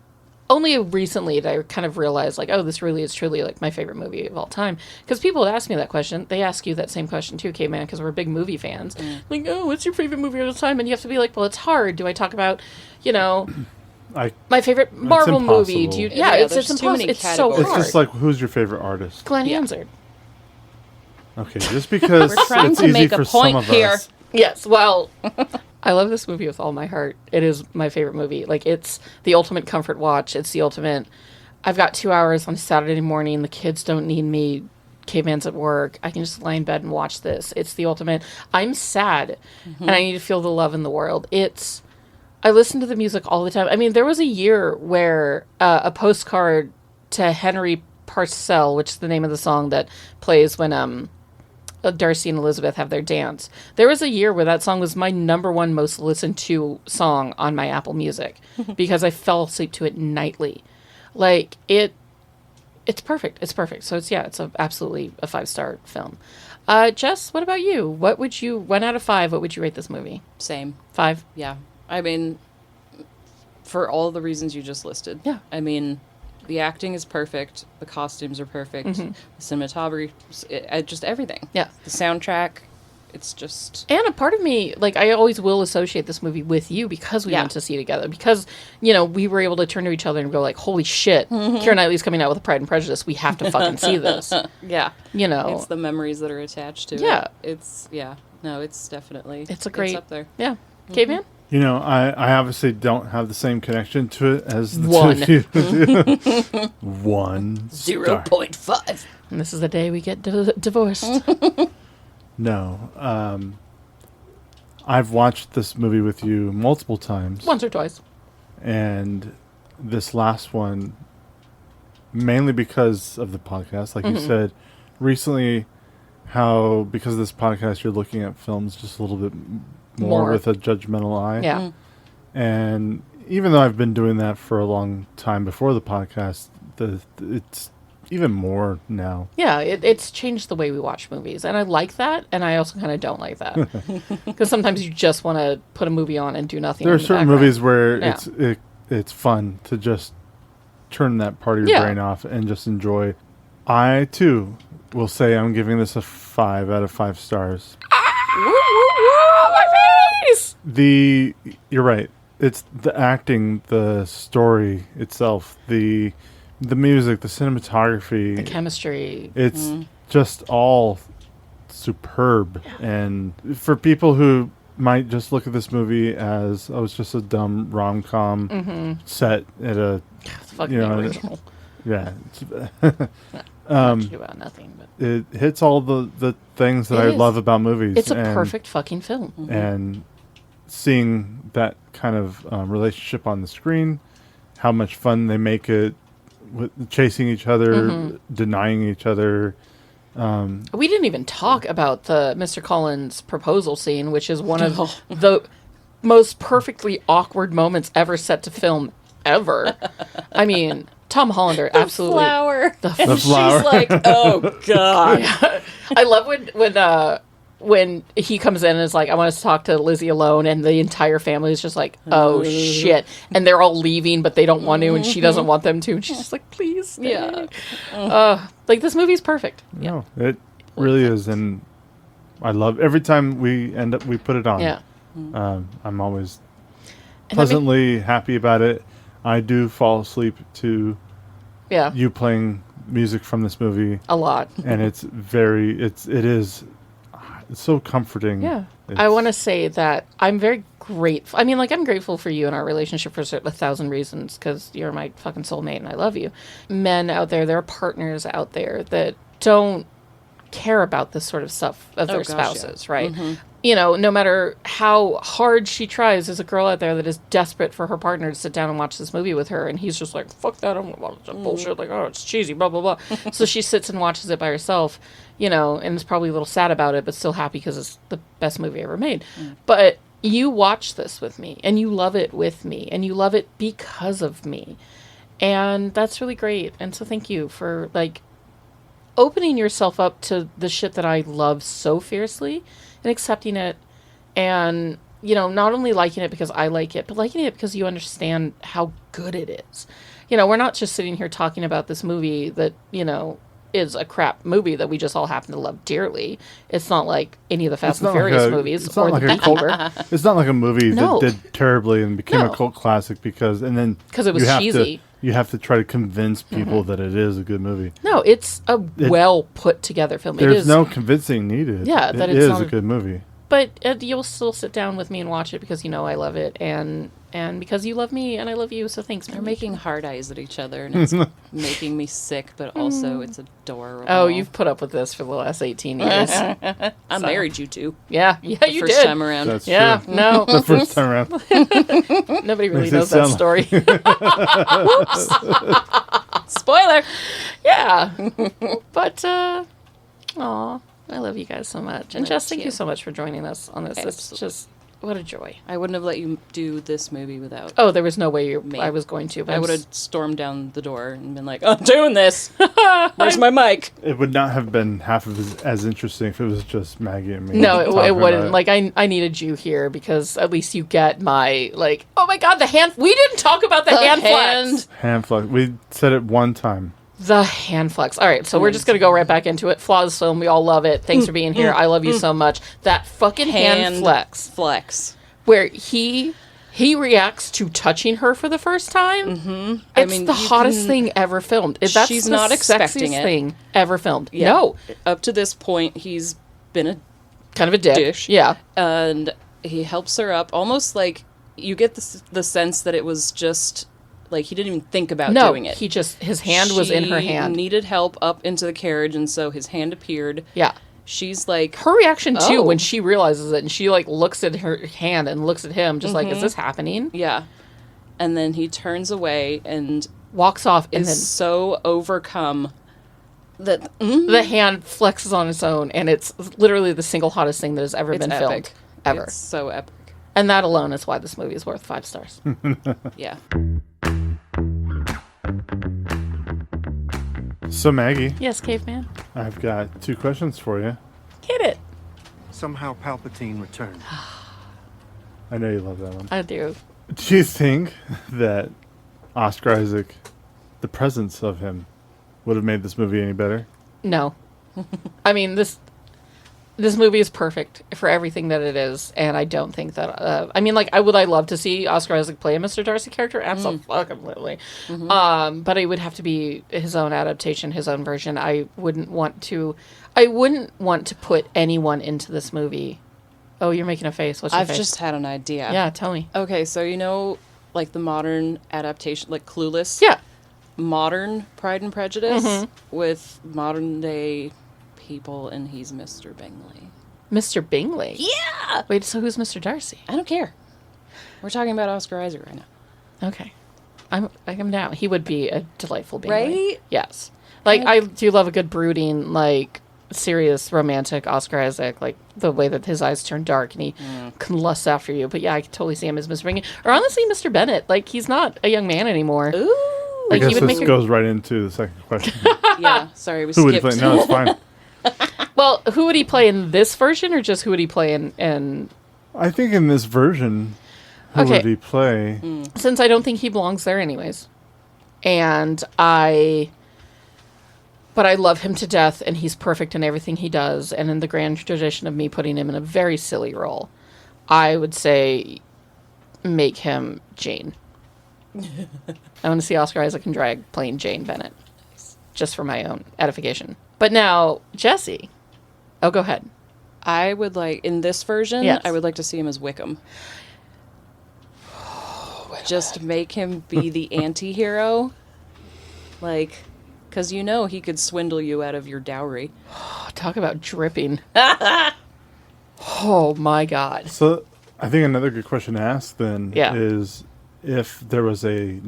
only recently did I kind of realize, like, oh, this really is truly, like, my favorite movie of all time. Because people would ask me that question. They ask you that same question, too, Caveman, because we're big movie fans. Like, oh, what's your favorite movie of all time? And you have to be like, well, it's hard. Do I talk about, you know, my favorite Marvel movie? Do you? Yeah, it's impossible. It's so hard. It's just like, who's your favorite artist? Glenn Hansard. Okay, just because we're trying it's to easy make for a point some of here. us. Yes, well, I love this movie with all my heart. It is my favorite movie. Like, it's the ultimate comfort watch. It's the ultimate, I've got 2 hours on Saturday morning. The kids don't need me. Caveman's at work. I can just lie in bed and watch this. It's the ultimate. I'm sad, and I need to feel the love in the world. I listen to the music all the time. I mean, there was a year where a postcard to Henry Parcel, which is the name of the song that plays when Darcy and Elizabeth have their dance. There was a year where that song was my number one most listened to song on my Apple Music because I fell asleep to it nightly. Like, it's perfect. It's perfect. So it's absolutely a 5-star film. Jess, what about you? 1 out of 5, what would you rate this movie? Same. 5? Yeah. I mean, for all the reasons you just listed. Yeah. I mean, the acting is perfect. The costumes are perfect. The cinematography, just everything. Yeah. The soundtrack, it's just... And a part of me, like, I always will associate this movie with you because we went to see it together. Because, we were able to turn to each other and go like, holy shit, Keira Knightley's coming out with Pride and Prejudice. We have to fucking see this. Yeah. It's the memories that are attached to it. Yeah. It's definitely... It's it's up there. Yeah. Caveman? I obviously don't have the same connection to it as the two of you do. 1 star. 0.5. And this is the day we get divorced. No. I've watched this movie with you multiple times. Once or twice. And this last one, mainly because of the podcast, like you said, recently, how because of this podcast, you're looking at films just a little bit more with a judgmental eye. Yeah. And even though I've been doing that for a long time before the podcast, it's even more now. Yeah, it's changed the way we watch movies. And I like that, and I also kind of don't like that. Because sometimes you just want to put a movie on and do nothing. There are certain movies where it's fun to just turn that part of your brain off and just enjoy. I, too, will say I'm giving this a 5 out of 5 stars. My face! You're right. It's the acting, the story itself, the music, the cinematography, the chemistry. It's just all superb. Yeah. And for people who might just look at this movie as, it's just a dumb rom-com set at a, it's fucking original. Yeah. About nothing, but it hits all the things that I love about movies. It's a perfect fucking film. And seeing that kind of relationship on the screen, how much fun they make it, with chasing each other, denying each other. We didn't even talk about the Mr. Collins proposal scene, which is one of the most perfectly awkward moments ever set to film ever. I mean, Tom Hollander absolutely. The flower. She's like, oh god. Yeah. I love when he comes in and is like, I want us to talk to Lizzie alone, and the entire family is just like, oh shit, and they're all leaving, but they don't want to, and she doesn't want them to, and she's just like, please stay. Yeah. Like, this movie's perfect. No, it really is, and I love every time we put it on. Yeah. I'm always pleasantly happy about it. I do fall asleep to you playing music from this movie a lot, and it's so comforting. Yeah. I want to say that I'm very grateful. I mean, like, I'm grateful for you and our relationship for 1,000 reasons, because you're my fucking soulmate and I love you. Men out there are partners out there that don't care about this sort of stuff of their spouses, right? No matter how hard she tries, there's a girl out there that is desperate for her partner to sit down and watch this movie with her, and he's just like, fuck that, I don't want to watch that bullshit, like, oh, it's cheesy, blah, blah, blah. So she sits and watches it by herself, and is probably a little sad about it, but still happy because it's the best movie ever made. But you watch this with me, and you love it with me, and you love it because of me. And that's really great. And so thank you for, like, opening yourself up to the shit that I love so fiercely and accepting it, and, not only liking it because I like it, but liking it because you understand how good it is. We're not just sitting here talking about this movie that, is a crap movie that we just all happen to love dearly. It's not like any of the Fast and Furious movies or the Beekeeper. It's not like a movie that did terribly and became a cult classic because it was cheesy. You have to try to convince people that it is a good movie. No, it's a well put together film. There's no convincing needed. Yeah, that it it's is a good movie. But you'll still sit down with me and watch it because I love it, and because you love me and I love you. So thanks. We're making hard eyes at each other, and it's making me sick, but also it's adorable. Oh, you've put up with this for the last 18 years. I married you too. Yeah, you did. First time around. That's true. No. The first time around. Nobody really knows that story. Whoops. Spoiler. Yeah, Yeah. But, aw, I love you guys so much. And Jess, thank you so much for joining us on this. Absolutely. It's just, what a joy. I wouldn't have let you do this movie without. Oh, there was no way I was going to. But I would have stormed down the door and been like, I'm doing this. Where's my mic? It would not have been half of as interesting if it was just Maggie and me. No, it wouldn't. Like, I needed you here because at least you get my, like, oh my God, the hand. We didn't talk about the hand flex. Hand flex. We said it one time. The hand flex. All right, so we're just going to go right back into it. Flawless film. We all love it. Thanks for being here. I love you so much. That fucking hand flex. Where he reacts to touching her for the first time. Mm-hmm. It's the hottest thing ever filmed. That's she's the not expecting sexiest it. thing ever filmed. Yeah. No. Up to this point, he's been a kind of a dish. Yeah. And he helps her up. Almost like you get the sense that it was just... Like, he didn't even think about doing it. He just, his hand was in her hand. She needed help up into the carriage, and so his hand appeared. Yeah. She's like... Her reaction, too, when she realizes it, and she, like, looks at her hand and looks at him, just like, is this happening? Yeah. And then he turns away and... walks off and is so overcome that... the hand flexes on its own, and it's literally the single hottest thing that has ever been filmed. Ever. It's so epic. And that alone is why this movie is worth 5 stars. Yeah. So, Maggie. Yes, Caveman? I've got 2 questions for you. Hit it. Somehow Palpatine returned. I know you love that one. I do. Do you think that Oscar Isaac, the presence of him, would have made this movie any better? No. I mean, this movie is perfect for everything that it is, and I don't think that... I mean, like, I love to see Oscar Isaac play a Mr. Darcy character? Absolutely. Mm-hmm. But it would have to be his own adaptation, his own version. I wouldn't want to put anyone into this movie. Oh, you're making a face. What's your face? I've just had an idea. Yeah, tell me. Okay, so you know, like, the modern adaptation, like Clueless? Yeah. Modern Pride and Prejudice with modern-day... people, and he's Mr. Bingley. Mr. Bingley? Yeah! Wait, so who's Mr. Darcy? I don't care. We're talking about Oscar Isaac right now. Okay. I'm down. He would be a delightful Bingley. Right? Yes. Like, I do love a good brooding, like, serious, romantic Oscar Isaac, like, the way that his eyes turn dark and he can lust after you. But yeah, I can totally see him as Mr. Bingley. Or honestly, Mr. Bennett. Like, he's not a young man anymore. Ooh! Like, I guess this goes right into the second question. Yeah, sorry, we Who would he skipped. play? No, it's fine. Well, who would he play in this version, or just who would he play in... I think in this version, who would he play? Since I don't think he belongs there anyways. But I love him to death, and he's perfect in everything he does. And in the grand tradition of me putting him in a very silly role, I would say make him Jane. I want to see Oscar Isaac and drag playing Jane Bennett. Just for my own edification. But now, Jessie. Oh, go ahead. I would like, in this version, Yes. I would like to see him as Wickham. Just make him be the anti-hero. Like, because you know he could swindle you out of your dowry. Talk about dripping. Oh, my God. So, I think another good question to ask then is if there was a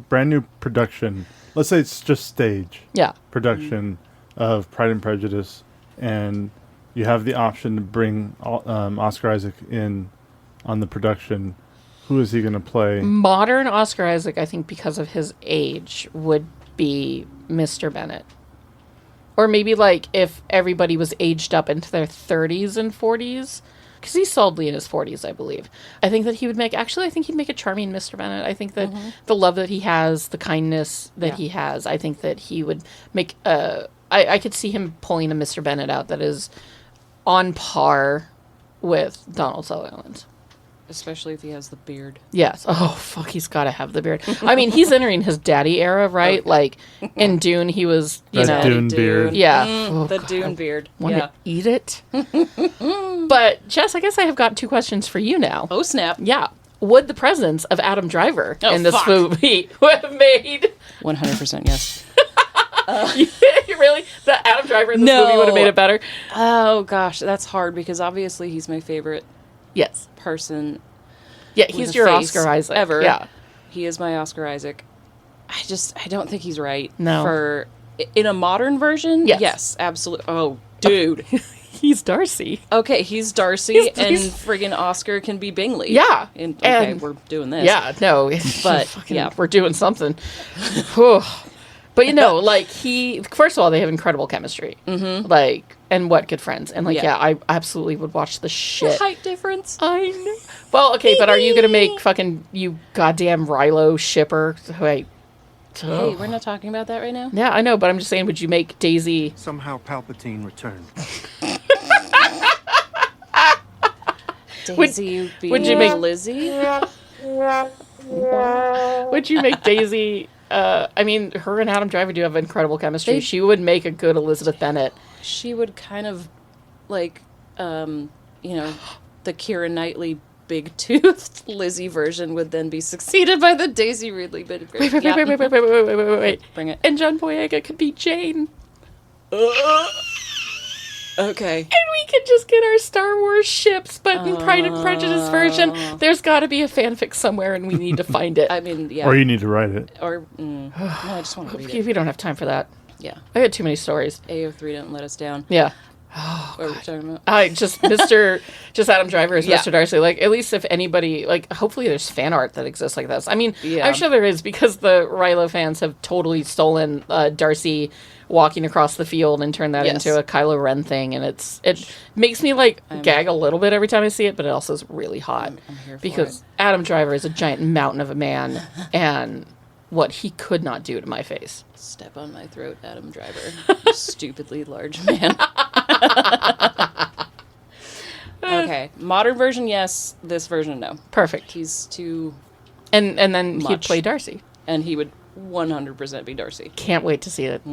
brand new production, let's say it's just stage production of Pride and Prejudice, and you have the option to bring Oscar Isaac in on the production, who is he going to play? Modern Oscar Isaac, I think because of his age, would be Mr. Bennett. Or maybe like if everybody was aged up into their 30s and 40s. Because he's solidly in his 40s, I believe. I think that he would make... Actually, I think he'd make a charming Mr. Bennett. I think that the love that he has, the kindness that he has, I think that he would make... I could see him pulling a Mr. Bennett out that is on par with Donald Sutherland. Especially if he has the beard. Yes. Oh, fuck, he's got to have the beard. I mean, he's entering his daddy era, right? Okay. Like, in Dune, he was, Dune beard. Yeah. The Dune beard. Want to eat it? But, Jess, I guess I have got 2 questions for you now. Oh, snap. Yeah. Would the presence of Adam Driver in this movie have made... 100% yes. Really? The Adam Driver in this movie would have made it better? Oh, gosh. That's hard because obviously he's my favorite person. Yeah, he's your Oscar Isaac. Ever. Yeah. He is my Oscar Isaac. I don't think he's right. No. For In a modern version? Yes. Yes, absolutely. Oh, dude. He's Darcy. Okay, he's Darcy, and friggin' Oscar can be Bingley. Yeah. And we're doing this. Yeah, no. But, fucking, yeah. We're doing something. But, you know, like, first of all, they have incredible chemistry. Mm-hmm. Like, and what good friends. And, like, I absolutely would watch the shit. The height difference. I know. Well, okay, but are you going to make fucking, you goddamn Rilo shipper? Wait. Hey, we're not talking about that right now? Yeah, I know, but I'm just saying, would you make Daisy... Somehow Palpatine returned. Daisy would you make Lizzie? Would you make Daisy... I mean, her and Adam Driver do have incredible chemistry. She would make a good Elizabeth Bennet. She would kind of, like, you know, the Keira Knightley big-toothed Lizzie version would then be succeeded by the Daisy Ridley bit. Wait. Bring it. And John Boyega could be Jane. Okay. And we could just get our Star Wars ships, but in Pride and Prejudice version, there's got to be a fanfic somewhere, and we need to find it. I mean, yeah. Or you need to write it. Or, no, I just want to read it. We don't have time for that. Yeah. I had too many stories. AO3 didn't let us down. Yeah. What are we talking about? Just Adam Driver is Mr. Darcy. Like, at least if anybody, like, hopefully there's fan art that exists like this. I mean, I'm sure there is, because the Rilo fans have totally stolen Darcy walking across the field and turned that into a Kylo Ren thing, and it makes me, like, gag a little bit every time I see it, but it also is really hot. I'm here for because it. Adam Driver is a giant mountain of a man, and what he could not do to my face. Step on my throat, Adam Driver. You stupidly large man. Okay. Modern version, yes. This version, no. Perfect. He's too And then much. he'd play Darcy. And he would 100% be Darcy. Can't wait to see it.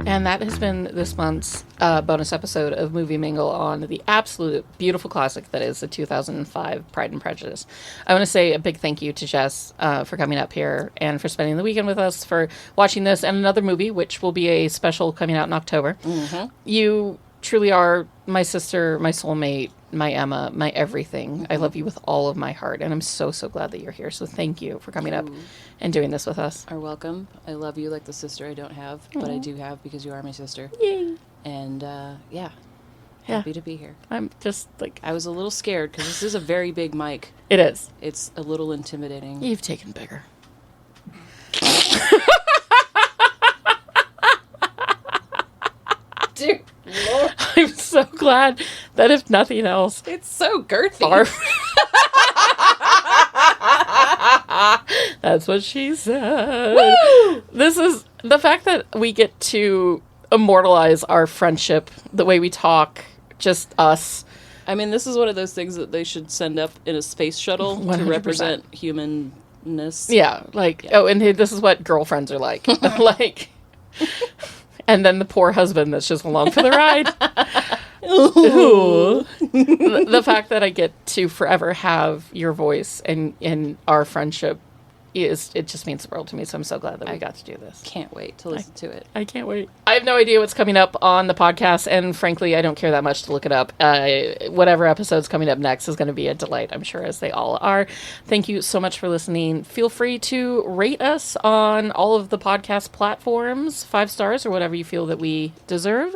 And that has been this month's bonus episode of Movie Mingle on the absolute beautiful classic that is the 2005 Pride and Prejudice. I want to say a big thank you to Jess for coming up here and for spending the weekend with us, for watching this and another movie, which will be a special coming out in October. Mm-hmm. You truly are my sister, my soulmate, my Emma, my everything. Mm-hmm. I love you with all of my heart, and I'm so, so glad that you're here. So thank you for coming up and doing this with us. Are welcome. I love you like the sister I don't have, but I do have because you are my sister. Yay. And, happy to be here. I'm just, like... I was a little scared because this is a very big mic. It is. It's a little intimidating. You've taken bigger. Dude, Lord. I'm so glad that if nothing else... It's so girthy. That's what she said. Woo! This is the fact that we get to immortalize our friendship, the way we talk, just us. I mean, this is one of those things that they should send up in a space shuttle 100%. To represent humanness. Yeah, like, oh, and this is what girlfriends are like. Like, and then the poor husband that's just along for the ride. Ooh. The fact that I get to forever have your voice and our friendship it just means the world to me. So I'm so glad that we got to do this. Can't wait to listen to it. I can't wait. I have no idea what's coming up on the podcast, and frankly, I don't care that much to look it up. Whatever episode's coming up next is going to be a delight, I'm sure, as they all are. Thank you so much for listening. Feel free to rate us on all of the podcast platforms, 5 stars or whatever you feel that we deserve.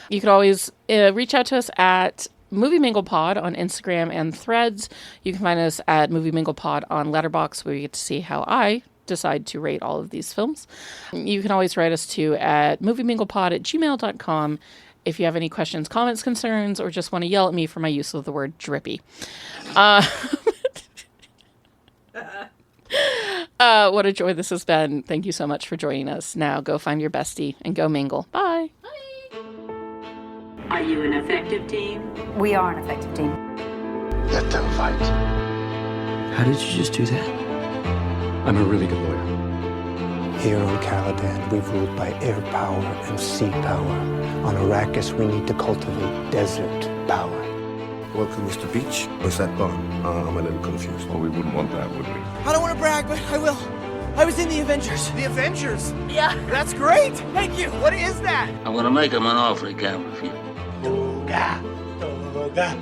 You could always reach out to us at MovieMinglePod on Instagram and Threads. You can find us at MovieMinglePod on Letterboxd, where you get to see how I decide to rate all of these films. You can always write us to at movieminglepod@gmail.com if you have any questions, comments, concerns, or just want to yell at me for my use of the word drippy. What a joy this has been. Thank you so much for joining us. Now go find your bestie and go mingle. Bye. Are you an effective team? We are an effective team. Let them fight. How did you just do that? I'm a really good lawyer. Here on Caladan, we've ruled by air power and sea power. On Arrakis, we need to cultivate desert power. Welcome, Mr. Beach. What's that bar? I'm a little confused. Well, we wouldn't want that, would we? I don't want to brag, but I will. I was in the Avengers. The Avengers? Yeah. That's great. Thank you. What is that? I'm gonna make him an offer he can't refuse. Toga, toga.